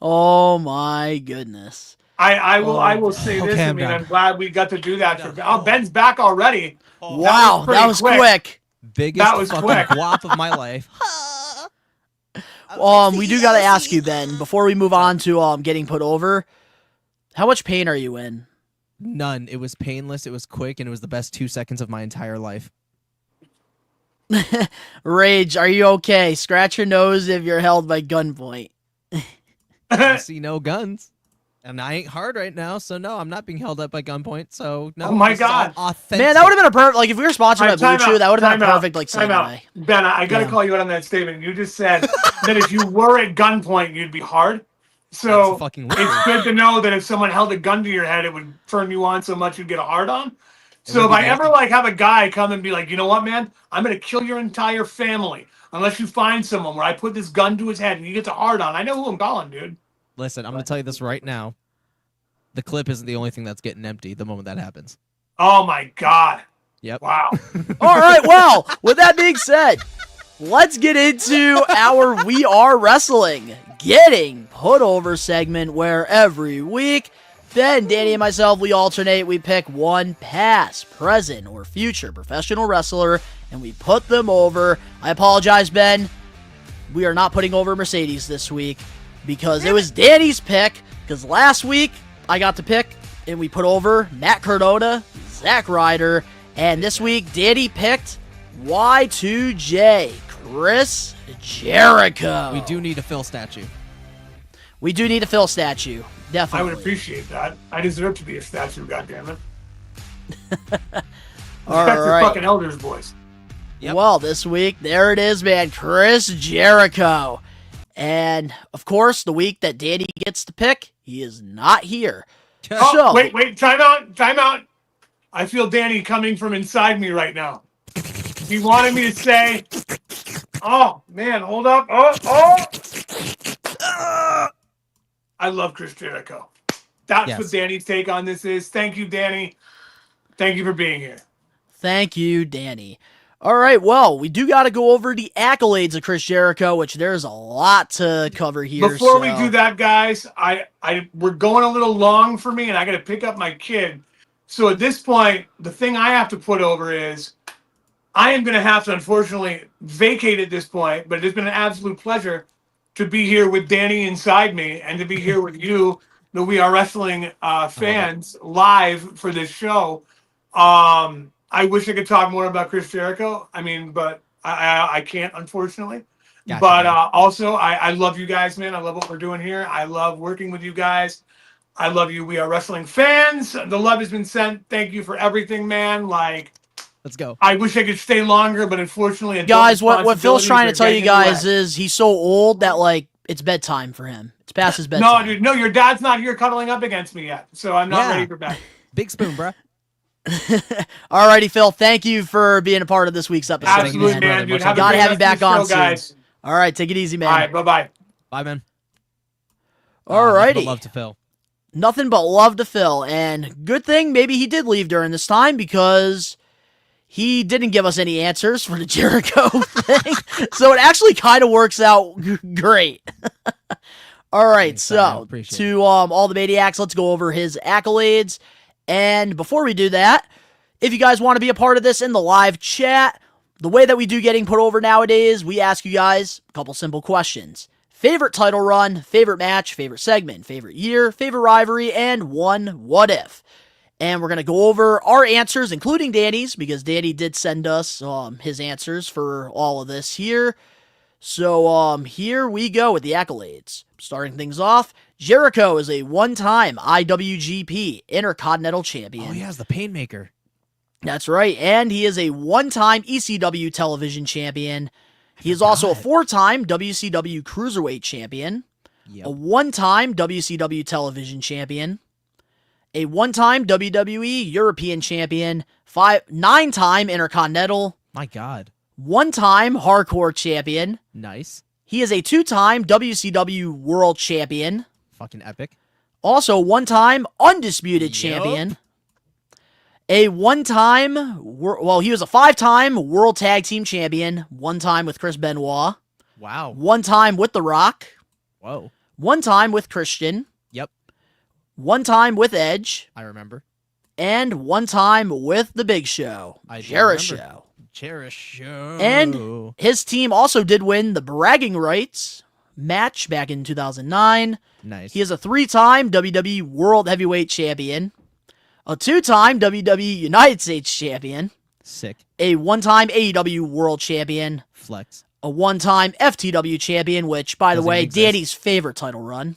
Oh my goodness. I will say this. Okay, I mean, I'm glad we got to do that. For Ben's back already. Wow, that was quick. Biggest That was fucking quick. guap of my life. We do got to ask you, Ben, before we move on to getting put over, how much pain are you in? None. It was painless, it was quick, and it was the best 2 seconds of my entire life. Rage, are you okay? Scratch your nose if you're held by gunpoint. I see no guns. And I ain't hard right now, so no, I'm not being held up by gunpoint, so no. Oh my this is all God. authentic. Man, that would have been a perfect, like, if we were sponsored by Blue Chew, that would have been a perfect, like, time out. segue. Ben, I got to call you out on that statement. You just said that if you were at gunpoint, you'd be hard. So That's fucking weird. it's good to know that if someone held a gun to your head, it would turn you on so much you'd get a hard on. So if I ever like have a guy come and be like, you know what, man, I'm gonna kill your entire family unless you find someone where I put this gun to his head and he gets a hard on. I know who I'm calling, dude. Listen, I'm going to tell you this right now. The clip isn't the only thing that's getting empty the moment that happens. Oh my God. Yep. Wow. All right, well, with that being said, let's get into our We Are Wrestling Getting Put Over segment, where every week, Ben, Danny, and myself, we alternate. We pick one past, present, or future professional wrestler, and we put them over. I apologize, Ben. We are not putting over Mercedes this week because it was Danny's pick, because last week I got to pick, and we put over Matt Cardona, Zack Ryder, and this week Danny picked Y2J, Chris Jericho. We do need a Phil statue. We do need a Phil statue. Definitely. I would appreciate that. I deserve to be a statue, goddammit. All Respect your right. fucking elders, boys. Yep. Well, this week, there it is, man. Chris Jericho. And, of course, the week that Danny gets to pick, he is not here. Oh, So, wait, time out. I feel Danny coming from inside me right now. He wanted me to say, oh, man, hold up. Oh. I love Chris Jericho. That's what Danny's take on this is. Thank you, Danny. Thank you for being here. Thank you, Danny. All right, well, we do got to go over the accolades of Chris Jericho, which there's a lot to cover here. Before we do that, guys, we're going a little long for me, and I got to pick up my kid. So at this point, the thing I have to put over is I am going to have to, unfortunately, vacate at this point, but it has been an absolute pleasure to be here with Danny inside me and to be here with you, the We Are Wrestling fans, live for this show. I wish I could talk more about Chris Jericho. I mean, but I can't, unfortunately. Gotcha, but also, I love you guys, man. I love what we're doing here. I love working with you guys. I love you. We Are Wrestling fans. The love has been sent. Thank you for everything, man. Like, let's go. I wish I could stay longer, but unfortunately, guys, what Phil's trying to tell you guys is he's so old that, like, it's bedtime for him. It's past his bedtime. No, dude, no, your dad's not here cuddling up against me yet, so I'm not ready for bed. Big spoon, bruh. Alrighty, Phil. Thank you for being a part of this week's episode. Absolutely, man, dude. Gotta have you back on soon. Guys. All right, take it easy, man. All right, bye-bye. Bye, man. Alrighty. Love to Phil. Nothing but love to Phil. And good thing maybe he did leave during this time because he didn't give us any answers for the Jericho thing, so it actually kind of works out great. All right, Thanks, so to all the Maniacs, let's go over his accolades. And before we do that, if you guys want to be a part of this in the live chat, the way that we do getting put over nowadays, we ask you guys a couple simple questions. Favorite title run, favorite match, favorite segment, favorite year, favorite rivalry, and one what if. And we're going to go over our answers, including Danny's, because Danny did send us his answers for all of this here. So here we go with the accolades. Starting things off, Jericho is a one-time IWGP Intercontinental Champion. Oh, he has the Painmaker. That's right, and he is a one-time ECW Television Champion. He is also a four-time WCW Cruiserweight Champion, a one-time WCW Television Champion, a one-time WWE European Champion, 9-time Intercontinental. My God. One-time Hardcore Champion. Nice. He is a two-time WCW World Champion. Fucking epic. Also, one-time Undisputed Champion. A one-time, he was a 5-time World Tag Team Champion. One time with Chris Benoit. Wow. One time with The Rock. Whoa. One time with Christian. Yep. One time with Edge. I remember. And one time with The Big Show. Jericho. Jericho. And his team also did win the bragging rights match back in 2009. Nice. He is a 3-time WWE World Heavyweight Champion. A 2-time WWE United States Champion. Sick. A 1-time AEW World Champion. Flex. A 1-time FTW Champion, which, by the way, Danny's favorite title run.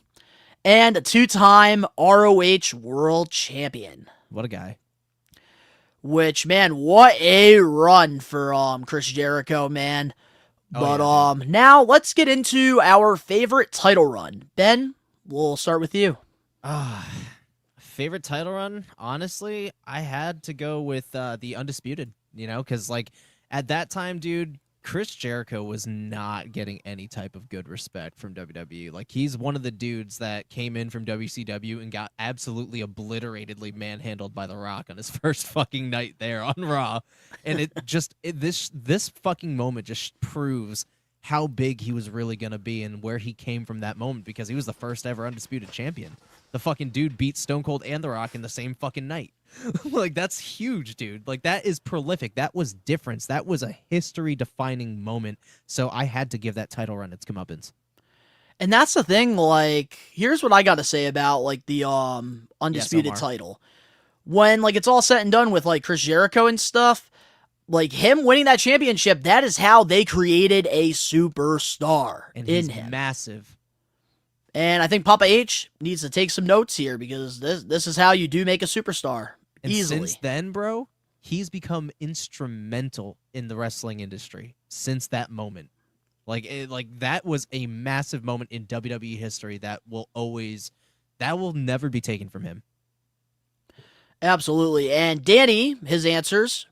And a 2-time ROH World Champion. What a guy. Which, man, what a run for Chris Jericho, man. But now let's get into our favorite title run. Ben, we'll start with you. Favorite title run? Honestly, I had to go with the Undisputed, because, at that time, dude, Chris Jericho was not getting any type of good respect from WWE. He's one of the dudes that came in from WCW and got absolutely obliteratedly manhandled by The Rock on his first fucking night there on Raw. And this fucking moment just proves how big he was really going to be and where he came from that moment, because he was the first ever Undisputed Champion. The fucking dude beat Stone Cold and The Rock in the same fucking night. That's huge, dude. That is prolific. That was difference. That was a history-defining moment. So I had to give that title run its comeuppance. And that's the thing, here's what I got to say about, the Undisputed title. When, it's all said and done with, Chris Jericho and stuff, him winning that championship, that is how they created a superstar in him. Massive. And I think Papa H needs to take some notes here, because this is how you do make a superstar. And easily. Since then, bro, he's become instrumental in the wrestling industry since that moment. That was a massive moment in WWE history that will never be taken from him. Absolutely. And Danny, his answers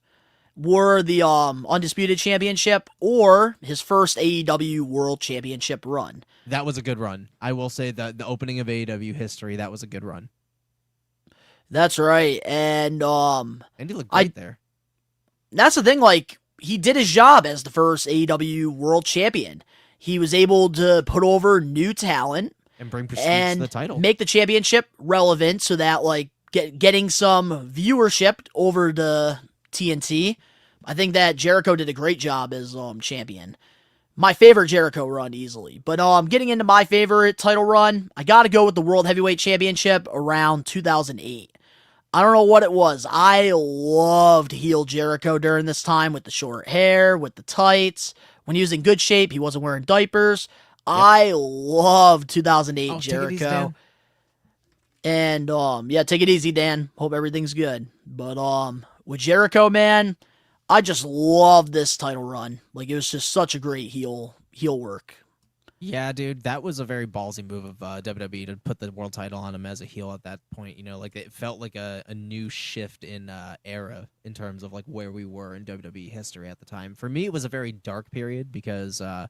were the Undisputed Championship or his first AEW World Championship run. That was a good run. I will say that the opening of AEW history, that was a good run. That's right. And he looked great there. That's the thing, he did his job as the first AEW World Champion. He was able to put over new talent and bring prestige to the title. Make the championship relevant so that getting some viewership over to TNT. I think that Jericho did a great job as champion. My favorite Jericho run, easily. But getting into my favorite title run, I got to go with the World Heavyweight Championship around 2008. I don't know what it was. I loved heel Jericho during this time with the short hair, with the tights. When he was in good shape, he wasn't wearing diapers. Yep. I loved 2008 Jericho. And take it easy, Dan. Hope everything's good. But with Jericho, man, I just love this title run. It was just such a great heel work. Yeah, dude, that was a very ballsy move of WWE to put the world title on him as a heel at that point. It felt like a new shift in era in terms of where we were in WWE history at the time. For me, it was a very dark period because I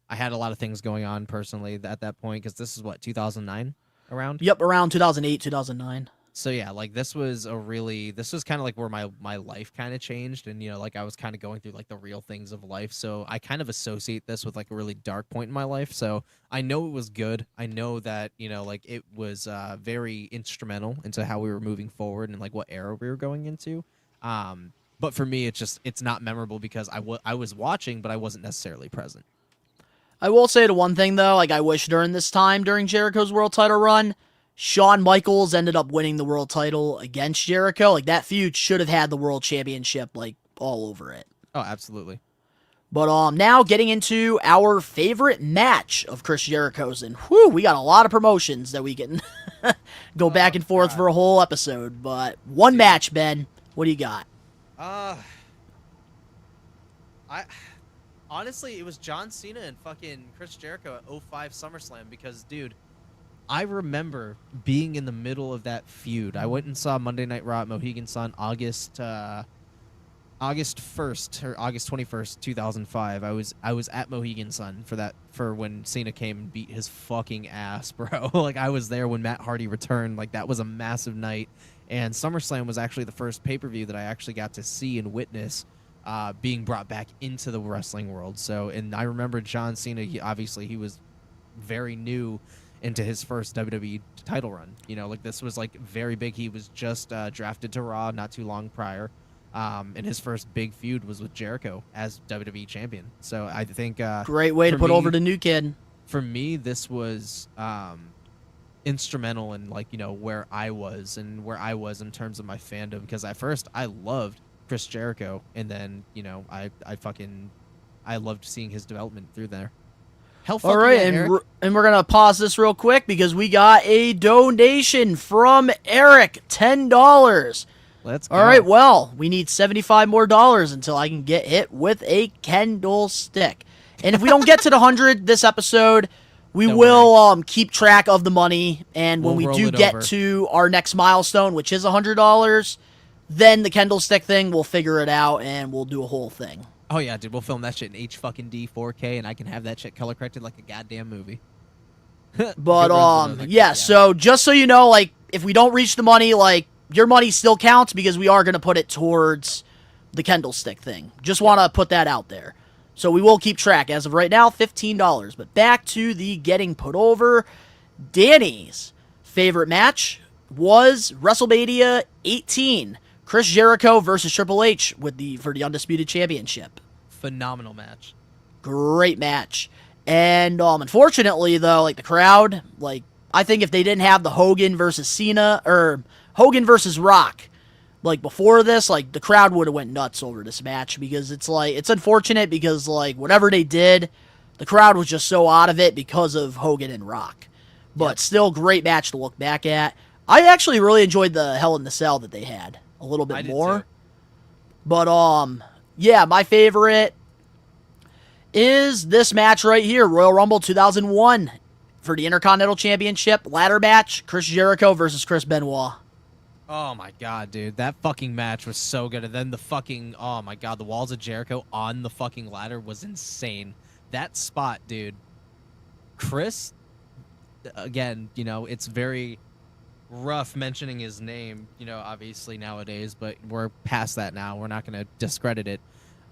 had a lot of things going on personally at that point, because this is 2009 around? Yep, around 2008, 2009. So yeah, like this was kind of like where my life kind of changed, and like I was kind of going through like the real things of life. So I kind of associate this with like a really dark point in my life. So I know it was good. I know that like it was very instrumental into how we were moving forward and like what era we were going into. But for me, it's not memorable because I was watching, but I wasn't necessarily present. I will say the one thing, though, like I wish during this time, during Jericho's world title run, Shawn Michaels ended up winning the world title against Jericho. Like, that feud should have had the world championship, like, all over it. Oh, absolutely. But now getting into our favorite match of Chris Jericho's, and whew, we got a lot of promotions that we can go back and forth for a whole episode. But one match, Ben, what do you got? Honestly, it was John Cena and fucking Chris Jericho at 05 SummerSlam because, dude, I remember being in the middle of that feud. I went and saw Monday Night Raw at Mohegan Sun August 1st or August 21st, 2005. I was at Mohegan Sun for when Cena came and beat his fucking ass, bro. Like I was there when Matt Hardy returned. Like that was a massive night. And SummerSlam was actually the first pay-per-view that I actually got to see and witness being brought back into the wrestling world. So, and I remember John Cena, he was very new into his first WWE title run. Like this was like very big. He was just drafted to Raw not too long prior. And his first big feud was with Jericho as WWE champion. So I think great way to put over the new kid. For me, this was instrumental in like where I was in terms of my fandom, because at first I loved Chris Jericho, and then I loved seeing his development through there. All right, and we're gonna pause this real quick because we got a donation from Eric, $10. Let's go. All right, well, we need $75 more until I can get hit with a Kendall stick. And if we don't get to the 100 this episode, we will keep track of the money. And when we do get to our next milestone, which is $100, then the Kendall stick thing, we'll figure it out and we'll do a whole thing. Oh yeah, dude, we'll film that shit in H-fucking-D 4K, and I can have that shit color corrected like a goddamn movie. But yeah, so just so you know, like if we don't reach the money, like your money still counts because we are going to put it towards the Kendall stick thing. Just want to put that out there. So we will keep track. As of right now, $15. But back to the getting put over. Danny's favorite match was WrestleMania 18. Chris Jericho versus Triple H for the Undisputed Championship. Phenomenal match. Great match. And unfortunately, though, like the crowd, like I think if they didn't have the Hogan versus Cena, or Hogan versus Rock, like before this, like the crowd would have went nuts over this match, because it's unfortunate because like whatever they did, the crowd was just so out of it because of Hogan and Rock. But still, great match to look back at. I actually really enjoyed the Hell in the Cell that they had a little bit more. Too. But yeah, my favorite is this match right here, Royal Rumble 2001 for the Intercontinental Championship ladder match, Chris Jericho versus Chris Benoit. Oh my god, dude. That fucking match was so good. And then the fucking, oh my god, the Walls of Jericho on the fucking ladder was insane. That spot, dude. Chris, again, it's very rough mentioning his name, obviously nowadays, but we're past that now. We're not going to discredit it.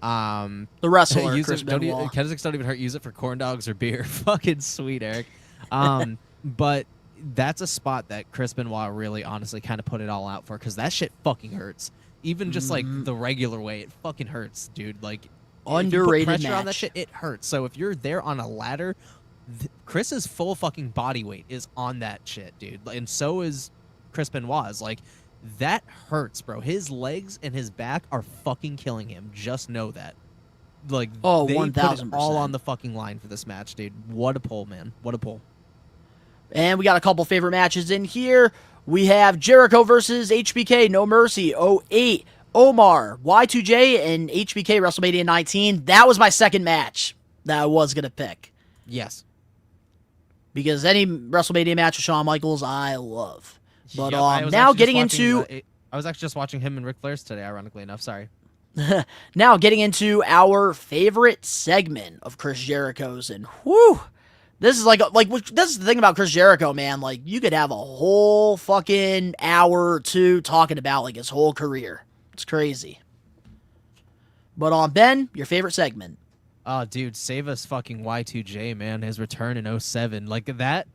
The wrestler, Chris Benoit. Kenzik's don't even hurt. Use it for corn dogs or beer. Fucking sweet, Eric. But that's a spot that Chris Benoit really honestly kind of put it all out for, because that shit fucking hurts. Even just like the regular way, it fucking hurts, dude. Like underrated if you put pressure match on that shit, it hurts. So if you're there on a ladder, Chris's full fucking body weight is on that shit, dude. And so is Chris Benoit's. Like, that hurts, bro. His legs and his back are fucking killing him. Just know that. Like, they 1000%. put it all on the fucking line for this match, dude. What a pull, man. What a pull. And we got a couple favorite matches in here. We have Jericho versus HBK, No Mercy, 08. Omar, Y2J, and HBK, WrestleMania 19. That was my second match that I was going to pick. Yes. Because any WrestleMania match with Shawn Michaels, I love. But yep, now getting into... I was actually just watching him and Ric Flair's today, ironically enough. Sorry. Now getting into our favorite segment of Chris Jericho's. And whew, This is this is the thing about Chris Jericho, man. Like, you could have a whole fucking hour or two talking about, like, his whole career. It's crazy. But, Ben, your favorite segment. Oh, dude, save us fucking Y2J, man. His return in 07. Like, that,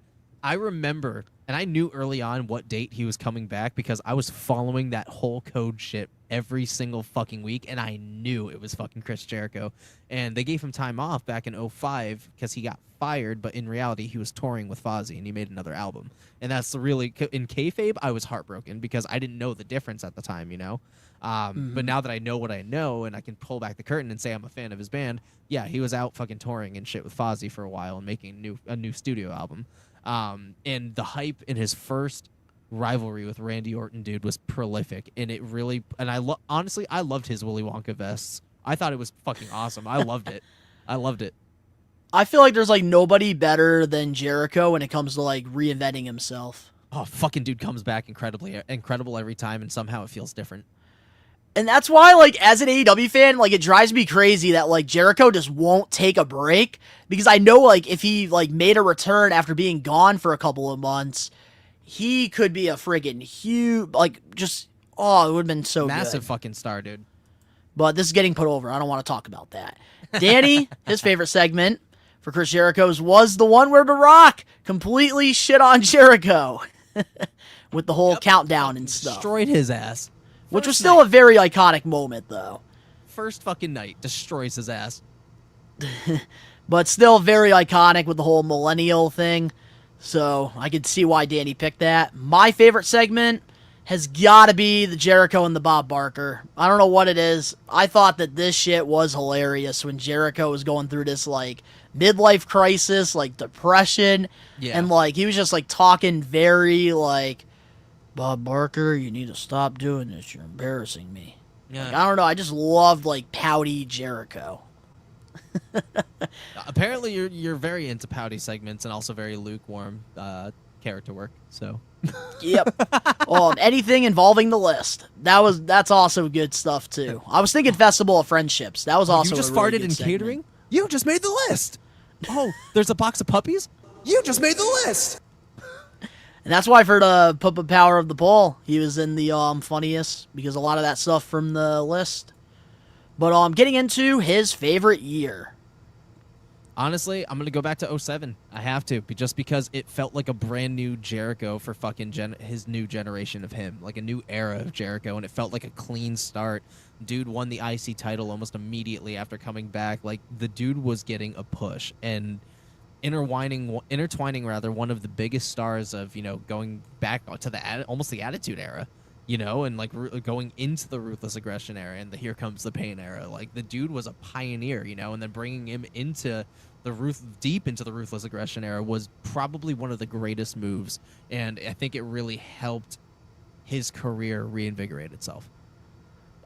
I remember, and I knew early on what date he was coming back because I was following that whole code shit every single fucking week, and I knew it was fucking Chris Jericho. And they gave him time off back in 05 because he got fired, but in reality, he was touring with Fozzy, and he made another album. And that's really, in kayfabe, I was heartbroken because I didn't know the difference at the time, you know? But now that I know what I know, and I can pull back the curtain and say I'm a fan of his band, yeah, he was out fucking touring and shit with Fozzy for a while and making a new studio album. And the hype in his first rivalry with Randy Orton, dude, was prolific, and it really, and honestly, I loved his Willy Wonka vests. I thought it was fucking awesome. I loved it. I loved it. I feel like there's, like, nobody better than Jericho when it comes to, like, reinventing himself. Oh, fucking dude comes back incredible every time, and somehow it feels different. And that's why, like, as an AEW fan, like, it drives me crazy that, like, Jericho just won't take a break, because I know, like, if he, like, made a return after being gone for a couple of months, he could be a friggin' huge, like, just, oh, it would have been so massive good. Fucking star, dude. But this is getting put over. I don't want to talk about that. Danny, his favorite segment for Chris Jericho's was the one where The Rock completely shit on Jericho with the whole countdown and stuff. Destroyed his ass. Which was still a very iconic moment, though. First fucking night, destroys his ass. But still very iconic with the whole millennial thing. So I could see why Danny picked that. My favorite segment has got to be the Jericho and the Bob Barker. I don't know what it is. I thought that this shit was hilarious when Jericho was going through this, like, midlife crisis, like, depression. Yeah. And, like, he was just, like, talking very, like, Bob Barker, you need to stop doing this. You're embarrassing me. Yeah. Like, I don't know. I just loved, like, pouty Jericho. Apparently, you're very into pouty segments and also very lukewarm character work. So. Yep. Anything involving the list. That's also good stuff too. I was thinking Festival of Friendships. That was also you just a really farted good in segment. catering. You just made the list. Oh, there's a box of puppies. You just made the list. And that's why for the Puppet Power of the Poll, he was in the funniest, because a lot of that stuff from the list. But getting into his favorite year. Honestly, I'm going to go back to 07. I have to, just because it felt like a brand new Jericho for fucking his new generation of him. Like a new era of Jericho, and it felt like a clean start. Dude won the IC title almost immediately after coming back. Like, the dude was getting a push, and intertwining one of the biggest stars of, you know, going back to the almost the Attitude Era, you know, and like going into the Ruthless Aggression era and the Here Comes the Pain era. Like, the dude was a pioneer, you know, and then bringing him into deep into the Ruthless Aggression era was probably one of the greatest moves, and I think it really helped his career reinvigorate itself.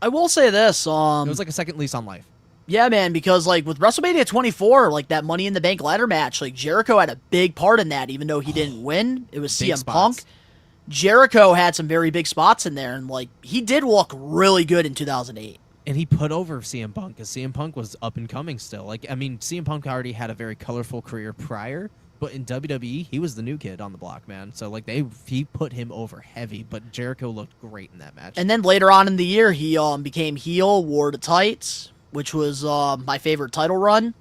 I will say this, it was like a second lease on life. Yeah, man, because, like, with WrestleMania 24, like, that Money in the Bank ladder match, like, Jericho had a big part in that, even though he didn't win. It was CM Punk. Jericho had some very big spots in there, and, like, he did look really good in 2008. And he put over CM Punk, because CM Punk was up and coming still. Like, I mean, CM Punk already had a very colorful career prior, but in WWE, he was the new kid on the block, man. So, like, he put him over heavy, but Jericho looked great in that match. And then later on in the year, he became heel, wore the tights, which was my favorite title run.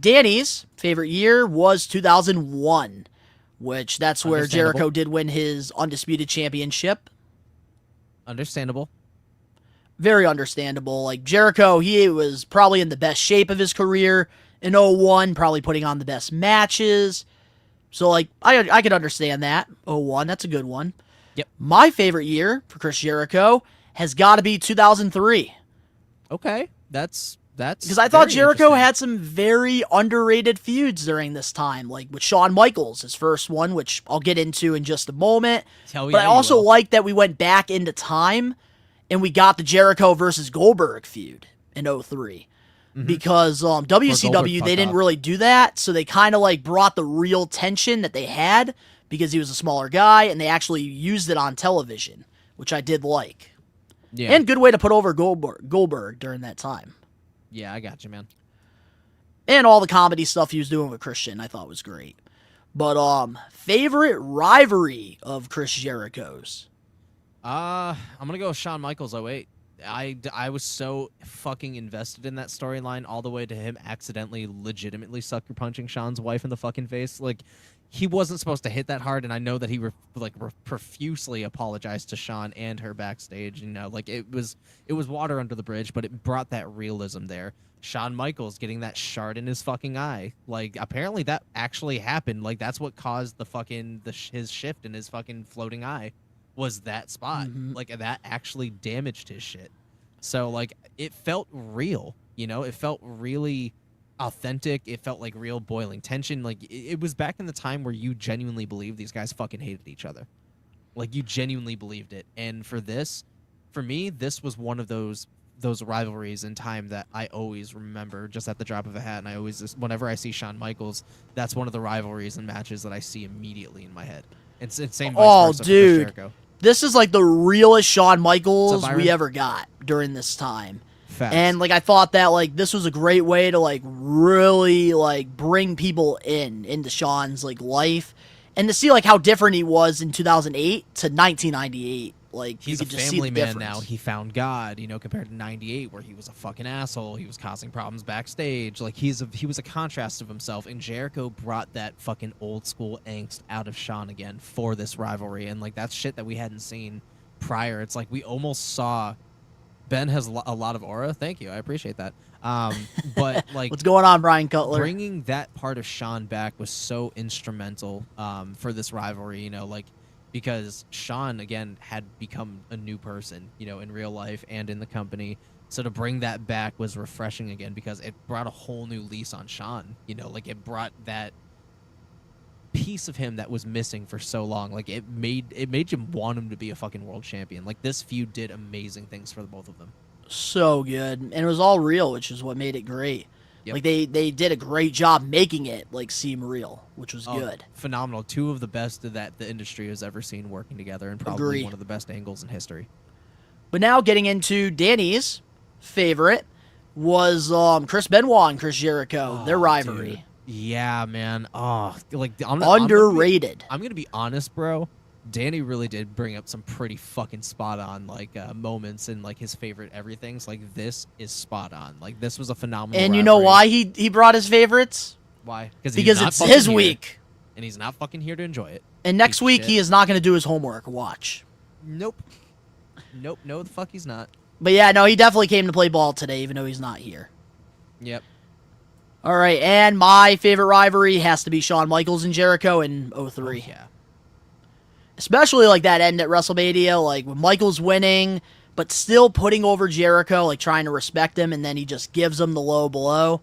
Danny's favorite year was 2001, which that's where Jericho did win his Undisputed Championship. Understandable. Very understandable. Like, Jericho, he was probably in the best shape of his career in 01, probably putting on the best matches. So, like, I could understand that. 01, that's a good one. Yep. My favorite year for Chris Jericho has got to be 2003. Okay. That's because I thought Jericho had some very underrated feuds during this time, like with Shawn Michaels, his first one, which I'll get into in just a moment. But I also like that we went back into time and we got the Jericho versus Goldberg feud in 03. Mm-hmm. Because WCW, they didn't really do that, so they kind of like brought the real tension that they had because he was a smaller guy, and they actually used it on television, which I did like. Yeah. And good way to put over Goldberg during that time. Yeah, I got you, man. And all the comedy stuff he was doing with Christian, I thought was great. But, favorite rivalry of Chris Jericho's? I'm gonna go with Shawn Michaels 08. I was so fucking invested in that storyline all the way to him accidentally legitimately sucker punching Shawn's wife in the fucking face. Like, he wasn't supposed to hit that hard, and I know that he profusely apologized to Shawn and her backstage. You know, like, it was water under the bridge, but it brought that realism there. Shawn Michaels getting that shard in his fucking eye. Like, apparently that actually happened. Like, that's what caused the fucking his shift in his fucking floating eye. Was that spot. Like, that actually damaged his shit. So, like, it felt real, you know? It felt really authentic. It felt like real boiling tension. Like, it was back in the time where you genuinely believed these guys fucking hated each other. Like, you genuinely believed it. And for me, this was one of those rivalries in time that I always remember just at the drop of a hat. And I always, whenever I see Shawn Michaels, that's one of the rivalries and matches that I see immediately in my head. It's same vice versa for Chris Jericho. This is like the realest Shawn Michaels we ever got during this time. Facts. And like I thought that like this was a great way to like really like bring people into Shawn's like life and to see like how different he was in 2008 to 1998. Like he's a family man now. He found God, you know, compared to 98 where he was a fucking asshole. He was causing problems backstage. Like he was a contrast of himself, and Jericho brought that fucking old school angst out of Shawn again for this rivalry. And like that's shit that we hadn't seen prior. It's like we almost saw Ben has a lot of aura. Thank you. I appreciate that. But like what's going on, Brian Cutler? Bringing that part of Shawn back was so instrumental for this rivalry, you know, like because Shawn, again, had become a new person, you know, in real life and in the company. So to bring that back was refreshing again because it brought a whole new lease on Shawn. You know, like it brought that piece of him that was missing for so long. Like it made you want him to be a fucking world champion. Like this feud did amazing things for the both of them. So good. And it was all real, which is what made it great. Yep. Like they did a great job making it like seem real, which was good. Phenomenal. Two of the best that the industry has ever seen working together, and probably one of the best angles in history. But now getting into Danny's favorite was Chris Benoit and Chris Jericho, their rivalry. Dude. Yeah, man. Oh, like underrated. I'm gonna be honest, bro. Danny really did bring up some pretty fucking spot on like moments and like his favorite everythings. Like this is spot on. Like this was a phenomenal. And you know why he brought his favorites? Why? Because it's his week, and he's not fucking here to enjoy it. And next week he is not going to do his homework. Watch. Nope. No, the fuck he's not. But yeah, no, he definitely came to play ball today, even though he's not here. Yep. All right, and my favorite rivalry has to be Shawn Michaels and Jericho in 03. Oh, yeah. Especially like that end at WrestleMania, like with Michaels winning, but still putting over Jericho, like trying to respect him, and then he just gives him the low blow.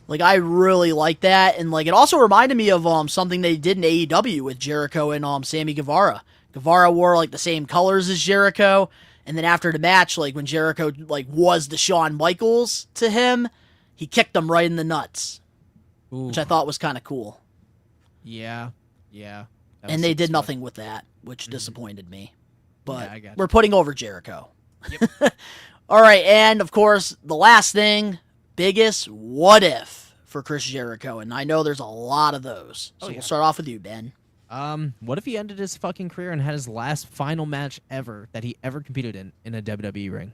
Like I really like that, and like it also reminded me of something they did in AEW with Jericho and Sammy Guevara. Guevara wore like the same colors as Jericho, and then after the match, like when Jericho like was the Shawn Michaels to him, he kicked him right in the nuts, which I thought was kind of cool. Yeah. And they did nothing with that, which disappointed me. But we're putting over Jericho. Yep. All right, and of course, the last thing, biggest what if for Chris Jericho. And I know there's a lot of those. So we'll start off with you, Ben. What if he ended his fucking career and had his last final match ever that he ever competed in a WWE ring?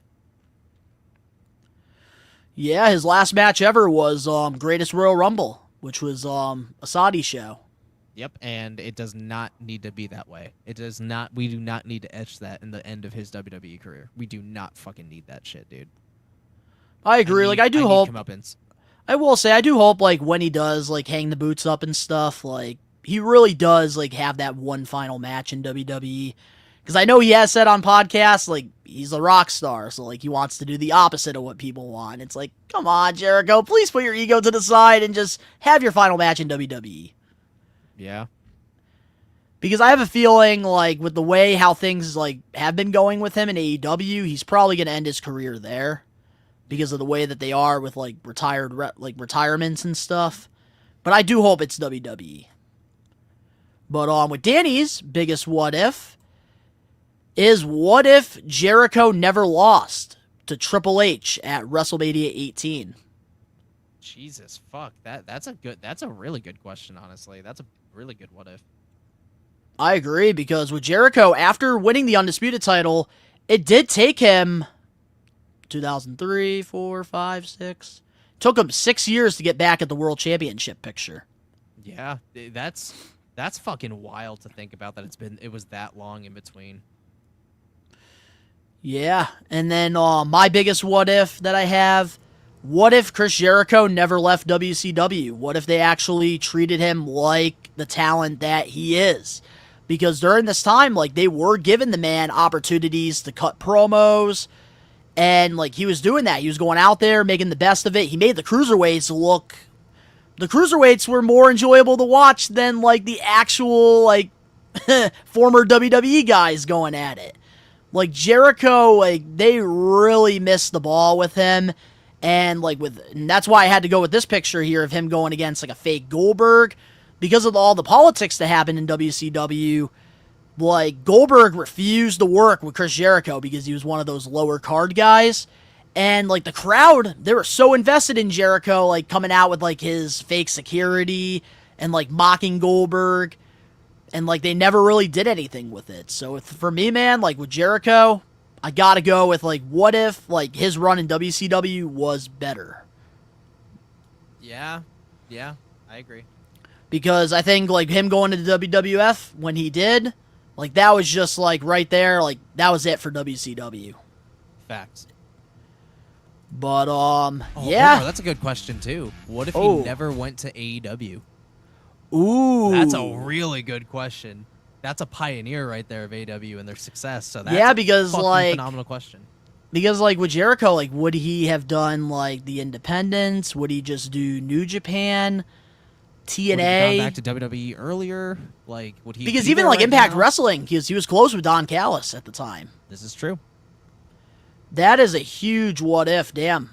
Yeah, his last match ever was Greatest Royal Rumble, which was a Saudi show. Yep, and it does not need to be that way. It does not. We do not need to etch that in the end of his WWE career. We do not fucking need that shit, dude. I agree. I do hope. I will say, I do hope, like, when he does, like, hang the boots up and stuff, like, he really does, like, have that one final match in WWE. Because I know he has said on podcasts, like, he's a rock star, so, like, he wants to do the opposite of what people want. It's like, come on, Jericho, please put your ego to the side and just have your final match in WWE. Yeah. Because I have a feeling, like, with the way how things, like, have been going with him in AEW, he's probably going to end his career there. Because of the way that they are with, like, retirements and stuff. But I do hope it's WWE. But with Danny's biggest what if is what if Jericho never lost to Triple H at WrestleMania 18? Jesus, fuck. That's a really good question, honestly. That's a really good what if. I agree, because with Jericho, after winning the Undisputed title, it did take him 2003, 4, 5, 6. Took him 6 years to get back at the World Championship picture. Yeah, that's fucking wild to think about, that it was that long in between. Yeah, and then my biggest what if that I have, what if Chris Jericho never left WCW? What if they actually treated him like the talent that he is? Because during this time, like, they were giving the man opportunities to cut promos, and, like, he was doing that. He was going out there, making the best of it. He made the Cruiserweights look... The Cruiserweights were more enjoyable to watch than, like, the actual, like, former WWE guys going at it. Like, Jericho, like, they really missed the ball with him. And, like, and that's why I had to go with this picture here of him going against, like, a fake Goldberg. Because of all the politics that happened in WCW, like, Goldberg refused to work with Chris Jericho because he was one of those lower card guys. And, like, the crowd, they were so invested in Jericho, like, coming out with, like, his fake security and, like, mocking Goldberg. And, like, they never really did anything with it. So, for me, man, like, with Jericho, I gotta go with, like, what if, like, his run in WCW was better? Yeah, I agree. Because I think, like, him going to the WWF when he did, like, that was just, like, right there, like, that was it for WCW. Facts. But, yeah. Boomer, that's a good question, too. What if he never went to AEW? Ooh. That's a really good question. That's a pioneer right there of AEW and their success. So that's because, a like, phenomenal question. Because, like, with Jericho, like, would he have done, like, the Independents? Would he just do New Japan? TNA? Would he have gone back to WWE earlier? Like, would he? Because even, like, Impact Wrestling, because he was close with Don Callis at the time. This is true. That is a huge what if, damn.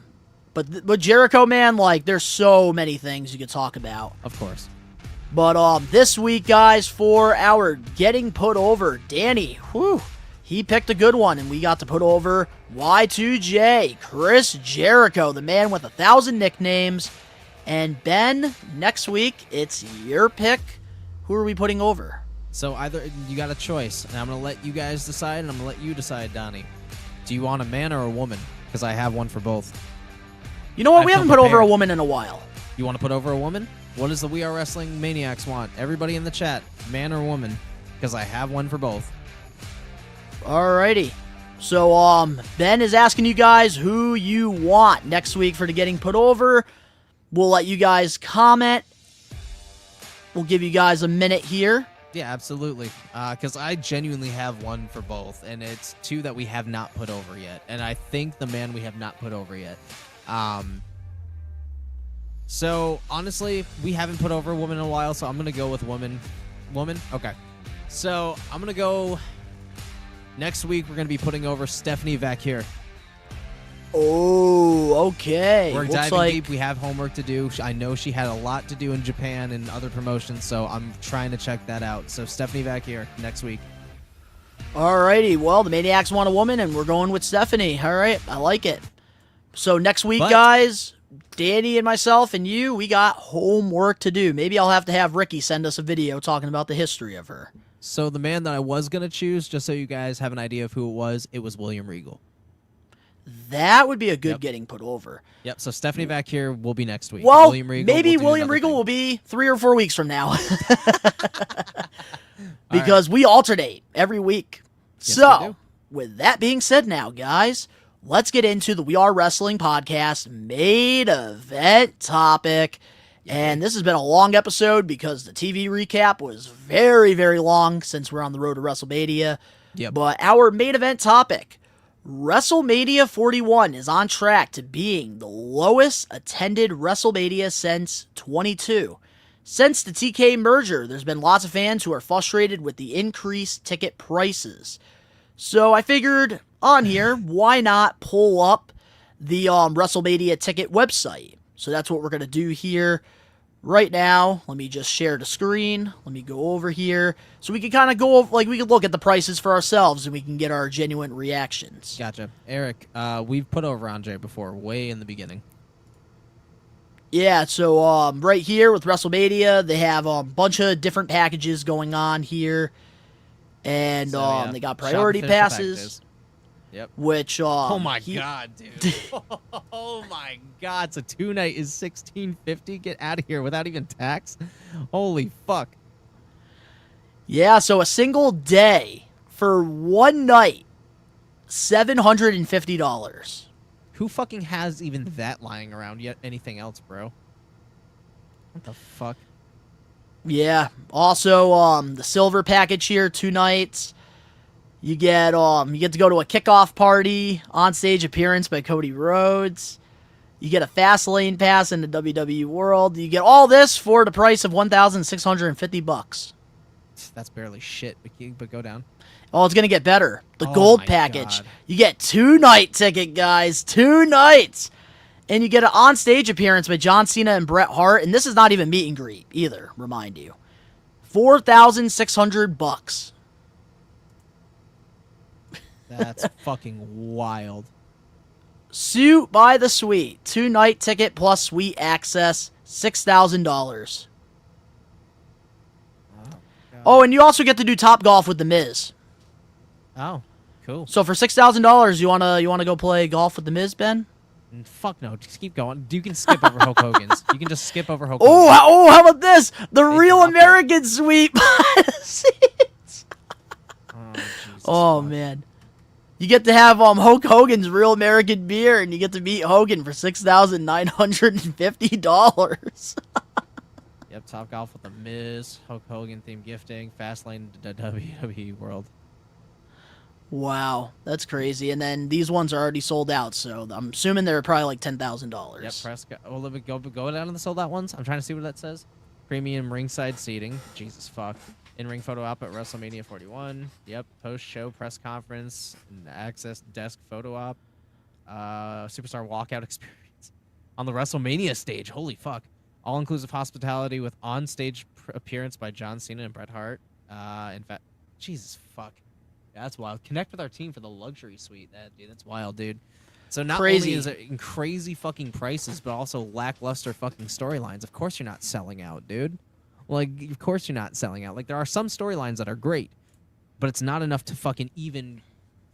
But Jericho, man, like, there's so many things you could talk about. Of course. But this week, guys, for our Getting Put Over, Danny, he picked a good one, and we got to put over Y2J, Chris Jericho, the man with 1,000 nicknames. And Ben, next week, it's your pick. Who are we putting over? So either you got a choice, and I'm going to let you guys decide, and I'm going to let you decide, Donnie. Do you want a man or a woman? Because I have one for both. You know what? We haven't put over a woman in a while. You want to put over a woman? What does the We Are Wrestling Maniacs want? Everybody in the chat, man or woman? Because I have one for both. Alrighty. So, Ben is asking you guys who you want next week for the Getting Put Over. We'll let you guys comment. We'll give you guys a minute here. Yeah, absolutely. Because I genuinely have one for both, and it's two that we have not put over yet. And I think the man we have not put over yet. So, honestly, we haven't put over a woman in a while, so I'm going to go with woman. Woman? Okay. So, I'm going to go... Next week, we're going to be putting over Stephanie Vaquer. Oh, okay. We're diving deep. We have homework to do. I know she had a lot to do in Japan and other promotions, so I'm trying to check that out. So, Stephanie Vaquer next week. Alrighty. Well, the Maniacs want a woman, and we're going with Stephanie. All right. I like it. So, next week, guys... Danny and myself and you, we got homework to do. Maybe I'll have to have Ricky send us a video talking about the history of her. So the man that I was going to choose, just so you guys have an idea of who it was William Regal. That would be a good getting put over. Yep, so Stephanie Vaquer will be next week. Well, William maybe William Regal will be 3 or 4 weeks from now. Because we alternate every week. Yes, so, with that being said now, guys... Let's get into the We Are Wrestling Podcast main event topic. And this has been a long episode because the TV recap was very, very long since we're on the road to WrestleMania. Yep. But our main event topic, WrestleMania 41 is on track to being the lowest attended WrestleMania since 22. Since the TK merger, there's been lots of fans who are frustrated with the increased ticket prices. So I figured... on here, why not pull up the WrestleMania ticket website? So that's what we're going to do here right now. Let me just share the screen. Let me go over here. So we can kind of go, like, we can look at the prices for ourselves and we can get our genuine reactions. Gotcha. Eric, we've put over Andre before, way in the beginning. Yeah, so right here with WrestleMania, they have a bunch of different packages going on here. And they got priority passes. Yep. Which oh my god, dude. Oh my god. So 2-night is $16.50. Get out of here without even tax. Holy fuck. Yeah, so a single day for one night, $750. Who fucking has even that lying around yet? Anything else, bro? What the fuck? Yeah. Also, the silver package here, 2 nights. You get to go to a kickoff party, on-stage appearance by Cody Rhodes. You get a fast lane pass in the WWE World. You get all this for the price of $1,650. That's barely shit, but go down. Oh, it's going to get better. The gold package. God. You get 2-night ticket, guys. 2 nights. And you get an on-stage appearance by John Cena and Bret Hart. And this is not even meet and greet either, remind you. $4,600. That's fucking wild. Suit by the Suite. 2-night ticket plus suite access. $6,000. Oh, and you also get to do Top Golf with The Miz. Oh, cool. So for $6,000, you wanna go play golf with The Miz, Ben? Fuck no, just keep going. You can skip over Hulk Hogan's. You can just skip over Hulk Hogan's. Oh, how about this? The Real American Suite. Oh, man. You get to have Hulk Hogan's Real American beer, and you get to meet Hogan for $6,950. Yep, Top Golf with The Miz, Hulk Hogan themed gifting, Fastlane to WWE World. Wow, that's crazy. And then these ones are already sold out, so I'm assuming they're probably like $10,000. Yep, go down to the sold out ones. I'm trying to see what that says. Premium ringside seating. Jesus fuck. In-ring photo op at WrestleMania 41. Yep, post-show press conference and access desk photo op. Superstar walkout experience on the WrestleMania stage. Holy fuck. All-inclusive hospitality with on-stage appearance by John Cena and Bret Hart. In fact, Jesus fuck. Yeah, that's wild. Connect with our team for the luxury suite. That's wild, dude. So not only is it in crazy fucking prices, but also lackluster fucking storylines. Of course you're not selling out, dude. Like, of course you're not selling out. Like, there are some storylines that are great, but it's not enough to fucking even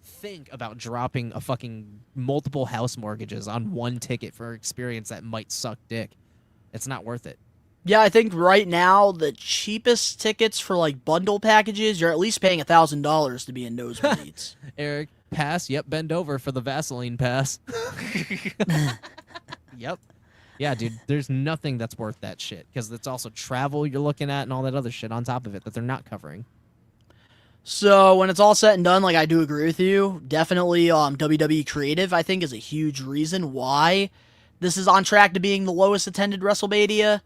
think about dropping a fucking multiple house mortgages on one ticket for an experience that might suck dick. It's not worth it. Yeah, I think right now the cheapest tickets for like bundle packages, you're at least paying $1,000 to be in nosebleeds. Eric, pass. Yep, bend over for the Vaseline pass. Yep. Yeah, dude, there's nothing that's worth that shit because it's also travel you're looking at and all that other shit on top of it that they're not covering. So when it's all said and done, like I do agree with you, definitely WWE Creative I think is a huge reason why this is on track to being the lowest attended WrestleMania.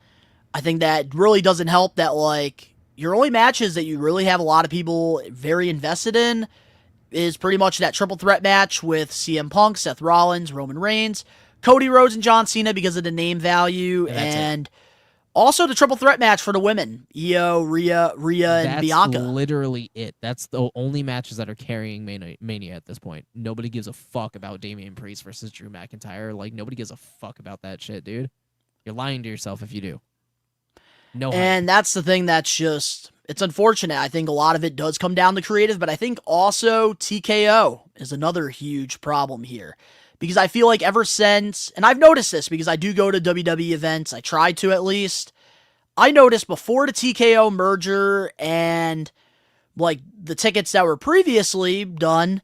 I think that really doesn't help that like your only matches that you really have a lot of people very invested in is pretty much that triple threat match with CM Punk, Seth Rollins, Roman Reigns, Cody Rhodes, and John Cena because of the name value, and also the triple threat match for the women, Io, Rhea, and Bianca. That's literally it. That's the only matches that are carrying Mania at this point. Nobody gives a fuck about Damian Priest versus Drew McIntyre. Like, nobody gives a fuck about that shit, dude. You're lying to yourself if you do. No. And that's the thing that's just, it's unfortunate. I think a lot of it does come down to creative, but I think also TKO is another huge problem here. Because I feel like ever since, and I've noticed this because I do go to WWE events, I try to at least, I noticed before the TKO merger and like the tickets that were previously done,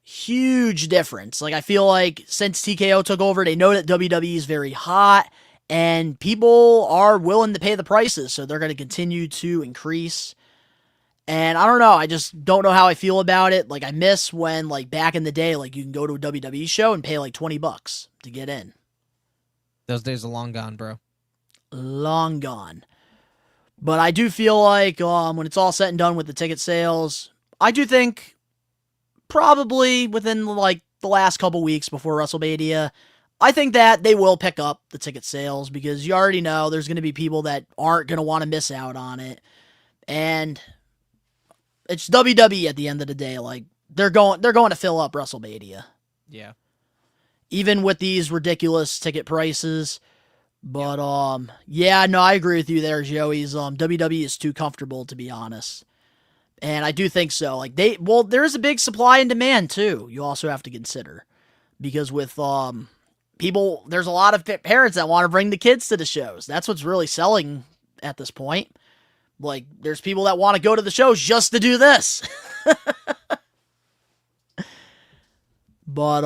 huge difference. Like I feel like since TKO took over, they know that WWE is very hot and people are willing to pay the prices, so they're going to continue to increase. And I don't know, I just don't know how I feel about it. Like, I miss when, like, back in the day, like, you can go to a WWE show and pay, like, $20 to get in. Those days are long gone, bro. Long gone. But I do feel like, when it's all said and done with the ticket sales, I do think probably within, like, the last couple weeks before WrestleMania, I think that they will pick up the ticket sales because you already know there's going to be people that aren't going to want to miss out on it. And it's WWE at the end of the day. Like they're going to fill up WrestleMania. Yeah. Even with these ridiculous ticket prices, But, yeah, no, I agree with you there, Joey's, WWE is too comfortable, to be honest. And I do think so. Like, there is a big supply and demand, too, you also have to consider. Because with, people, there's a lot of parents that want to bring the kids to the shows. That's what's really selling at this point. Like, there's people that want to go to the shows just to do this. But,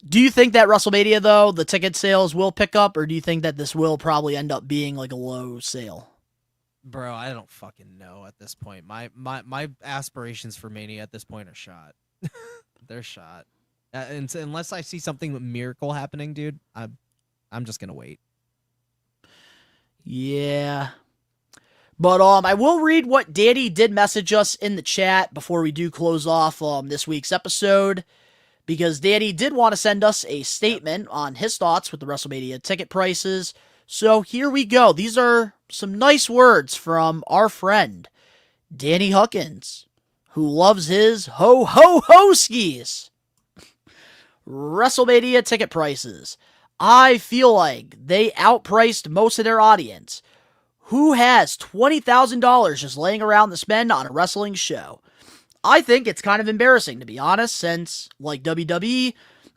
do you think that WrestleMania, though, the ticket sales will pick up, or do you think that this will probably end up being like a low sale? Bro, I don't fucking know at this point. My aspirations for Mania at this point are shot. They're shot. And so unless I see something miracle happening, dude, I'm just gonna wait. Yeah. But I will read what Danny did message us in the chat before we do close off this week's episode. Because Danny did want to send us a statement on his thoughts with the WrestleMania ticket prices. So here we go. These are some nice words from our friend, Danny Huckins, who loves his ho skis. WrestleMania ticket prices. I feel like they outpriced most of their audience. Who has $20,000 just laying around to spend on a wrestling show? I think it's kind of embarrassing, to be honest, since, like WWE,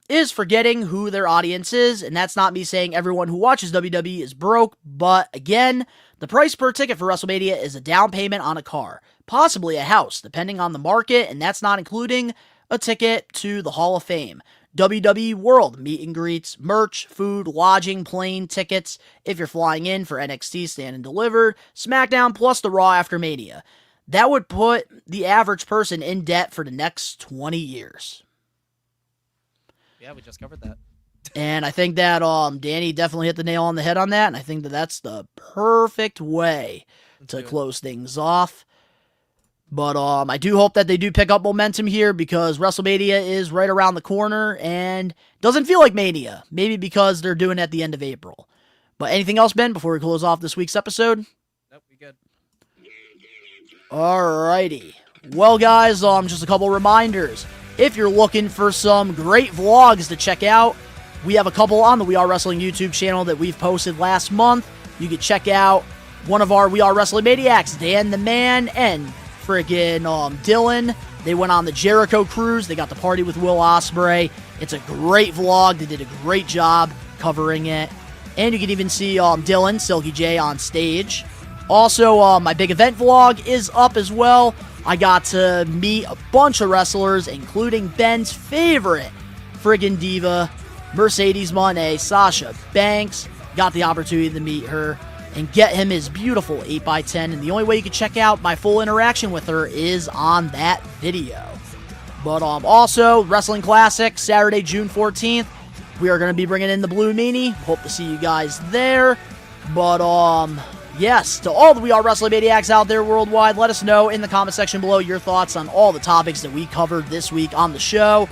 is forgetting who their audience is, and that's not me saying everyone who watches WWE is broke, but again, the price per ticket for WrestleMania is a down payment on a car, possibly a house, depending on the market, and that's not including a ticket to the Hall of Fame. WWE World meet and greets, merch, food, lodging, plane tickets, if you're flying in for NXT Stand and Delivered, SmackDown, plus the Raw after Mania. That would put the average person in debt for the next 20 years. Yeah, we just covered that. And I think that Danny definitely hit the nail on the head on that, and I think that that's the perfect way to close things off. But I do hope that they do pick up momentum here because WrestleMania is right around the corner and doesn't feel like Mania. Maybe because they're doing it at the end of April. But anything else, Ben, before we close off this week's episode? Nope, we good. Alrighty. Well, guys, just a couple reminders. If you're looking for some great vlogs to check out, we have a couple on the We Are Wrestling YouTube channel that we've posted last month. You can check out one of our We Are Wrestling Maniacs, Dan the Man, and friggin' Dylan. They went on the Jericho cruise. They got to party with Will Ospreay. It's a great vlog. They did a great job covering it. And you can even see Dylan, Silky J, on stage. Also, my big event vlog is up as well. I got to meet a bunch of wrestlers, including Ben's favorite friggin' diva, Mercedes Moné, Sasha Banks. Got the opportunity to meet her and get him his beautiful 8x10. And the only way you can check out my full interaction with her is on that video. But also, Wrestling Classic, Saturday, June 14th. We are going to be bringing in the Blue Meanie. Hope to see you guys there. But, yes, to all the We Are Wrestling Maniacs out there worldwide, let us know in the comment section below your thoughts on all the topics that we covered this week on the show.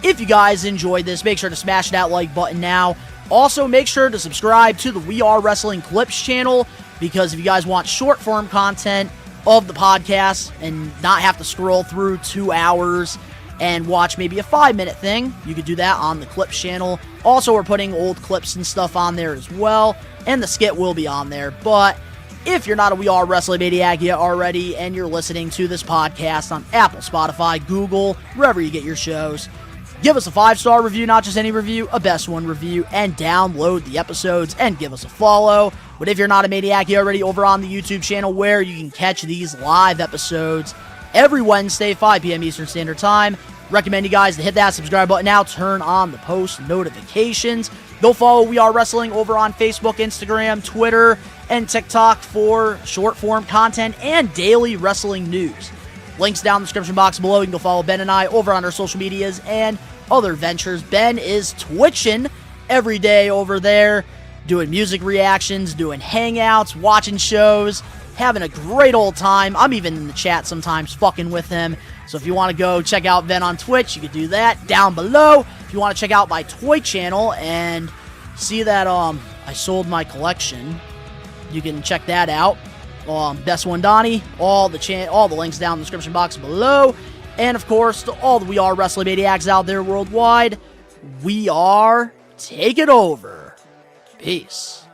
If you guys enjoyed this, make sure to smash that like button now. Also, make sure to subscribe to the We Are Wrestling Clips channel, because if you guys want short-form content of the podcast and not have to scroll through 2 hours and watch maybe a 5-minute thing, you could do that on the Clips channel. Also, we're putting old clips and stuff on there as well, and the skit will be on there. But if you're not a We Are Wrestling Maniac yet already, and you're listening to this podcast on Apple, Spotify, Google, wherever you get your shows, give us a 5-star review, not just any review, a best one review, and download the episodes and give us a follow. But if you're not a Maniac yet already, over on the YouTube channel where you can catch these live episodes every Wednesday, 5 p.m. Eastern Standard Time. Recommend you guys to hit that subscribe button now, turn on the post notifications. Go follow We Are Wrestling over on Facebook, Instagram, Twitter, and TikTok for short-form content and daily wrestling news. Links down in the description box below. You can go follow Ben and I over on our social medias and other ventures. Ben is twitching every day over there, doing music reactions, doing hangouts, watching shows, having a great old time. I'm even in the chat sometimes fucking with him. So if you want to go check out Ben on Twitch, you can do that down below. If you want to check out my toy channel and see that I sold my collection, you can check that out. Best One Donnie, all the links down in the description box below. And of course, to all the We Are Wrestling Maniacs out there worldwide, we are taking over. Peace.